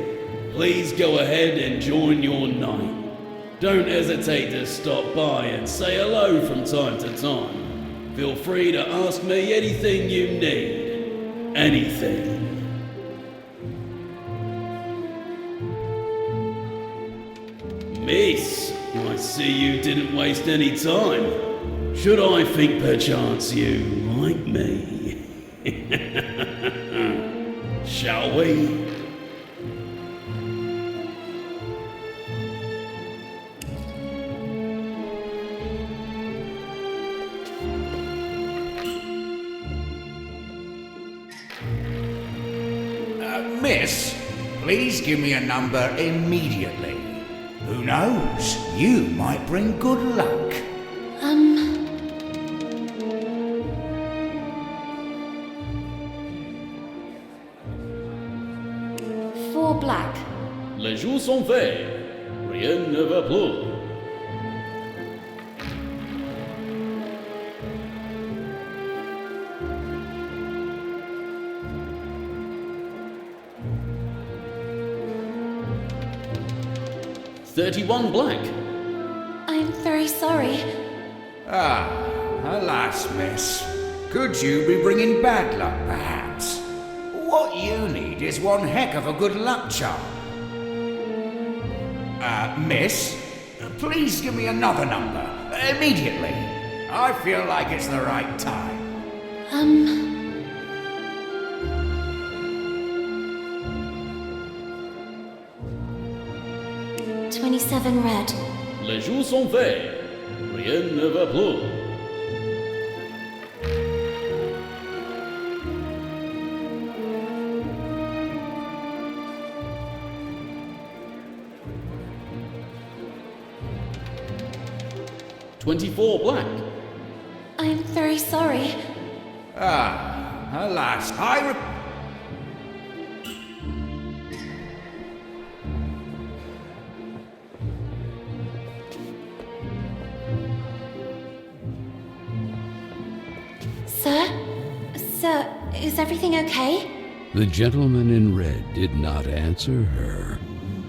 Please go ahead and join your night. Don't hesitate to stop by and say hello from time to time. Feel free to ask me anything you need. Anything. Miss, I see you didn't waste any time. Should I think perchance you like me? Shall we? Miss, please give me a number immediately. Who knows? You might bring good luck. 4 black. Les jours sont faits. Rien ne va plus. $31 black. I'm very sorry. Ah, alas, miss. Could you be bringing bad luck, perhaps? What you need is one heck of a good luck charm. Miss, please give me another number, immediately. I feel like it's the right time. 27 red. Les jours sont faits. Rien ne va plus. $24 black. I'm very sorry. Ah, alas, Sir, is everything okay? The gentleman in red did not answer her.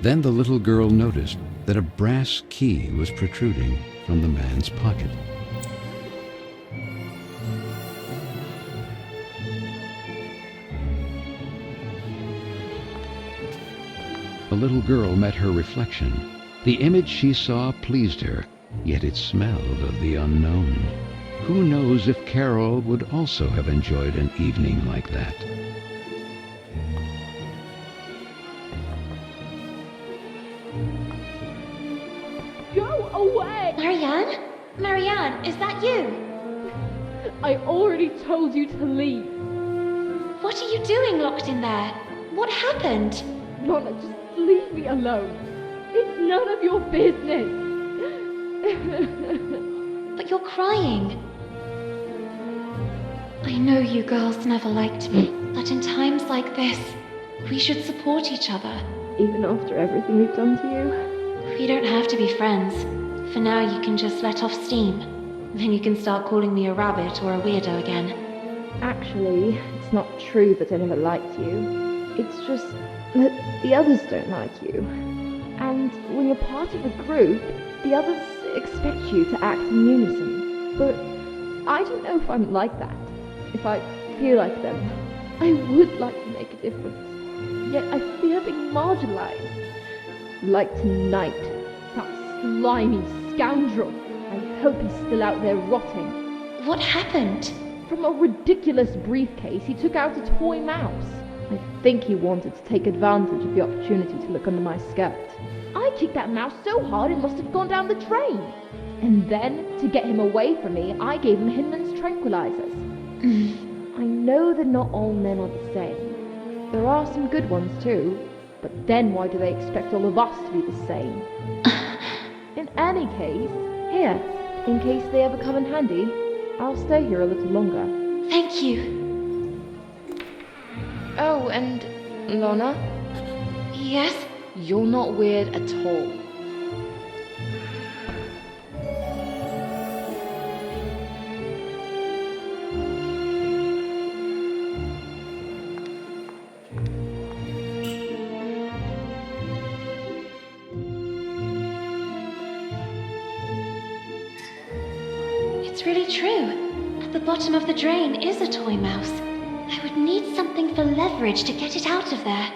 Then the little girl noticed that a brass key was protruding from the man's pocket. The little girl met her reflection. The image she saw pleased her, yet it smelled of the unknown. Who knows if Carole would also have enjoyed an evening like that? Go away! Marianne? Marianne, is that you? I already told you to leave. What are you doing locked in there? What happened? Lorna, just leave me alone. It's none of your business. But you're crying. I know you girls never liked me, but in times like this, we should support each other. Even after everything we've done to you? We don't have to be friends. For now, you can just let off steam. Then you can start calling me a rabbit or a weirdo again. Actually, it's not true that I never liked you. It's just that the others don't like you. And when you're part of a group, the others expect you to act in unison. But I don't know if I'm like that. If I feel like them, I would like to make a difference. Yet I fear being marginalized. Like tonight, that slimy scoundrel. I hope he's still out there rotting. What happened? From a ridiculous briefcase, he took out a toy mouse. I think he wanted to take advantage of the opportunity to look under my skirt. I kicked that mouse so hard it must have gone down the drain. And then, to get him away from me, I gave him Hinman's tranquilizers. I know that not all men are the same. There are some good ones too, but then why do they expect all of us to be the same? In any case, here, in case they ever come in handy, I'll stay here a little longer. Thank you. Oh, and Lorna? Yes? You're not weird at all. It's really true. At the bottom of the drain is a toy mouse. I would need something for leverage to get it out of there.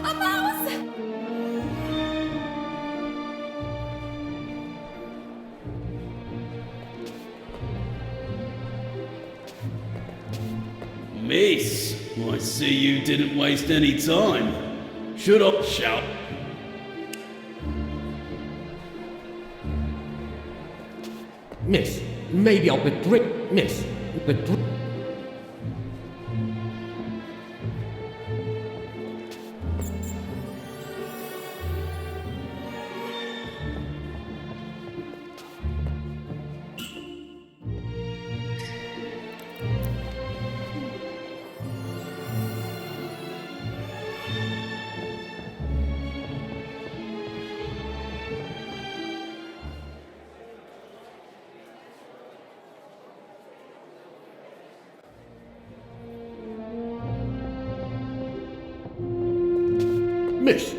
A mouse! Miss, I see you didn't waste any time. Should I shout? Miss, maybe I'll withdraw. Miss, withdraw. Miss,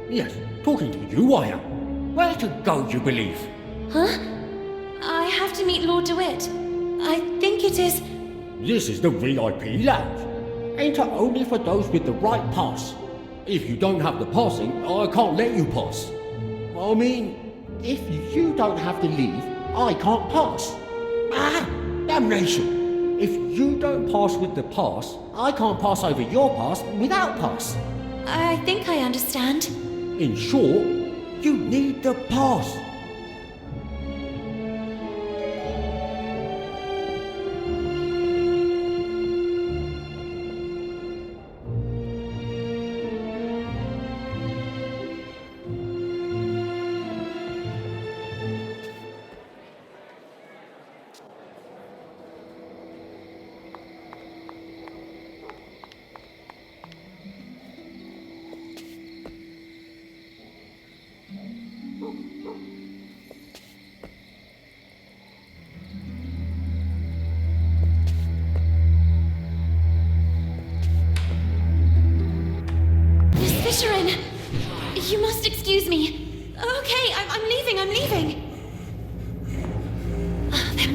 yes, talking to you I am. Where to go, you believe? Huh? I have to meet Lord DeWitt. I think it is... This is the VIP lounge. Enter only for those with the right pass. If you don't have the passing, I can't let you pass. I mean, if you don't have to leave, I can't pass. Ah, damnation. If you don't pass with the pass, I can't pass over your pass without pass. I think I understand. In short, you need the pass.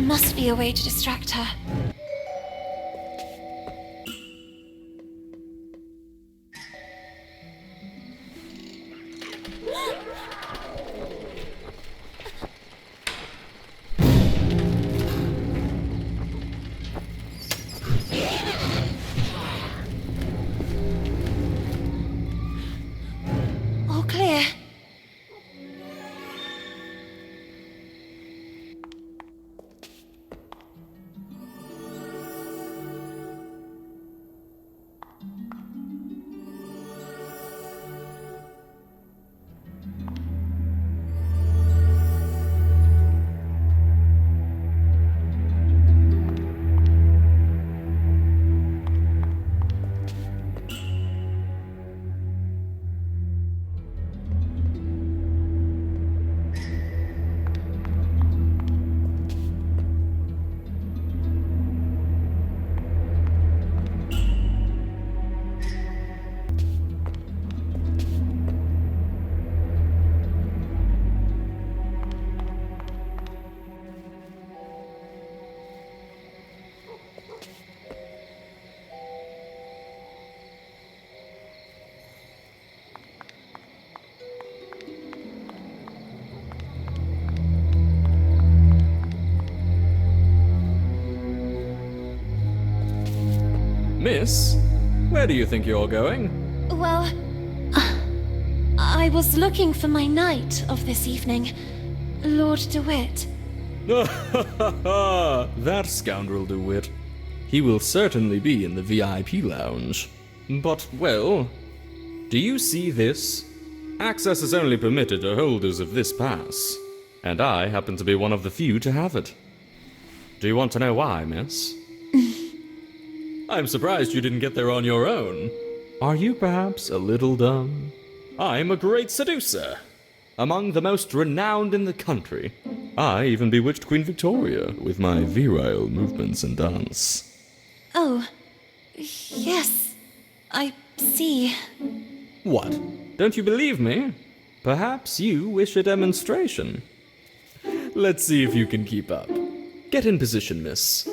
must be a way to distract her. All clear. Miss, where do you think you're going? Well, I was looking for my knight of this evening, Lord DeWitt. That scoundrel DeWitt. He will certainly be in the VIP lounge. But, well, do you see this? Access is only permitted to holders of this pass, and I happen to be one of the few to have it. Do you want to know why, miss? I'm surprised you didn't get there on your own. Are you perhaps a little dumb? I'm a great seducer, among the most renowned in the country. I even bewitched Queen Victoria with my virile movements and dance. Oh, yes, I see. What? Don't you believe me? Perhaps you wish a demonstration. Let's see if you can keep up. Get in position, miss.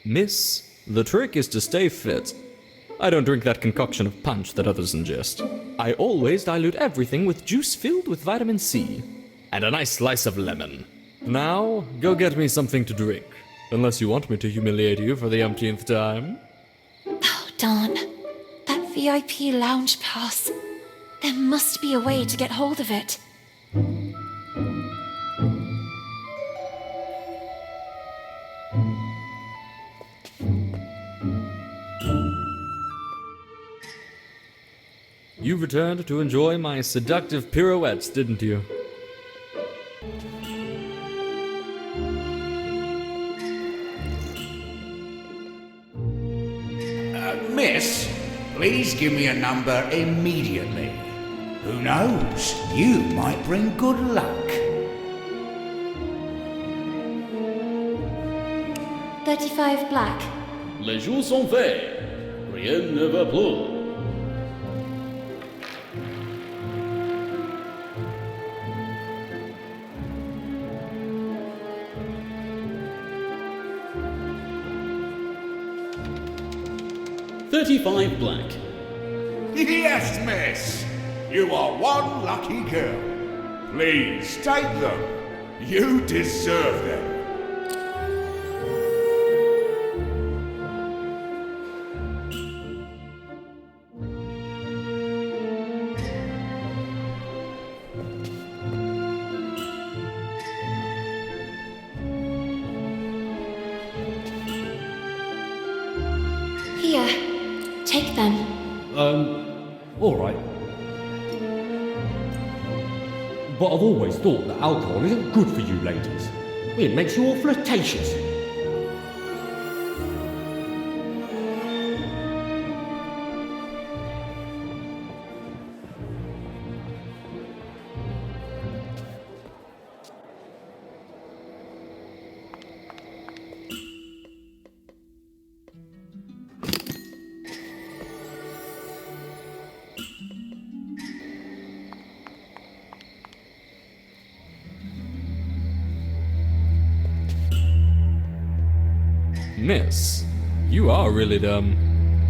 Miss, the trick is to stay fit. I don't drink that concoction of punch that others ingest. I always dilute everything with juice filled with vitamin C. And a nice slice of lemon. Now, go get me something to drink. Unless you want me to humiliate you for the umpteenth time. Oh, darn. That VIP lounge pass. There must be a way to get hold of it. You returned to enjoy my seductive pirouettes, didn't you? Miss, please give me a number immediately. Who knows? You might bring good luck. 35 black. Les jours sont faits. Rien ne va plus. $35 black. Yes, miss. You are one lucky girl. Please take them. You deserve them. Here, take them. All right. but I've always thought that alcohol isn't good for you ladies. It makes you all flirtatious. Miss, you are really dumb.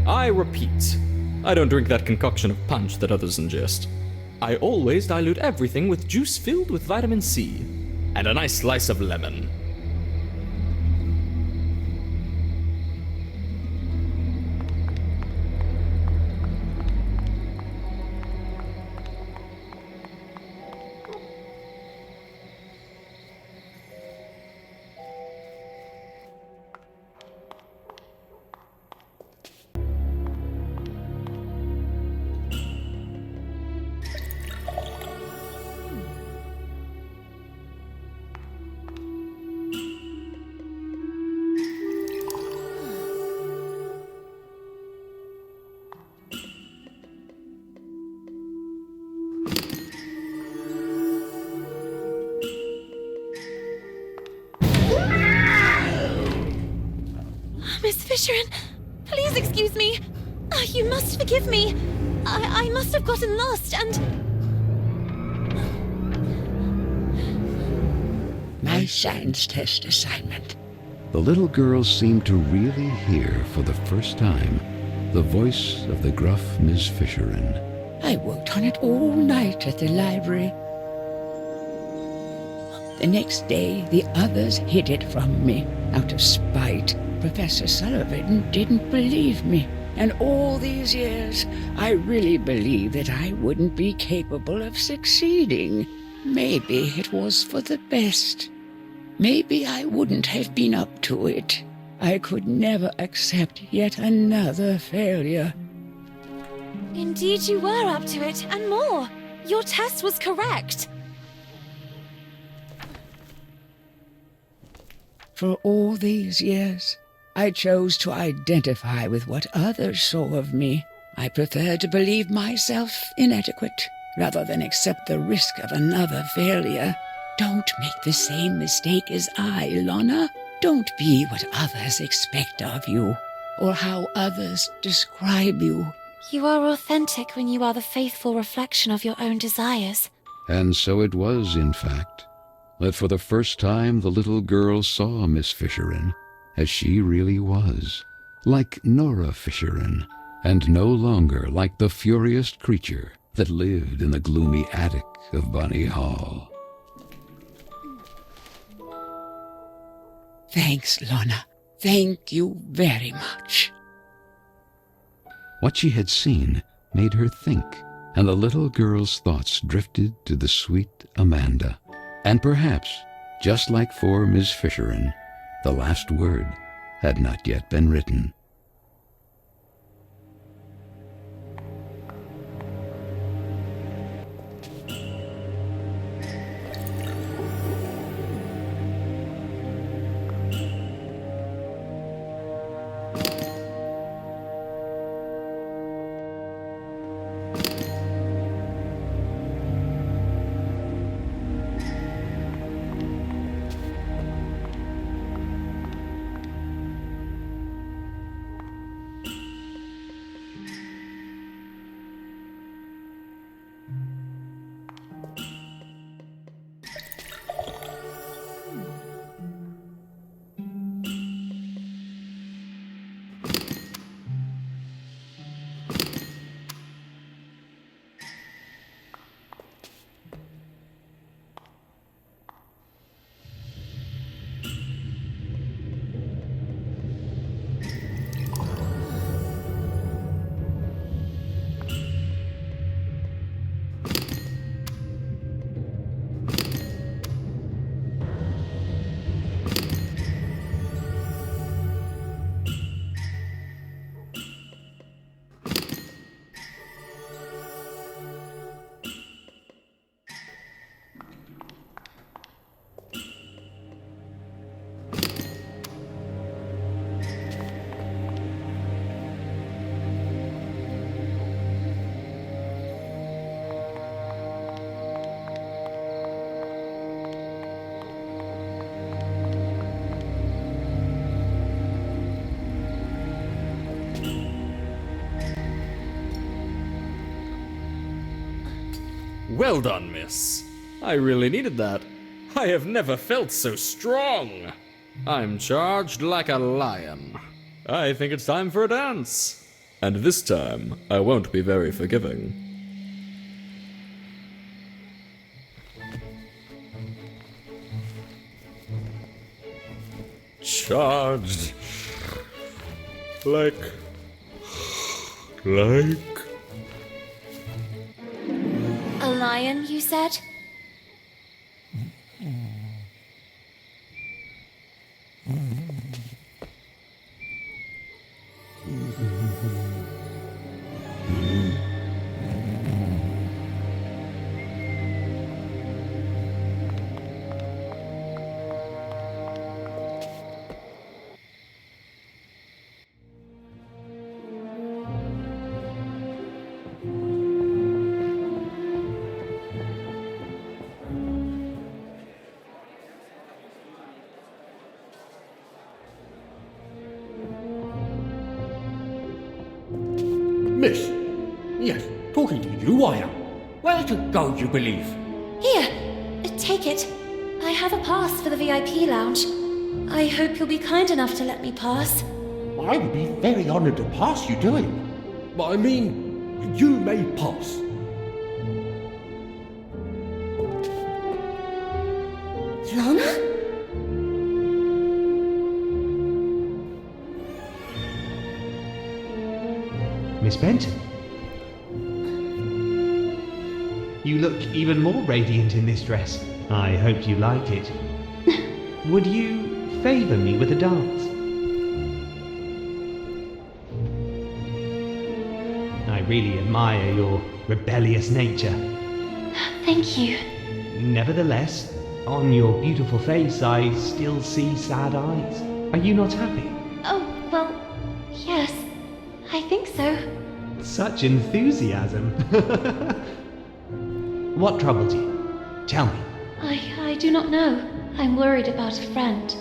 I repeat, I don't drink that concoction of punch that others ingest. I always dilute everything with juice filled with vitamin C. And a nice slice of lemon. Miss Fisherin, please excuse me. You must forgive me. I must have gotten lost and... My science test assignment. The little girl seemed to really hear for the first time the voice of the gruff Miss Fisherin. I worked on it all night at the library. The next day, the others hid it from me out of spite. Professor Sullivan didn't believe me. And all these years, I really believed that I wouldn't be capable of succeeding. Maybe it was for the best. Maybe I wouldn't have been up to it. I could never accept yet another failure. Indeed you were up to it, and more. Your test was correct. For all these years, I chose to identify with what others saw of me. I preferred to believe myself inadequate, rather than accept the risk of another failure. Don't make the same mistake as I, Lorna. Don't be what others expect of you, or how others describe you. You are authentic when you are the faithful reflection of your own desires. And so it was, in fact, that for the first time the little girl saw Miss Fisherin as she really was, like Nora Fisherin, and no longer like the furious creature that lived in the gloomy attic of Bunny Hall. Thanks, Lorna. Thank you very much. What she had seen made her think, and the little girl's thoughts drifted to the sweet Amanda. And perhaps, just like for Miss Fisherin, the last word had not yet been written. Well done, miss. I really needed that. I have never felt so strong. I'm charged like a lion. I think it's time for a dance. And this time, I won't be very forgiving. Charged. Like... A lion, you said? Miss. Yes, talking to you I am. Where to go, you believe? Here, take it. I have a pass for the VIP lounge. I hope you'll be kind enough to let me pass. I would be very honoured to pass you to him. But I mean, you may pass. Lana? Miss Benton. You look even more radiant in this dress. I hope you like it. Would you favour me with a dance? I really admire your rebellious nature. Thank you. Nevertheless, on your beautiful face I still see sad eyes. Are you not happy? Oh, well, yes. I think so. Such enthusiasm. What troubles you? Tell me. I do not know. I'm worried about a friend.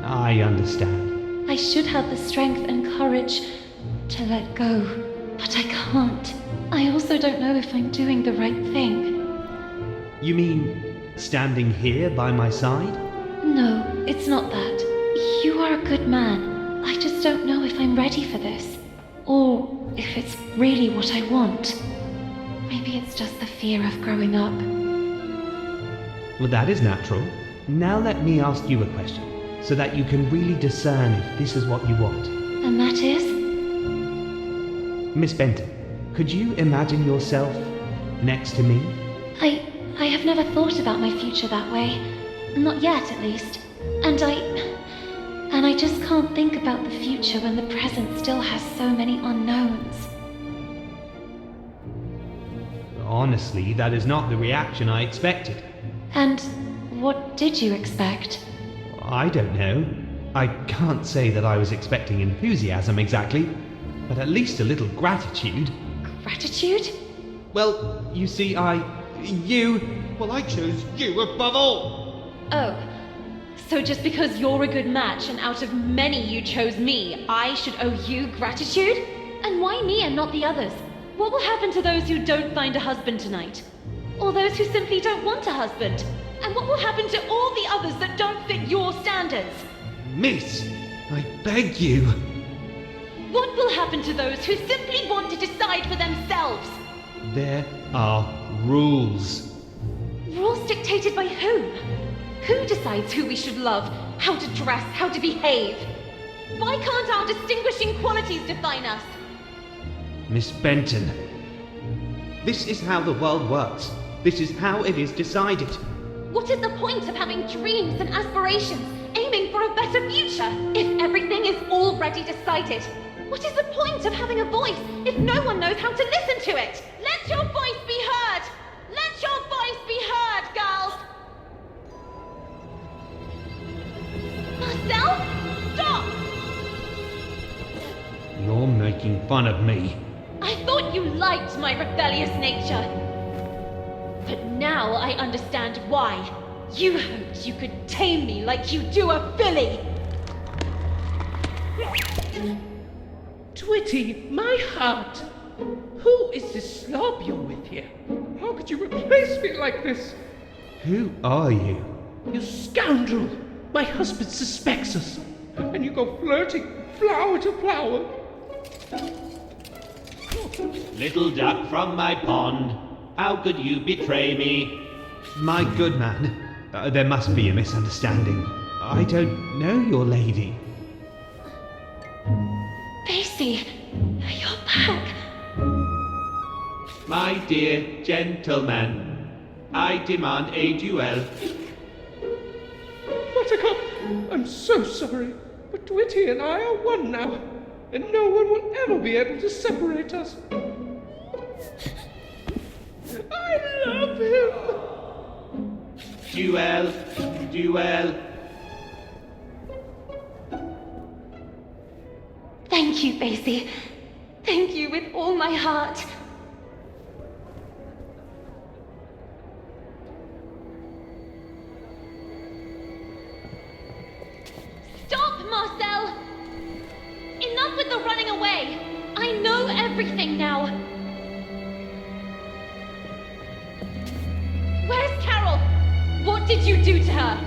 I understand. I should have the strength and courage to let go, but I can't. I also don't know if I'm doing the right thing. You mean standing here by my side? No, it's not that. You are a good man. I just don't know if I'm ready for this. Or if it's really what I want. Maybe it's just the fear of growing up. Well, that is natural. Now let me ask you a question, so that you can really discern if this is what you want. And that is? Miss Benton, could you imagine yourself next to me? I have never thought about my future that way. Not yet, at least. And I just can't think about the future when the present still has so many unknowns. Honestly, that is not the reaction I expected. And what did you expect? I don't know. I can't say that I was expecting enthusiasm exactly, but at least a little gratitude. Gratitude? Well, you see, I chose you above all. Oh. So just because you're a good match and out of many you chose me, I should owe you gratitude? And why me and not the others? What will happen to those who don't find a husband tonight? Or those who simply don't want a husband? And what will happen to all the others that don't fit your standards? Miss, I beg you. What will happen to those who simply want to decide for themselves? There are rules. Rules dictated by whom? Who decides who we should love, how to dress, how to behave? Why can't our distinguishing qualities define us? Miss Benton, this is how the world works. This is how it is decided. What is the point of having dreams and aspirations, aiming for a better future, if everything is already decided? What is the point of having a voice if no one knows how to listen to it? Let your voice be heard! Let your voice be heard, girls! Marcel, stop! You're making fun of me. I thought you liked my rebellious nature. But now I understand why. You hoped you could tame me like you do a filly. Twitty, my heart. Who is this slob you're with here? How could you replace me like this? Who are you? You scoundrel! My husband suspects us, and you go flirting flower to flower. Little duck from my pond, how could you betray me? My good man, there must be a misunderstanding. I don't know your lady. Basie, you're back. My dear gentleman, I demand a duel. Buttercup, I'm so sorry, but Twitty and I are one now, and no one will ever be able to separate us. I love him! Duel, duel. Thank you, Basie. Thank you with all my heart. Stop, Marcel! Enough with the running away! I know everything now! Where's Carole? What did you do to her?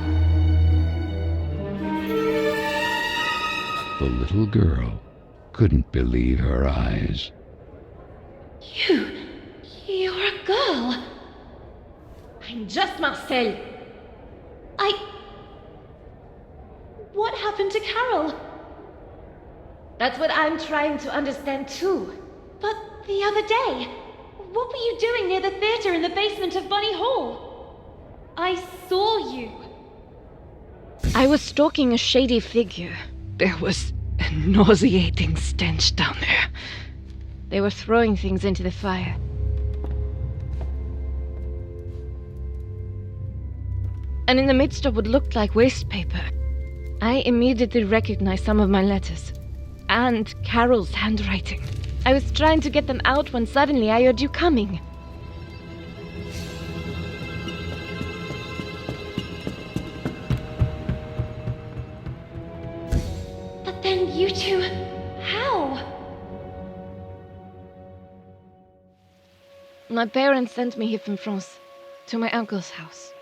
The little girl couldn't believe her eyes. You're a girl. I'm just Marcel. What happened to Carole? That's what I'm trying to understand too. But the other day, what were you doing near the theater in the basement of Bunny Hall? I saw you. I was stalking a shady figure. There was a nauseating stench down there. They were throwing things into the fire. And in the midst of what looked like waste paper, I immediately recognized some of my letters. And Carole's handwriting. I was trying to get them out when suddenly I heard you coming. But then you two... how? My parents sent me here from France, to my uncle's house.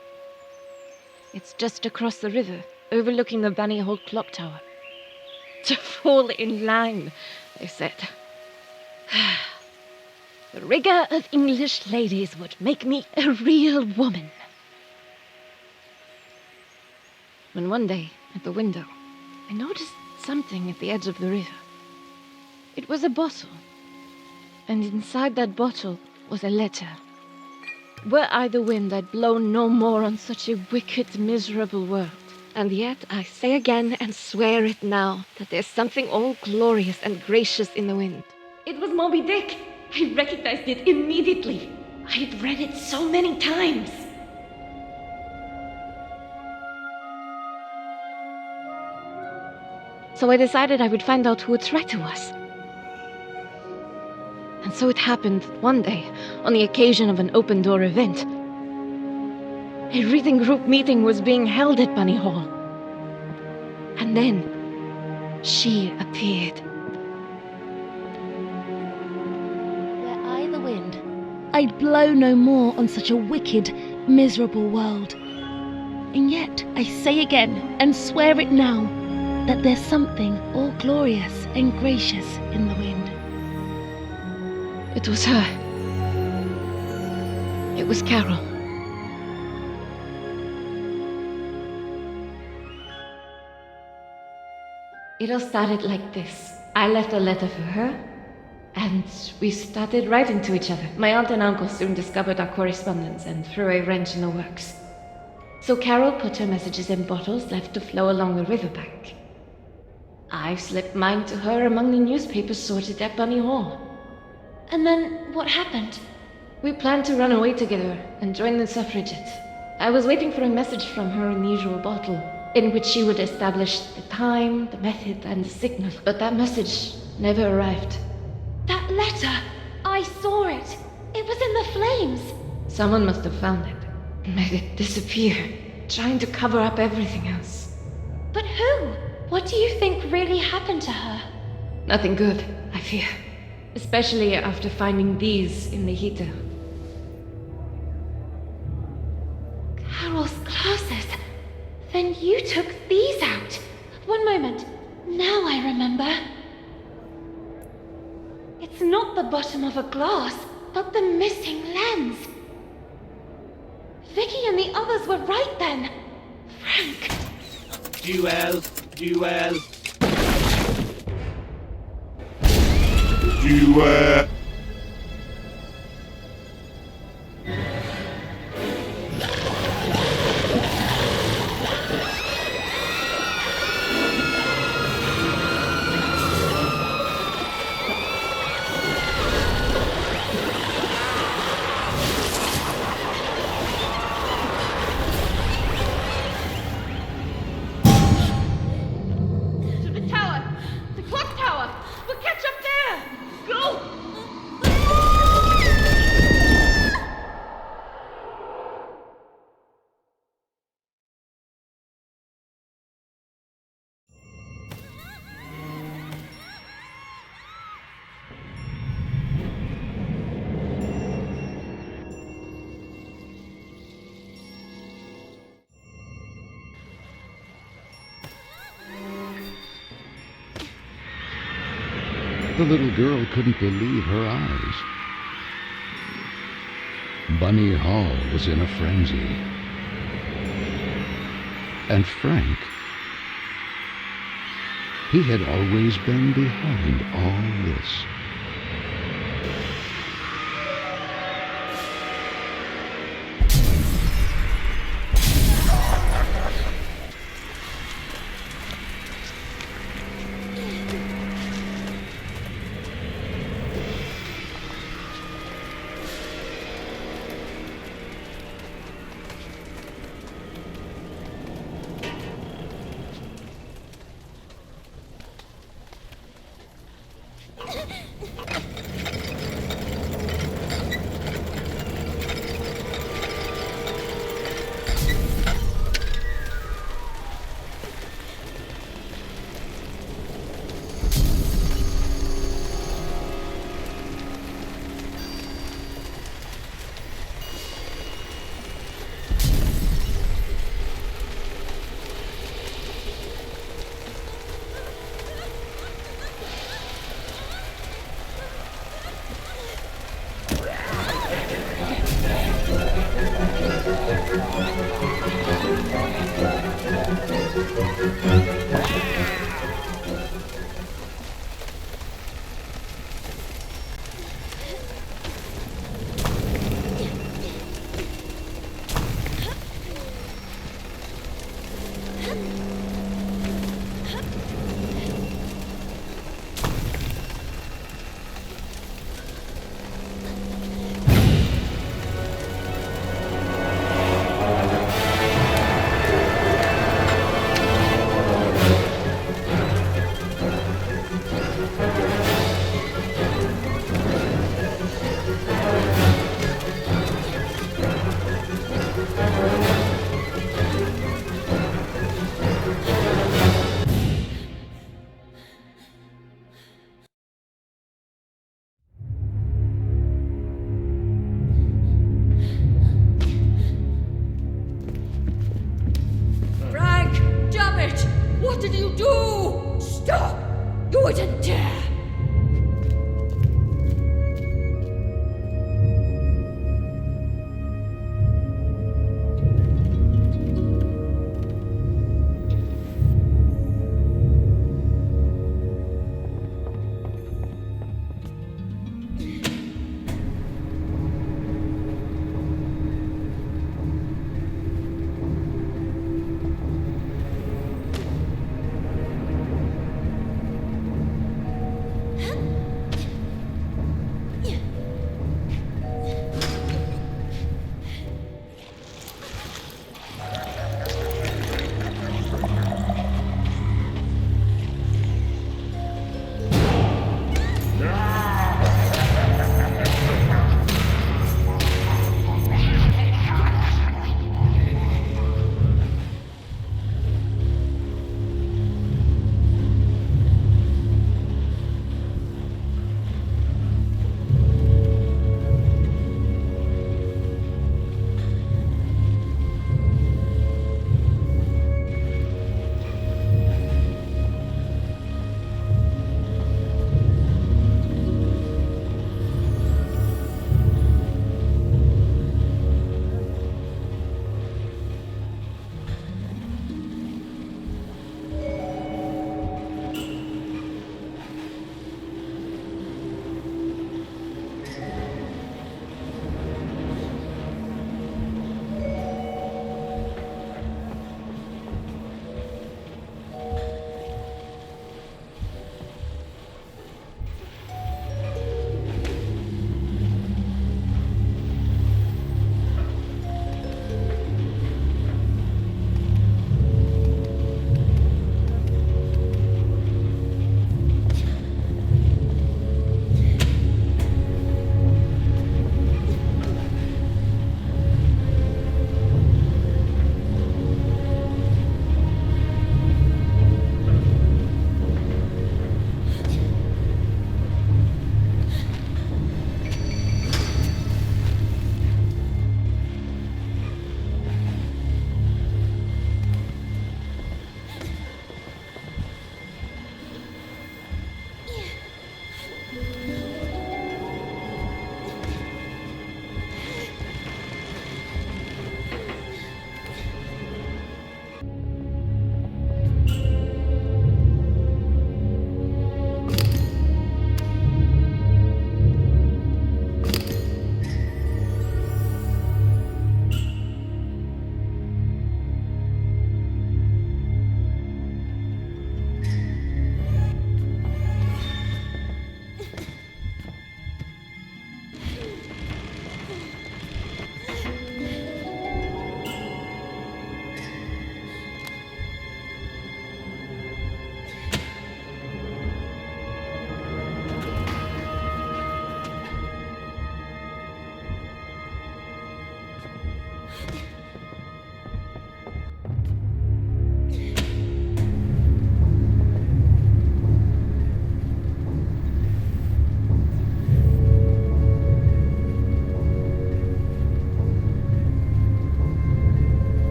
It's just across the river, overlooking the Bunny Hall clock tower. To fall in line, they said. The rigor of English ladies would make me a real woman. When one day, at the window, I noticed something at the edge of the river. It was a bottle, and inside that bottle was a letter. Were I the wind, I'd blow no more on such a wicked, miserable world. And yet I say again and swear it now that there's something all glorious and gracious in the wind. It was Moby Dick. I recognized it immediately. I'd read it so many times. So I decided I would find out who would threaten us. And so it happened that one day, on the occasion of an open-door event, a reading group meeting was being held at Bunny Hall. And then, she appeared. Were I the wind, I'd blow no more on such a wicked, miserable world. And yet, I say again, and swear it now, that there's something all glorious and gracious in the wind. It was her. It was Carole. It all started like this. I left a letter for her, and we started writing to each other. My aunt and uncle soon discovered our correspondence and threw a wrench in the works. So Carole put her messages in bottles left to flow along the riverbank. I slipped mine to her among the newspapers sorted at Bunny Hall. And then what happened? We planned to run away together and join the suffragettes. I was waiting for a message from her in the usual bottle, in which she would establish the time, the method, and the signal. But that message never arrived. That letter! I saw it! It was in the flames! Someone must have found it and made it disappear, trying to cover up everything else. But who? What do you think really happened to her? Nothing good, I fear. Especially after finding these in the heater. Carole's glasses. Then you took these out. One moment. Now I remember. It's not the bottom of a glass, but the missing lens. Vicky and the others were right then. Frank. Duel. Duel. To the tower! The clock tower! We'll catch up there! Go! The little girl couldn't believe her eyes. Bunny Hall was in a frenzy. And Frank, he had always been behind all this.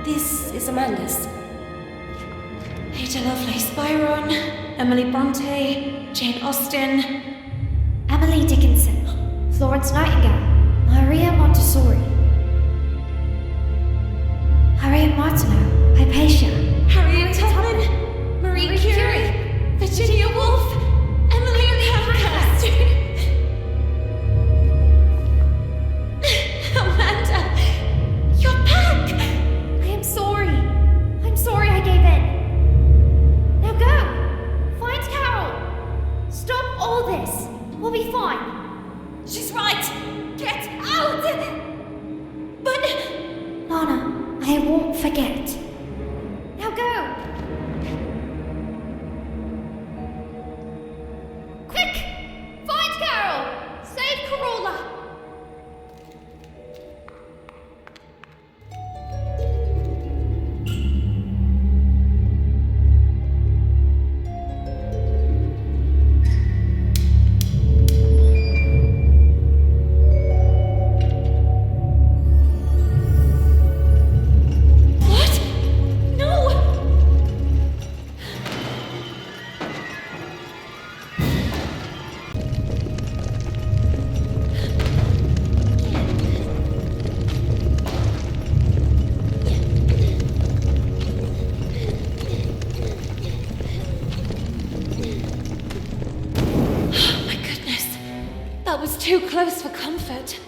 This is Amanda's. Ada Lovelace Byron, Emily Bronte, Jane Austen, Emily Dickinson, Florence Nightingale, Maria Montessori, Harriet Martineau, Hypatia, Harriet Tubman, Marie Curie, Virginia Woolf, Emily Pankhurst. Amanda, you're back! I am sorry. I'm sorry I gave in. Now go! Find Carole! Stop all this! We'll be fine. She's right! Get out! But... Lana, I won't forget. Now go! Quick! Find Carole! Save Carola! Too close for comfort.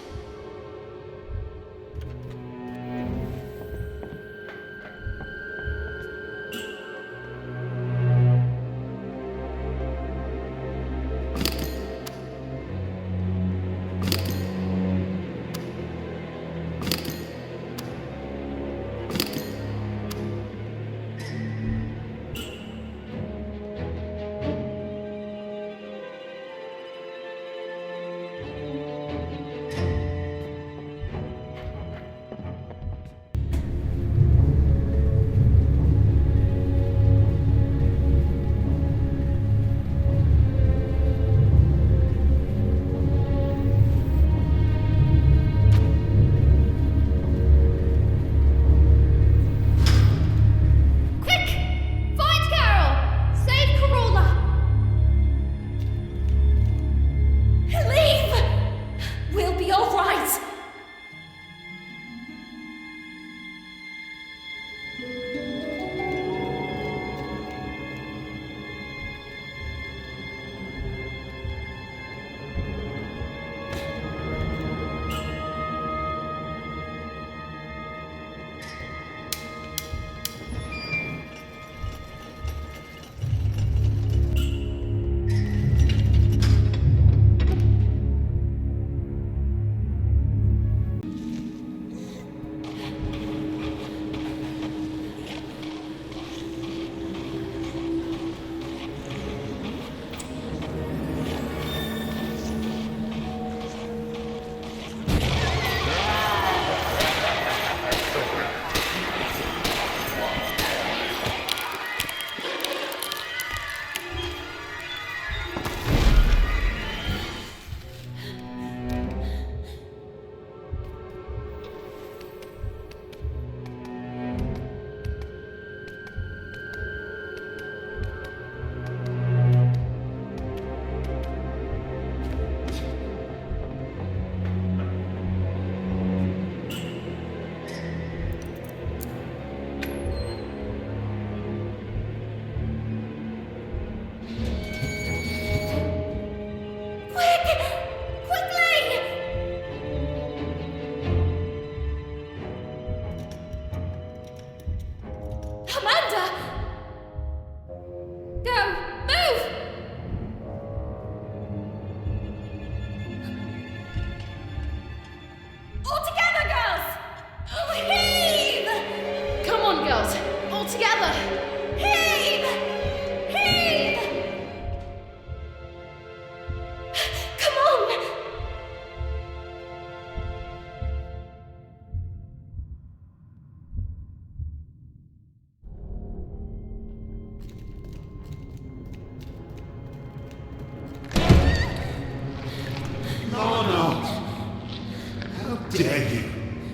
dare you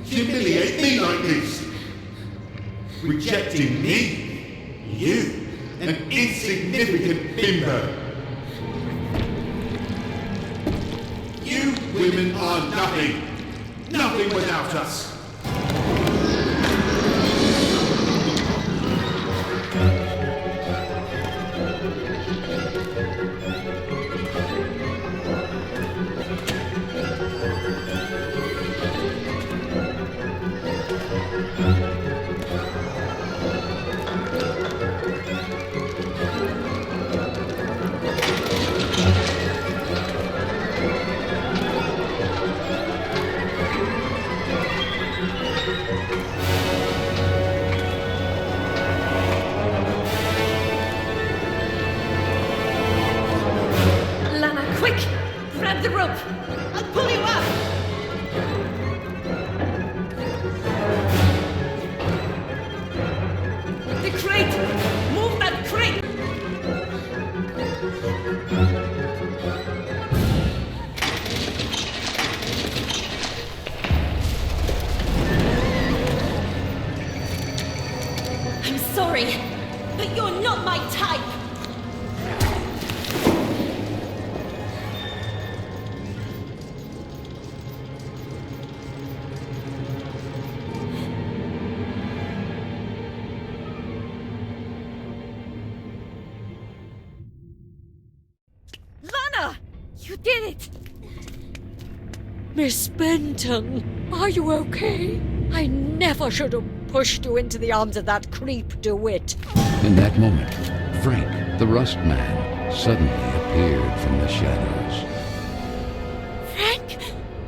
humiliate me like this? Rejecting me? You, an insignificant bimbo. You women are nothing. Nothing without us. Grab the rope! I'll pull you up! The crate! Move that crate! I'm sorry, but you're not my type! You did it! Miss Benton, are you okay? I never should have pushed you into the arms of that creep DeWitt. In that moment, Frank, the Rust Man, suddenly appeared from the shadows. Frank!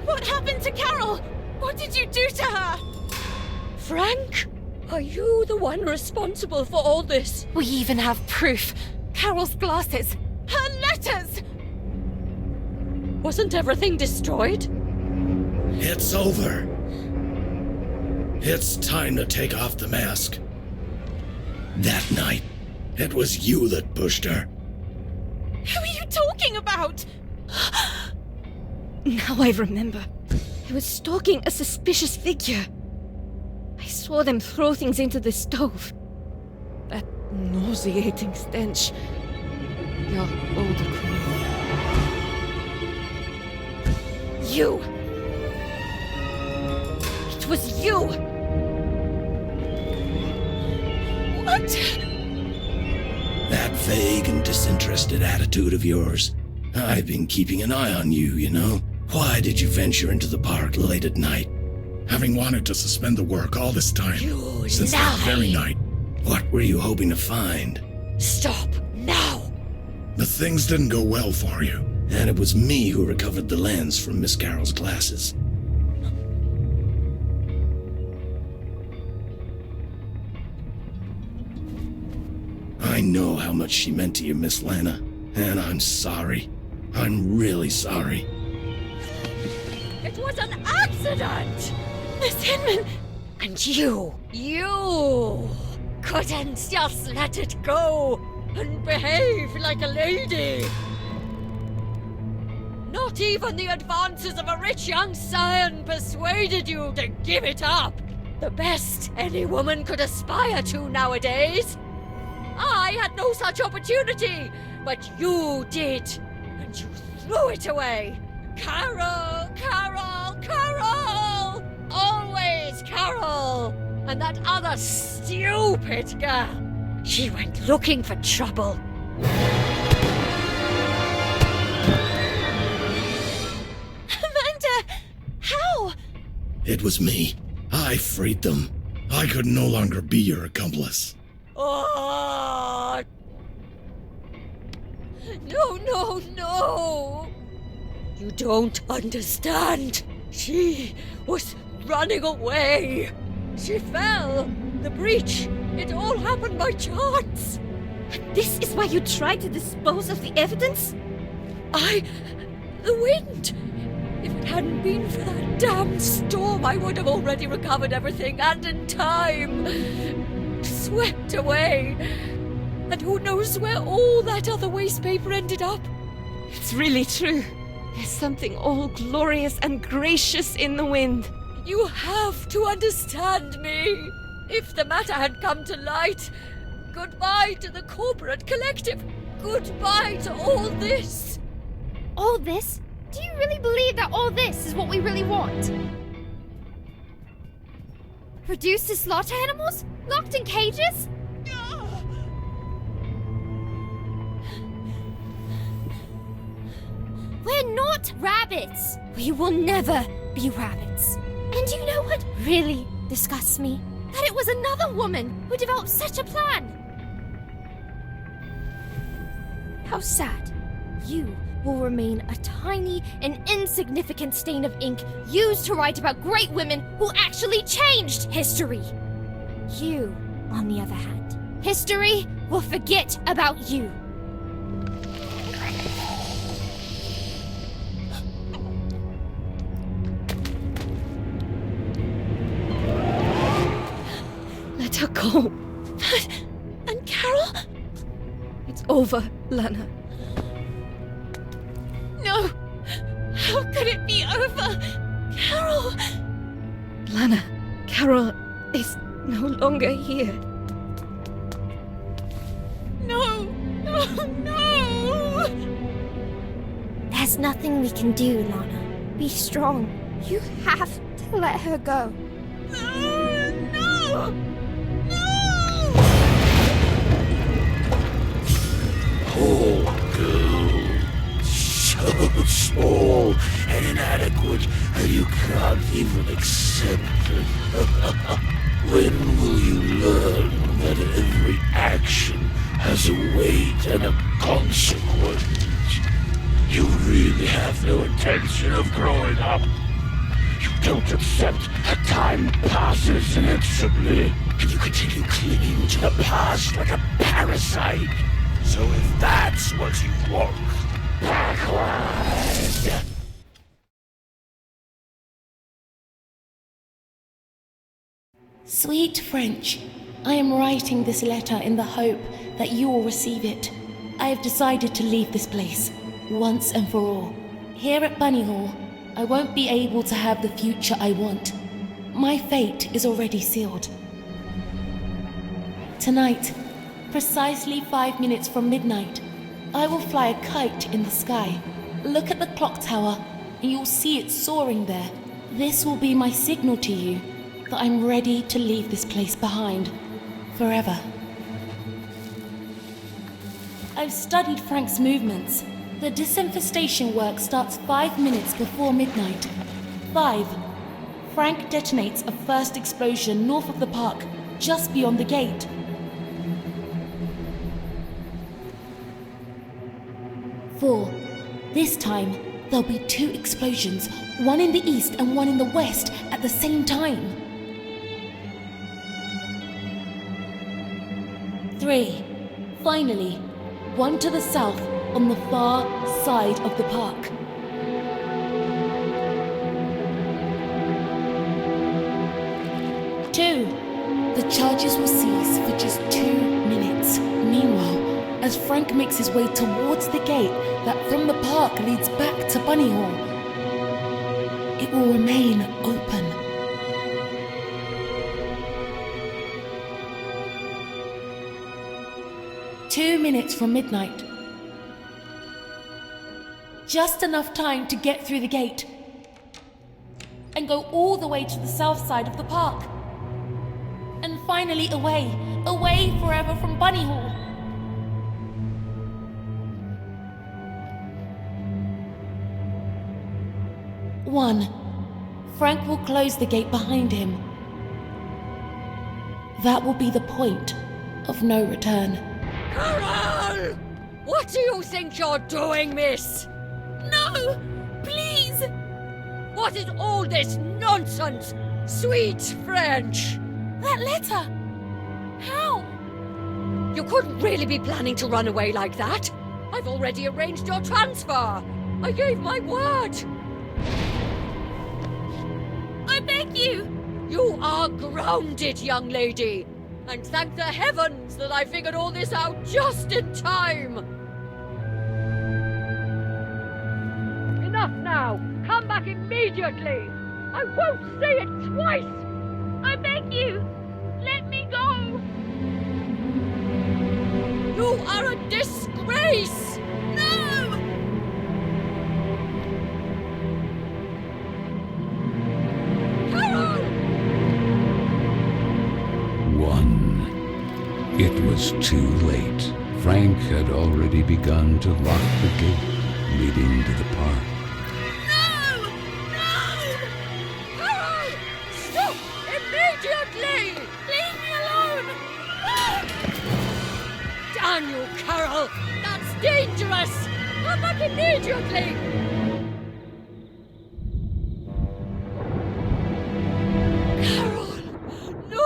What happened to Carole? What did you do to her? Frank? Are you the one responsible for all this? We even have proof. Carole's glasses. Her letters! Wasn't everything destroyed? It's over. It's time to take off the mask. That night, it was you that pushed her. Who are you talking about? Now I remember. He was stalking a suspicious figure. I saw them throw things into the stove. That nauseating stench. Your older queen. You! It was you! What? That vague and disinterested attitude of yours. I've been keeping an eye on you, you know. Why did you venture into the park late at night? Having wanted to suspend the work all this time. Since that very night. What were you hoping to find? Stop, now! The things didn't go well for you. And it was me who recovered the lens from Miss Carole's glasses. I know how much she meant to you, Miss Lana, and I'm sorry. I'm really sorry. It was an accident! Miss Hinman! And you couldn't just let it go and behave like a lady! Not even the advances of a rich young scion persuaded you to give it up. The best any woman could aspire to nowadays. I had no such opportunity, but you did, and you threw it away. Carole, Carole, Carole! Always Carole! And that other stupid girl. She went looking for trouble. How? It was me. I freed them. I could no longer be your accomplice. Oh! No! You don't understand. She was running away. She fell. The breach. It all happened by chance. This is why you tried to dispose of the evidence? The wind. If it hadn't been for that damn storm, I would have already recovered everything, and in time. Swept away. And who knows where all that other waste paper ended up? It's really true. There's something all glorious and gracious in the wind. You have to understand me. If the matter had come to light, goodbye to the corporate collective. Goodbye to all this. All this? Do you really believe that all this is what we really want? Reduced to slaughter animals? Locked in cages? We're not rabbits! We will never be rabbits. And you know what really disgusts me? That it was another woman who developed such a plan. How sad. You will remain a tiny and insignificant stain of ink used to write about great women who actually changed history. You, on the other hand, history will forget about you. Let her go. And Carole? It's over, Lana. No! How could it be over? Carole! Lana, Carole is no longer here. No! No! No! There's nothing we can do, Lana. Be strong. You have to let her go. No! No! Poor girl. So small and inadequate that you can't even accept it. When will you learn that every action has a weight and a consequence? You really have no intention of growing up. You don't accept that time passes inexorably, and you continue clinging to the past like a parasite. So if that's what you want, backward! Sweet French, I am writing this letter in the hope that you will receive it. I have decided to leave this place, once and for all. Here at Bunny Hall, I won't be able to have the future I want. My fate is already sealed. Tonight, precisely 5 minutes from midnight, I will fly a kite in the sky. Look at the clock tower, and you'll see it soaring there. This will be my signal to you that I'm ready to leave this place behind, forever. I've studied Frank's movements. The disinfestation work starts 5 minutes before midnight. 5. Frank detonates a first explosion north of the park, just beyond the gate. 4. This time, there'll be 2 explosions, one in the east and one in the west at the same time. 3. Finally, one to the south on the far side of the park. 2. The charges will cease for just 2 minutes. Meanwhile, as Frank makes his way towards the gate that from the park leads back to Bunny Hall, it will remain open. Two minutes from midnight. Just enough time to get through the gate and go all the way to the south side of the park. And finally away forever from Bunny Hall. 1. Frank will close the gate behind him. That will be the point of no return. Carole! What do you think you're doing, miss? No! Please! What is all this nonsense? Sweet French! That letter! How? You couldn't really be planning to run away like that. I've already arranged your transfer. I gave my word. I beg you! You are grounded, young lady. And thank the heavens that I figured all this out just in time. Enough now. Come back immediately. I won't say it twice! I beg you! Let me go! You are a disgrace! No! Carole! It was too late. Frank had already begun to lock the gate leading to the park. Carole! Stop! Immediately! Leave me alone! Damn you, Carole! That's dangerous! Come back immediately! Carole! No!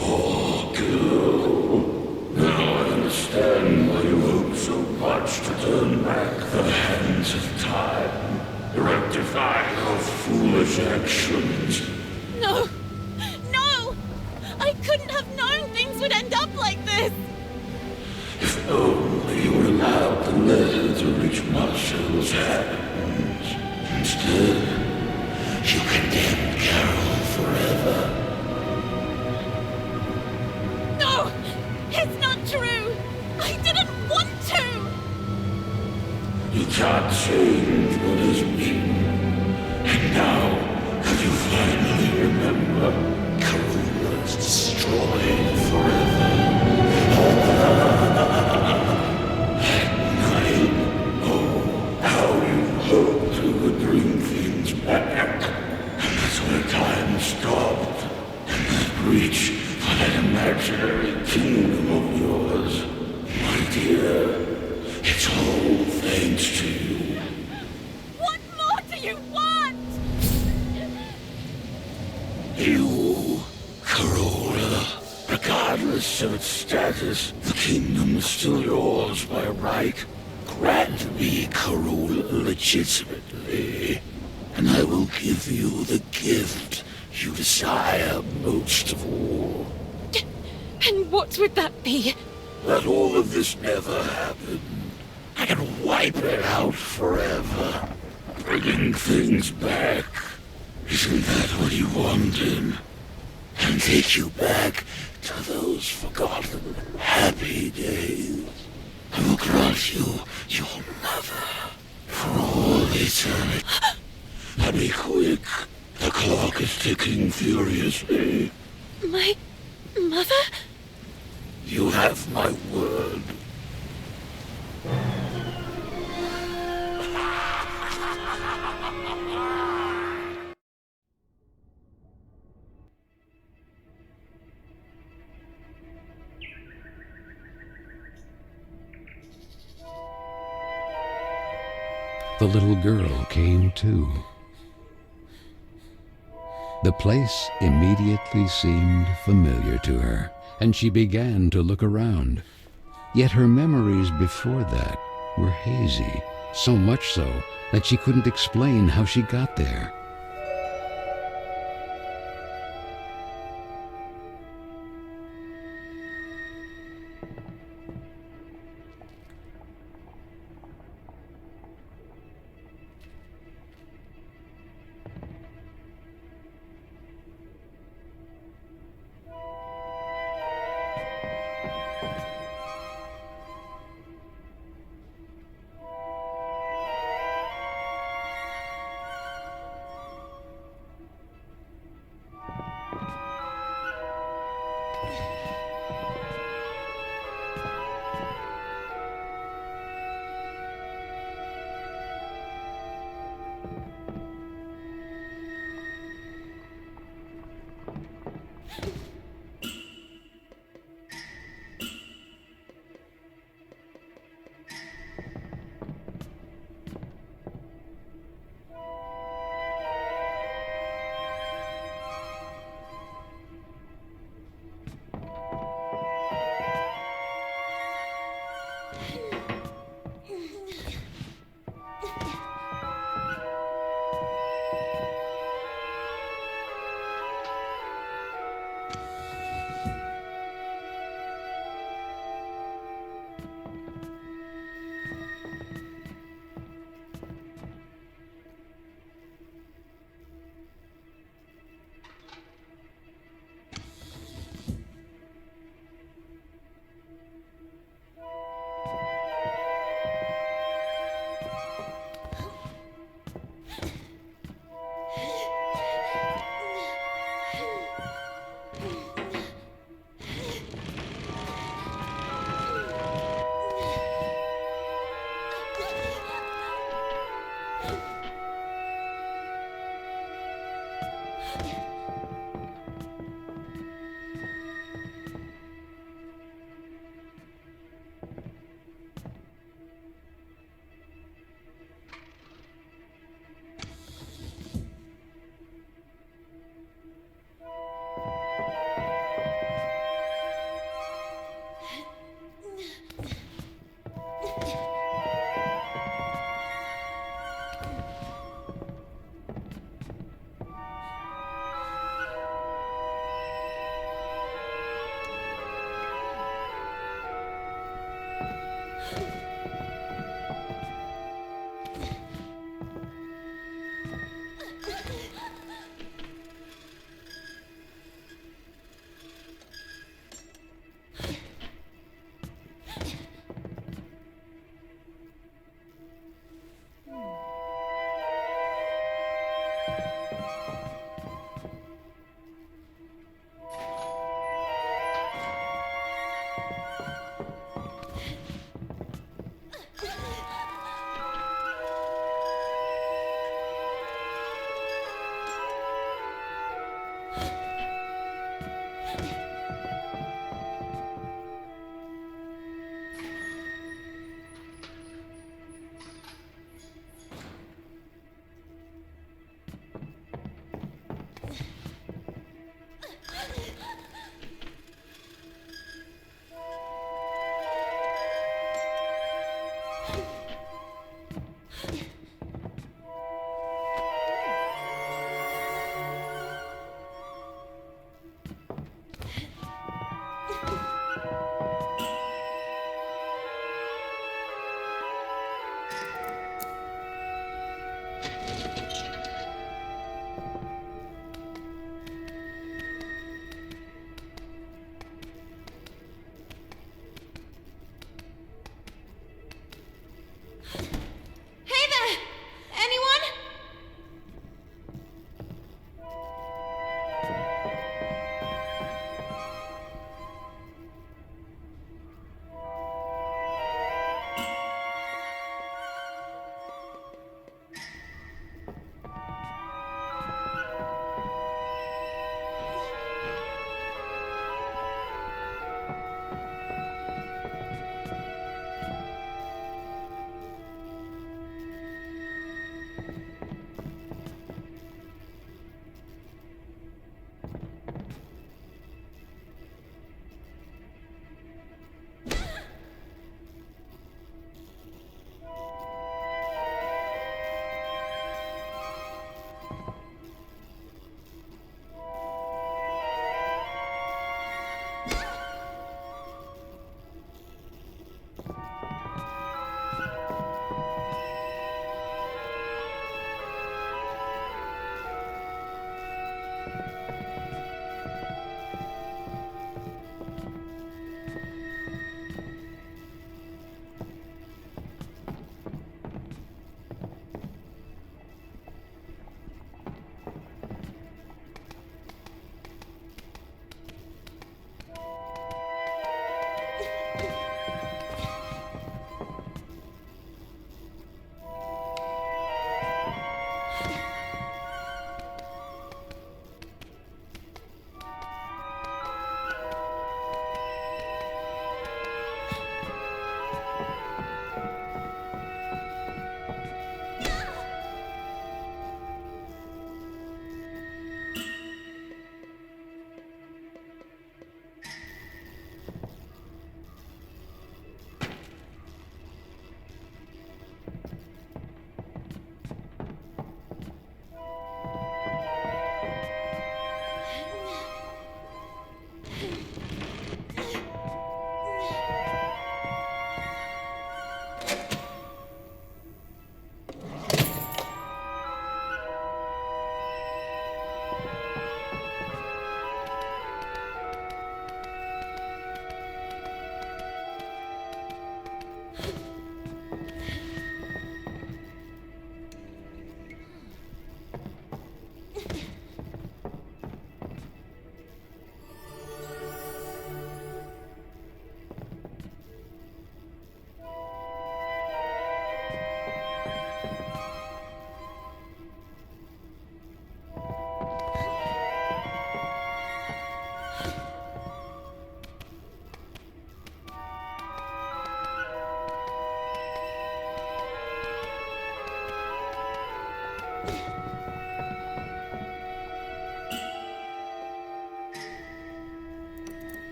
Oh, girl. Now I understand why you hope so much to turn back the hands of time, rectify your foolish actions. No! No! I couldn't have known things would end up like this! If only you were allowed the letter to reach Marcel's hands. Instead, you condemned Carole forever. No! It's not true! I didn't want to! You can't change what has been. And now, have you finally remember? Carole is destroyed forever. How you hoped you would bring things back. And that's where time stopped. And that reach for that imaginary kingdom of yours. My dear, it's all thanks to you. What more do you want? You, Carole, regardless of its status, the kingdom is still yours by right. Grant me Carole legitimately, and I will give you the gift you desire most of all. And what would that be? That all of this never happened. I can wipe it out forever. Bringing things back. Isn't that what you wanted? And take you back to those forgotten happy days. I will grant you your mother for all eternity. And be quick. The clock is ticking furiously. My mother? You have my word. The little girl came too. The place immediately seemed familiar to her, and she began to look around. Yet her memories before that were hazy, so much so that she couldn't explain how she got there.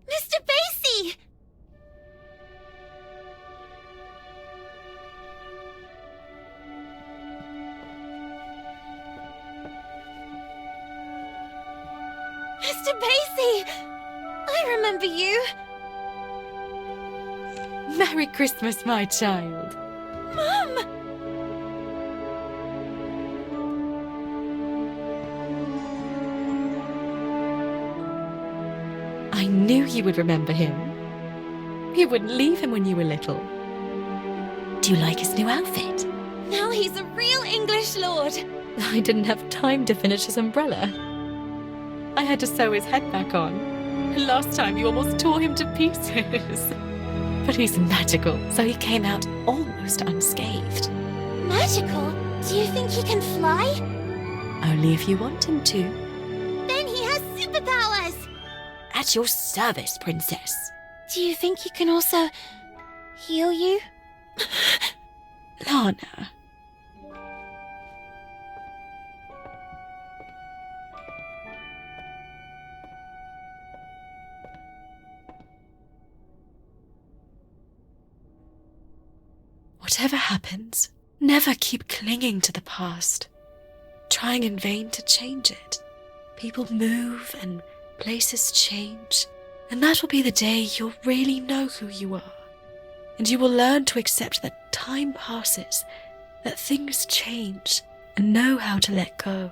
Mr. Basie! Mr. Basie! I remember you! Merry Christmas, my child. Mum! I knew you would remember him. You wouldn't leave him when you were little. Do you like his new outfit? Now he's a real English lord! I didn't have time to finish his umbrella. I had to sew his head back on. Last time you almost tore him to pieces. But he's magical, so he came out almost unscathed. Magical? Do you think he can fly? Only if you want him to. Then he has superpowers! At your service, princess. Do you think he can also heal you? Lana. Whatever happens, never keep clinging to the past, trying in vain to change it. People move and places change, and that will be the day you'll really know who you are. And you will learn to accept that time passes, that things change, and know how to let go.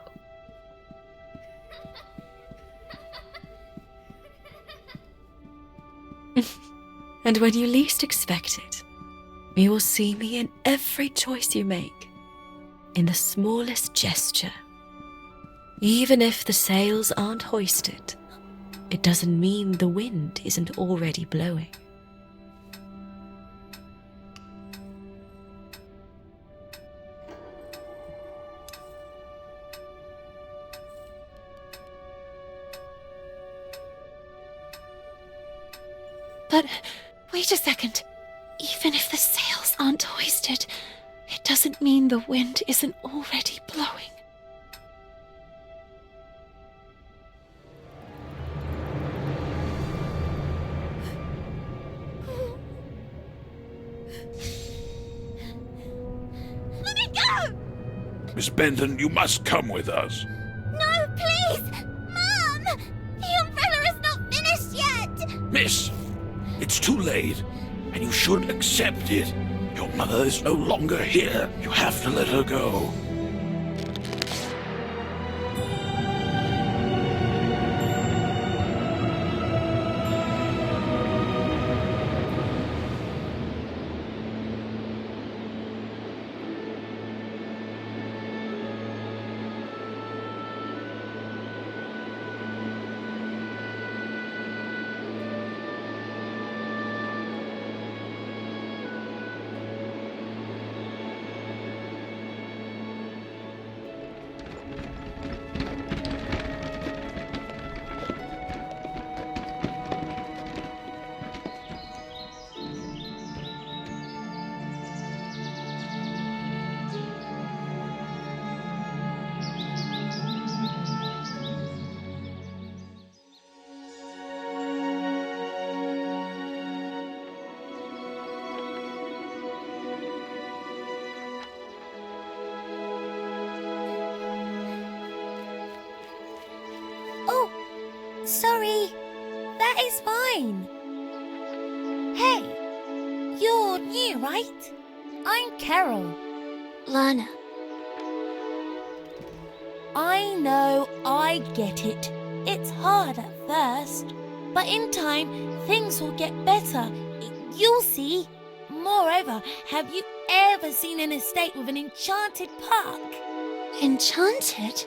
And when you least expect it, you will see me in every choice you make, in the smallest gesture. Even if the sails aren't hoisted, it doesn't mean the wind isn't already blowing. But wait a second. Even if the sails aren't hoisted, it doesn't mean the wind isn't already blowing. Let me go! Miss Benton, you must come with us. No, please! Mom! The umbrella is not finished yet! Miss, it's too late, and you should accept it. Your mother is no longer here. You have to let her go. Sorry, that is fine. Hey, you're new, right? I'm Carole. Lana. I know, I get it. It's hard at first, but in time, things will get better. You'll see. Moreover, have you ever seen an estate with an enchanted park? Enchanted?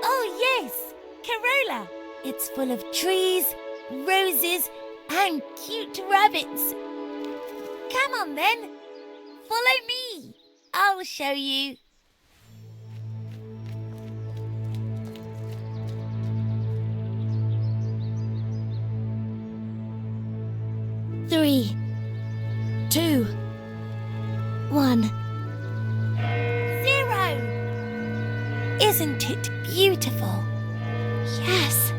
Oh, yes, Carola. It's full of trees, roses, and cute rabbits. Come on then, follow me. I'll show you. Three, 2, 1, 0. Isn't it beautiful? Yes.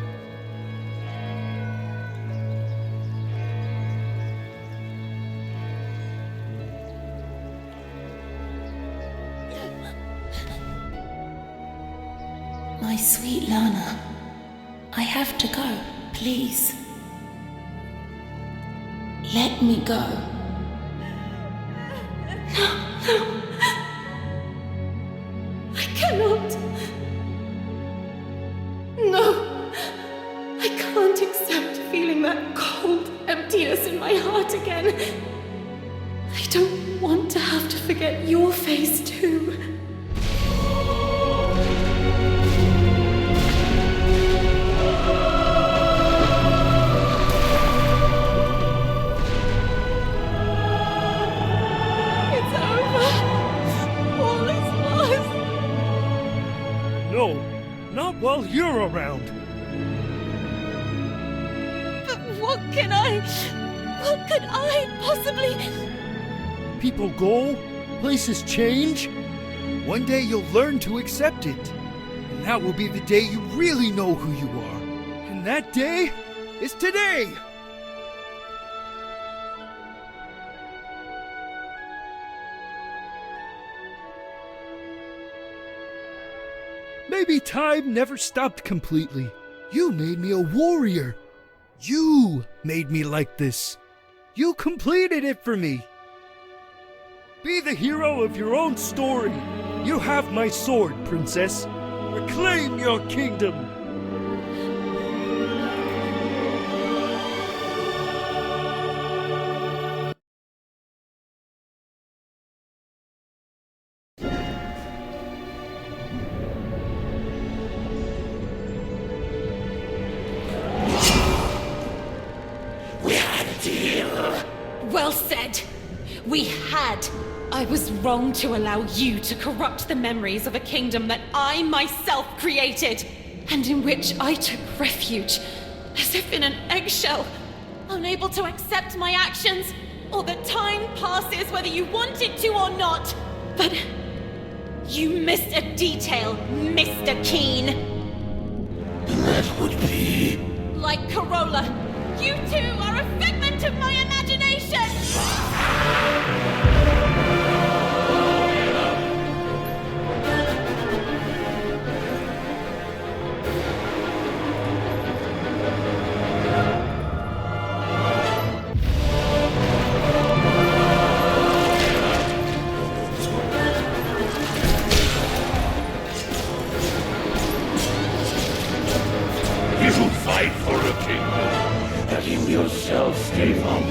My sweet Lana, I have to go, please. Let me go. No. I cannot. No. I can't accept feeling that cold emptiness in my heart again. I don't want to have to forget your face too. No, not while you're around. But what could I possibly... People go, places change. One day you'll learn to accept it. And that will be the day you really know who you are. And that day is today. Maybe time never stopped completely. You made me a warrior. You made me like this. You completed it for me. Be the hero of your own story. You have my sword, princess. Reclaim your kingdom. Well said. We had. I was wrong to allow you to corrupt the memories of a kingdom that I myself created, and in which I took refuge, as if in an eggshell, unable to accept my actions, or the time passes whether you wanted to or not. But you missed a detail, Mr. Keen. That would be... Like Carola, you too are a figment of my imagination! You fight for a kingdom that you yourself gave up.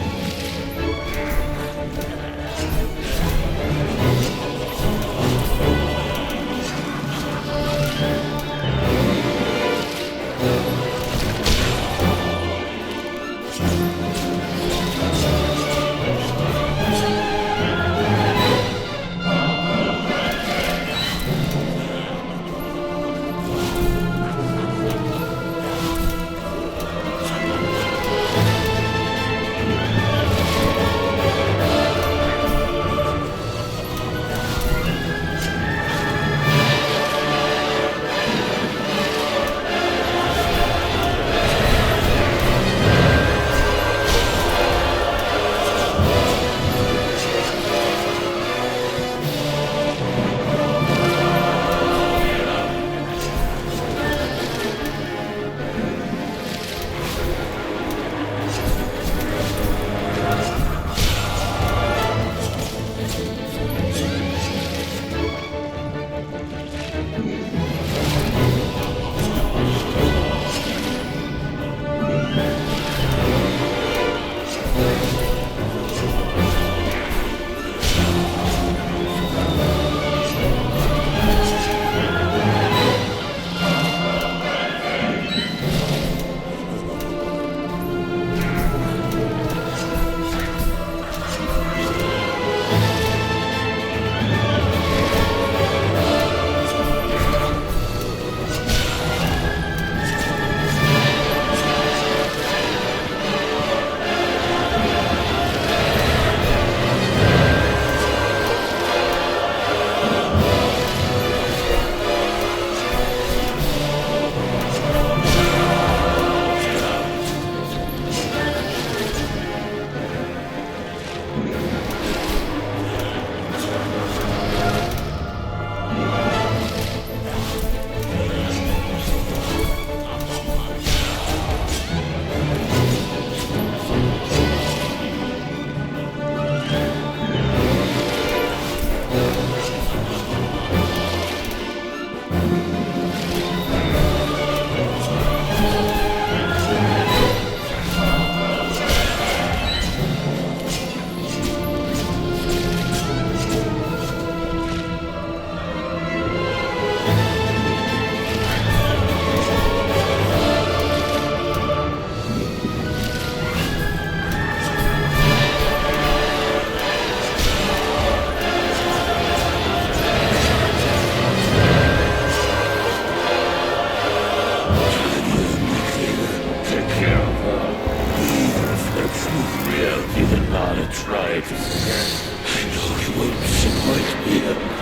You won't separate me.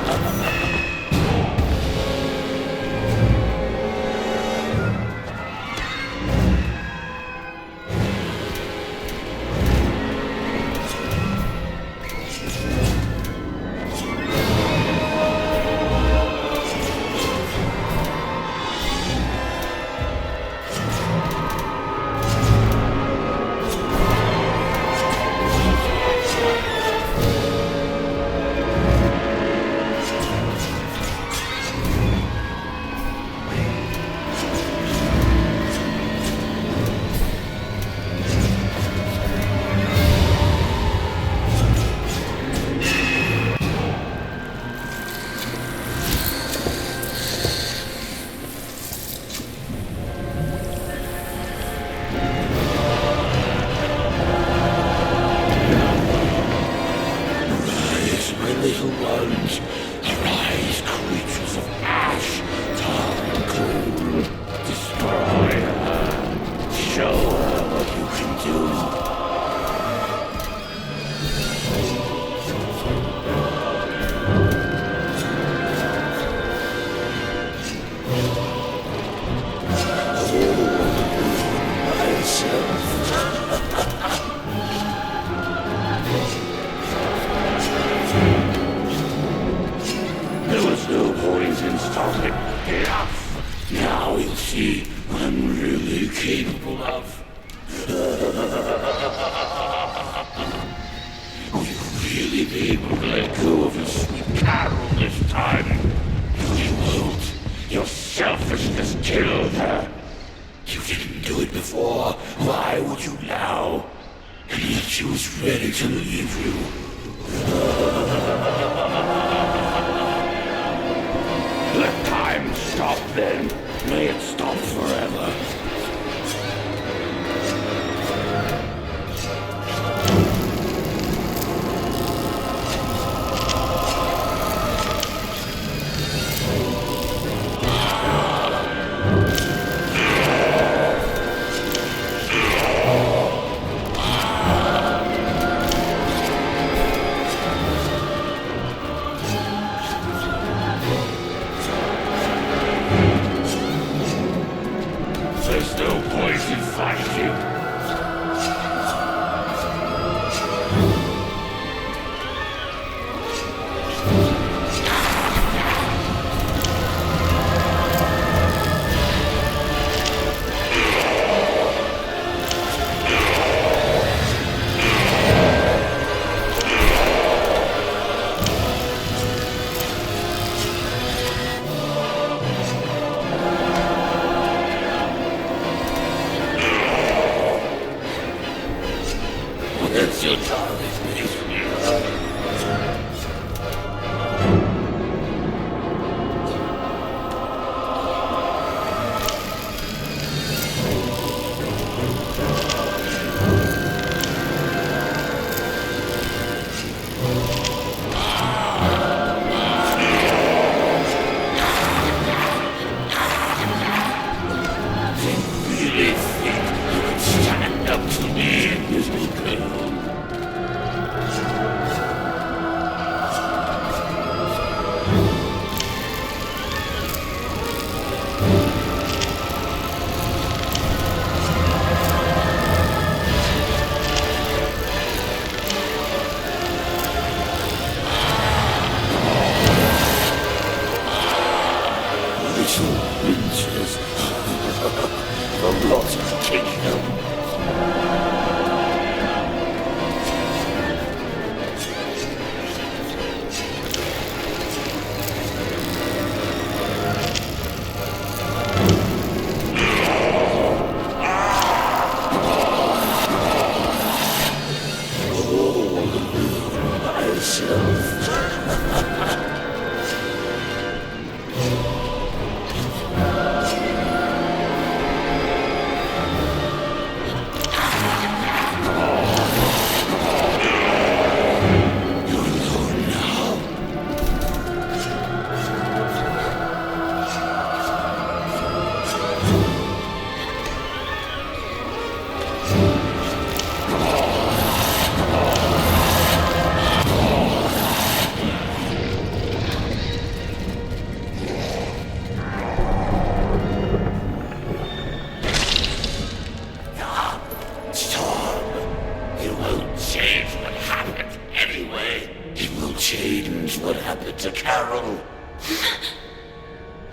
change what happened to Carole.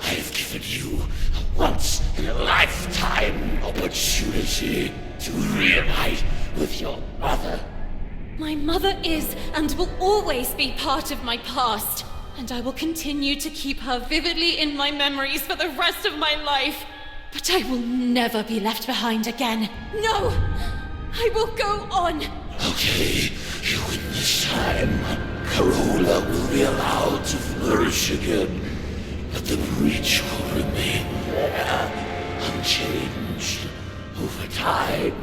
I've given you a once-in-a-lifetime opportunity to reunite with your mother. My mother is and will always be part of my past, and I will continue to keep her vividly in my memories for the rest of my life. But I will never be left behind again. No! I will go on! Okay, you win this time. Carola will be allowed to flourish again, but the breach will remain there, unchanged, over time.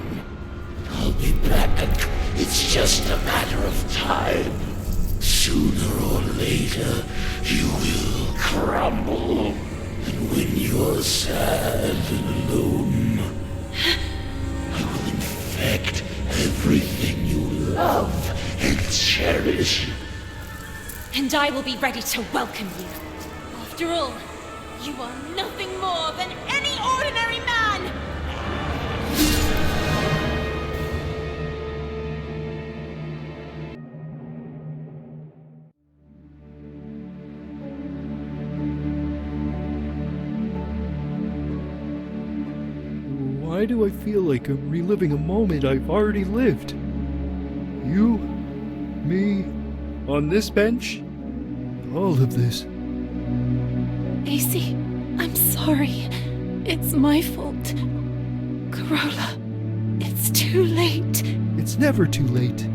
I'll be back. It's just a matter of time. Sooner or later, you will crumble. And when you're sad and alone, I will infect everything you love and cherish. And I will be ready to welcome you. After all, you are nothing more than any ordinary man! Why do I feel like I'm reliving a moment I've already lived? You, me, on this bench, all of this. AC, I'm sorry. It's my fault. Carola, it's too late. It's never too late.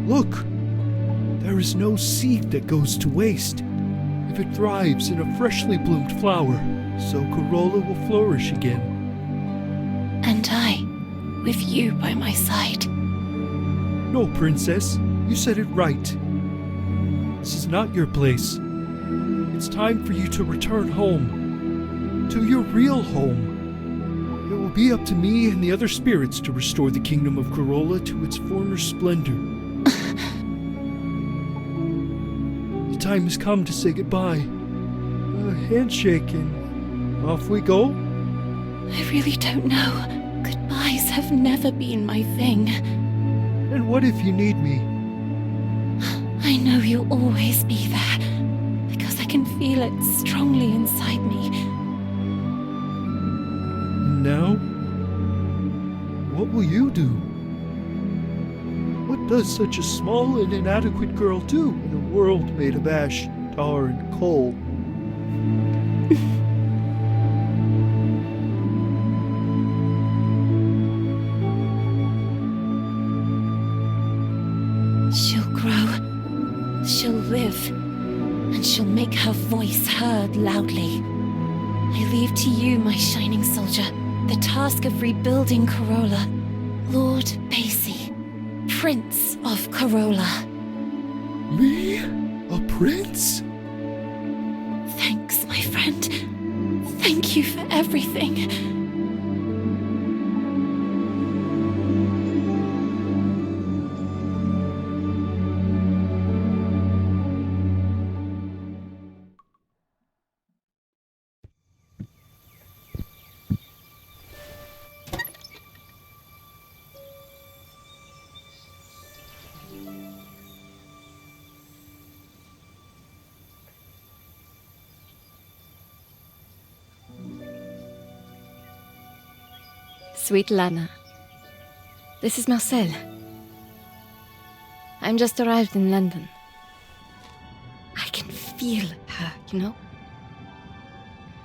Look, there is no seed that goes to waste. If it thrives in a freshly bloomed flower, so Carola will flourish again. And I, with you by my side. No, Princess, you said it right. This is not your place. It's time for you to return home. To your real home. It will be up to me and the other spirits to restore the kingdom of Carola to its former splendor. The time has come to say goodbye. A handshake and off we go? I really don't know. Goodbyes have never been my thing. And what if you need me? I know you'll always be there, because I can feel it strongly inside me. Now? What will you do? What does such a small and inadequate girl do in a world made of ash, tar, and coal? She'll grow, she'll live, and she'll make her voice heard loudly. I leave to you, my shining soldier, the task of rebuilding Carola. Lord Basie, Prince of Carola. Me? A prince? Thanks, my friend. Thank you for everything. Sweet Lana, this is Marcel. I'm just arrived in London. I can feel her, you know?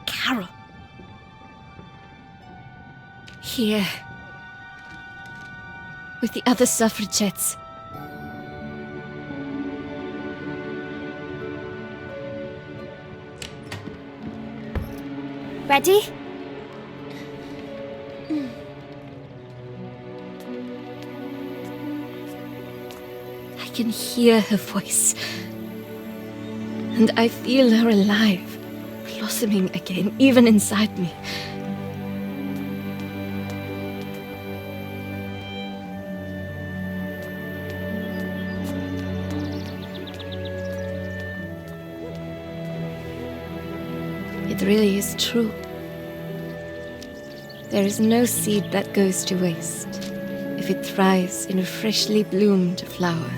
Carole. Here. With the other suffragettes. Ready? I can hear her voice. And I feel her alive, blossoming again, even inside me. It really is true. There is no seed that goes to waste if it thrives in a freshly bloomed flower.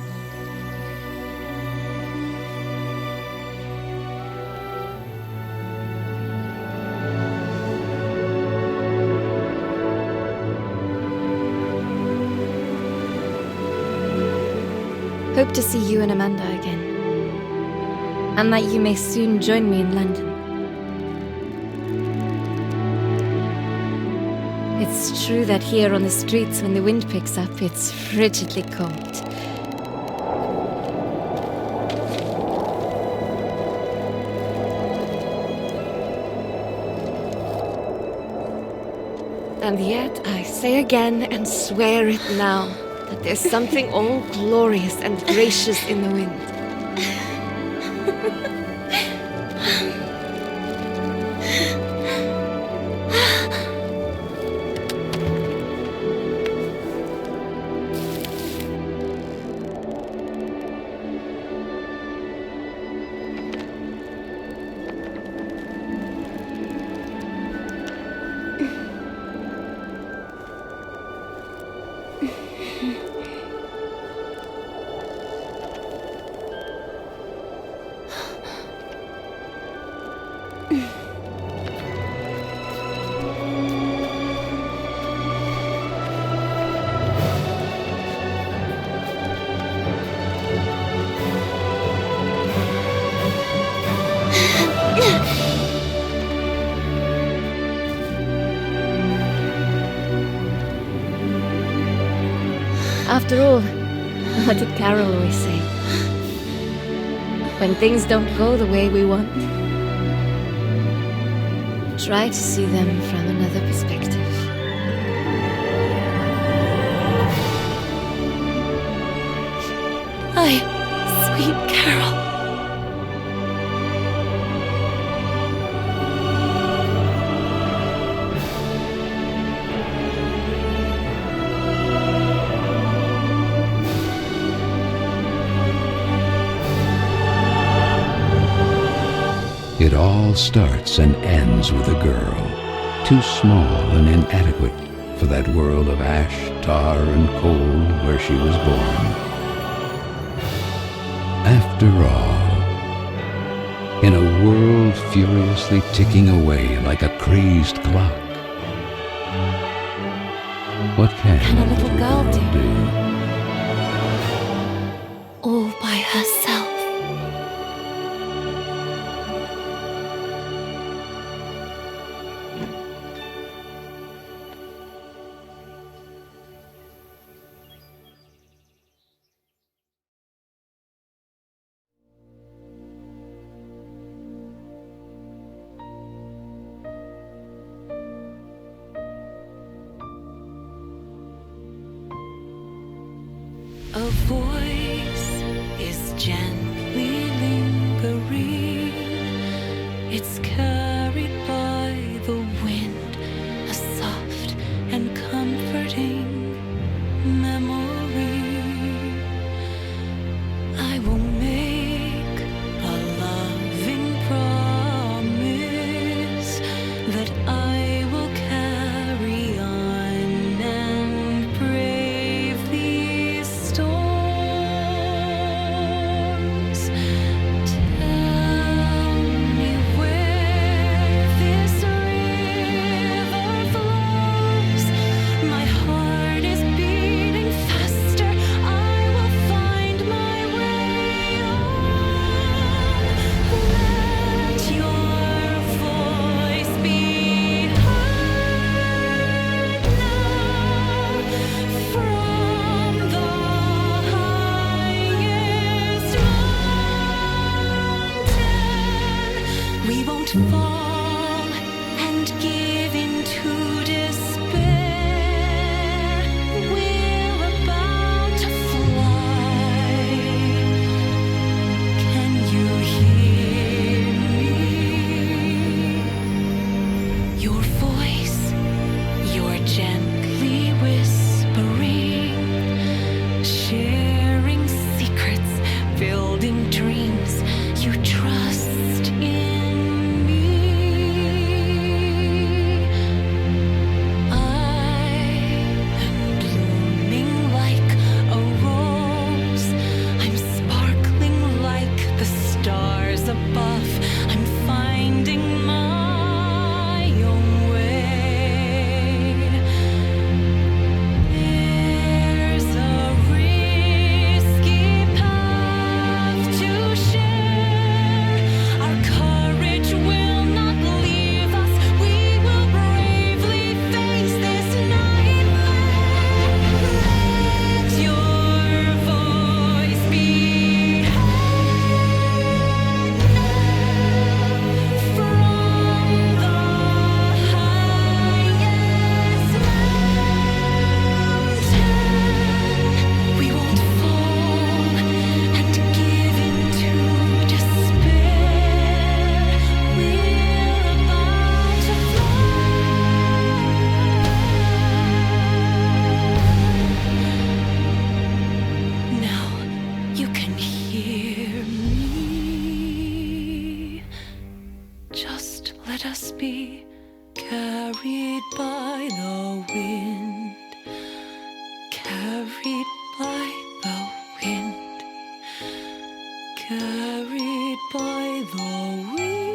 hope to see you and Amanda again, and that you may soon join me in London. It's true that here on the streets, when the wind picks up, it's frigidly cold. And yet, I say again and swear it now, that there's something all glorious and gracious in the wind. After all, what did Carole always say? When things don't go the way we want, try to see them from another perspective. Sweet Carole. It all starts and ends with a girl, too small and inadequate for that world of ash, tar, and cold where she was born. After all, in a world furiously ticking away like a crazed clock, what can a little girl do? All by herself. A voice is gently lingering. It's carried by the wind, a soft and comforting memory. I will make a loving promise that I will carry on and brave these storms. Tell me where this river flows. My heart is beating faster. I will find my way on. Let your voice be heard now from the highest mountain. We won't fall and give in to despair. We're about to fly. Can you hear me? Your voice, you're gently whispering, sharing secrets, building dreams. You trust in me. I am blooming like a rose. I'm sparkling like the stars above. I'm finding my own way. There's a risky path Let us be carried by the wind, carried by the wind, carried by the wind.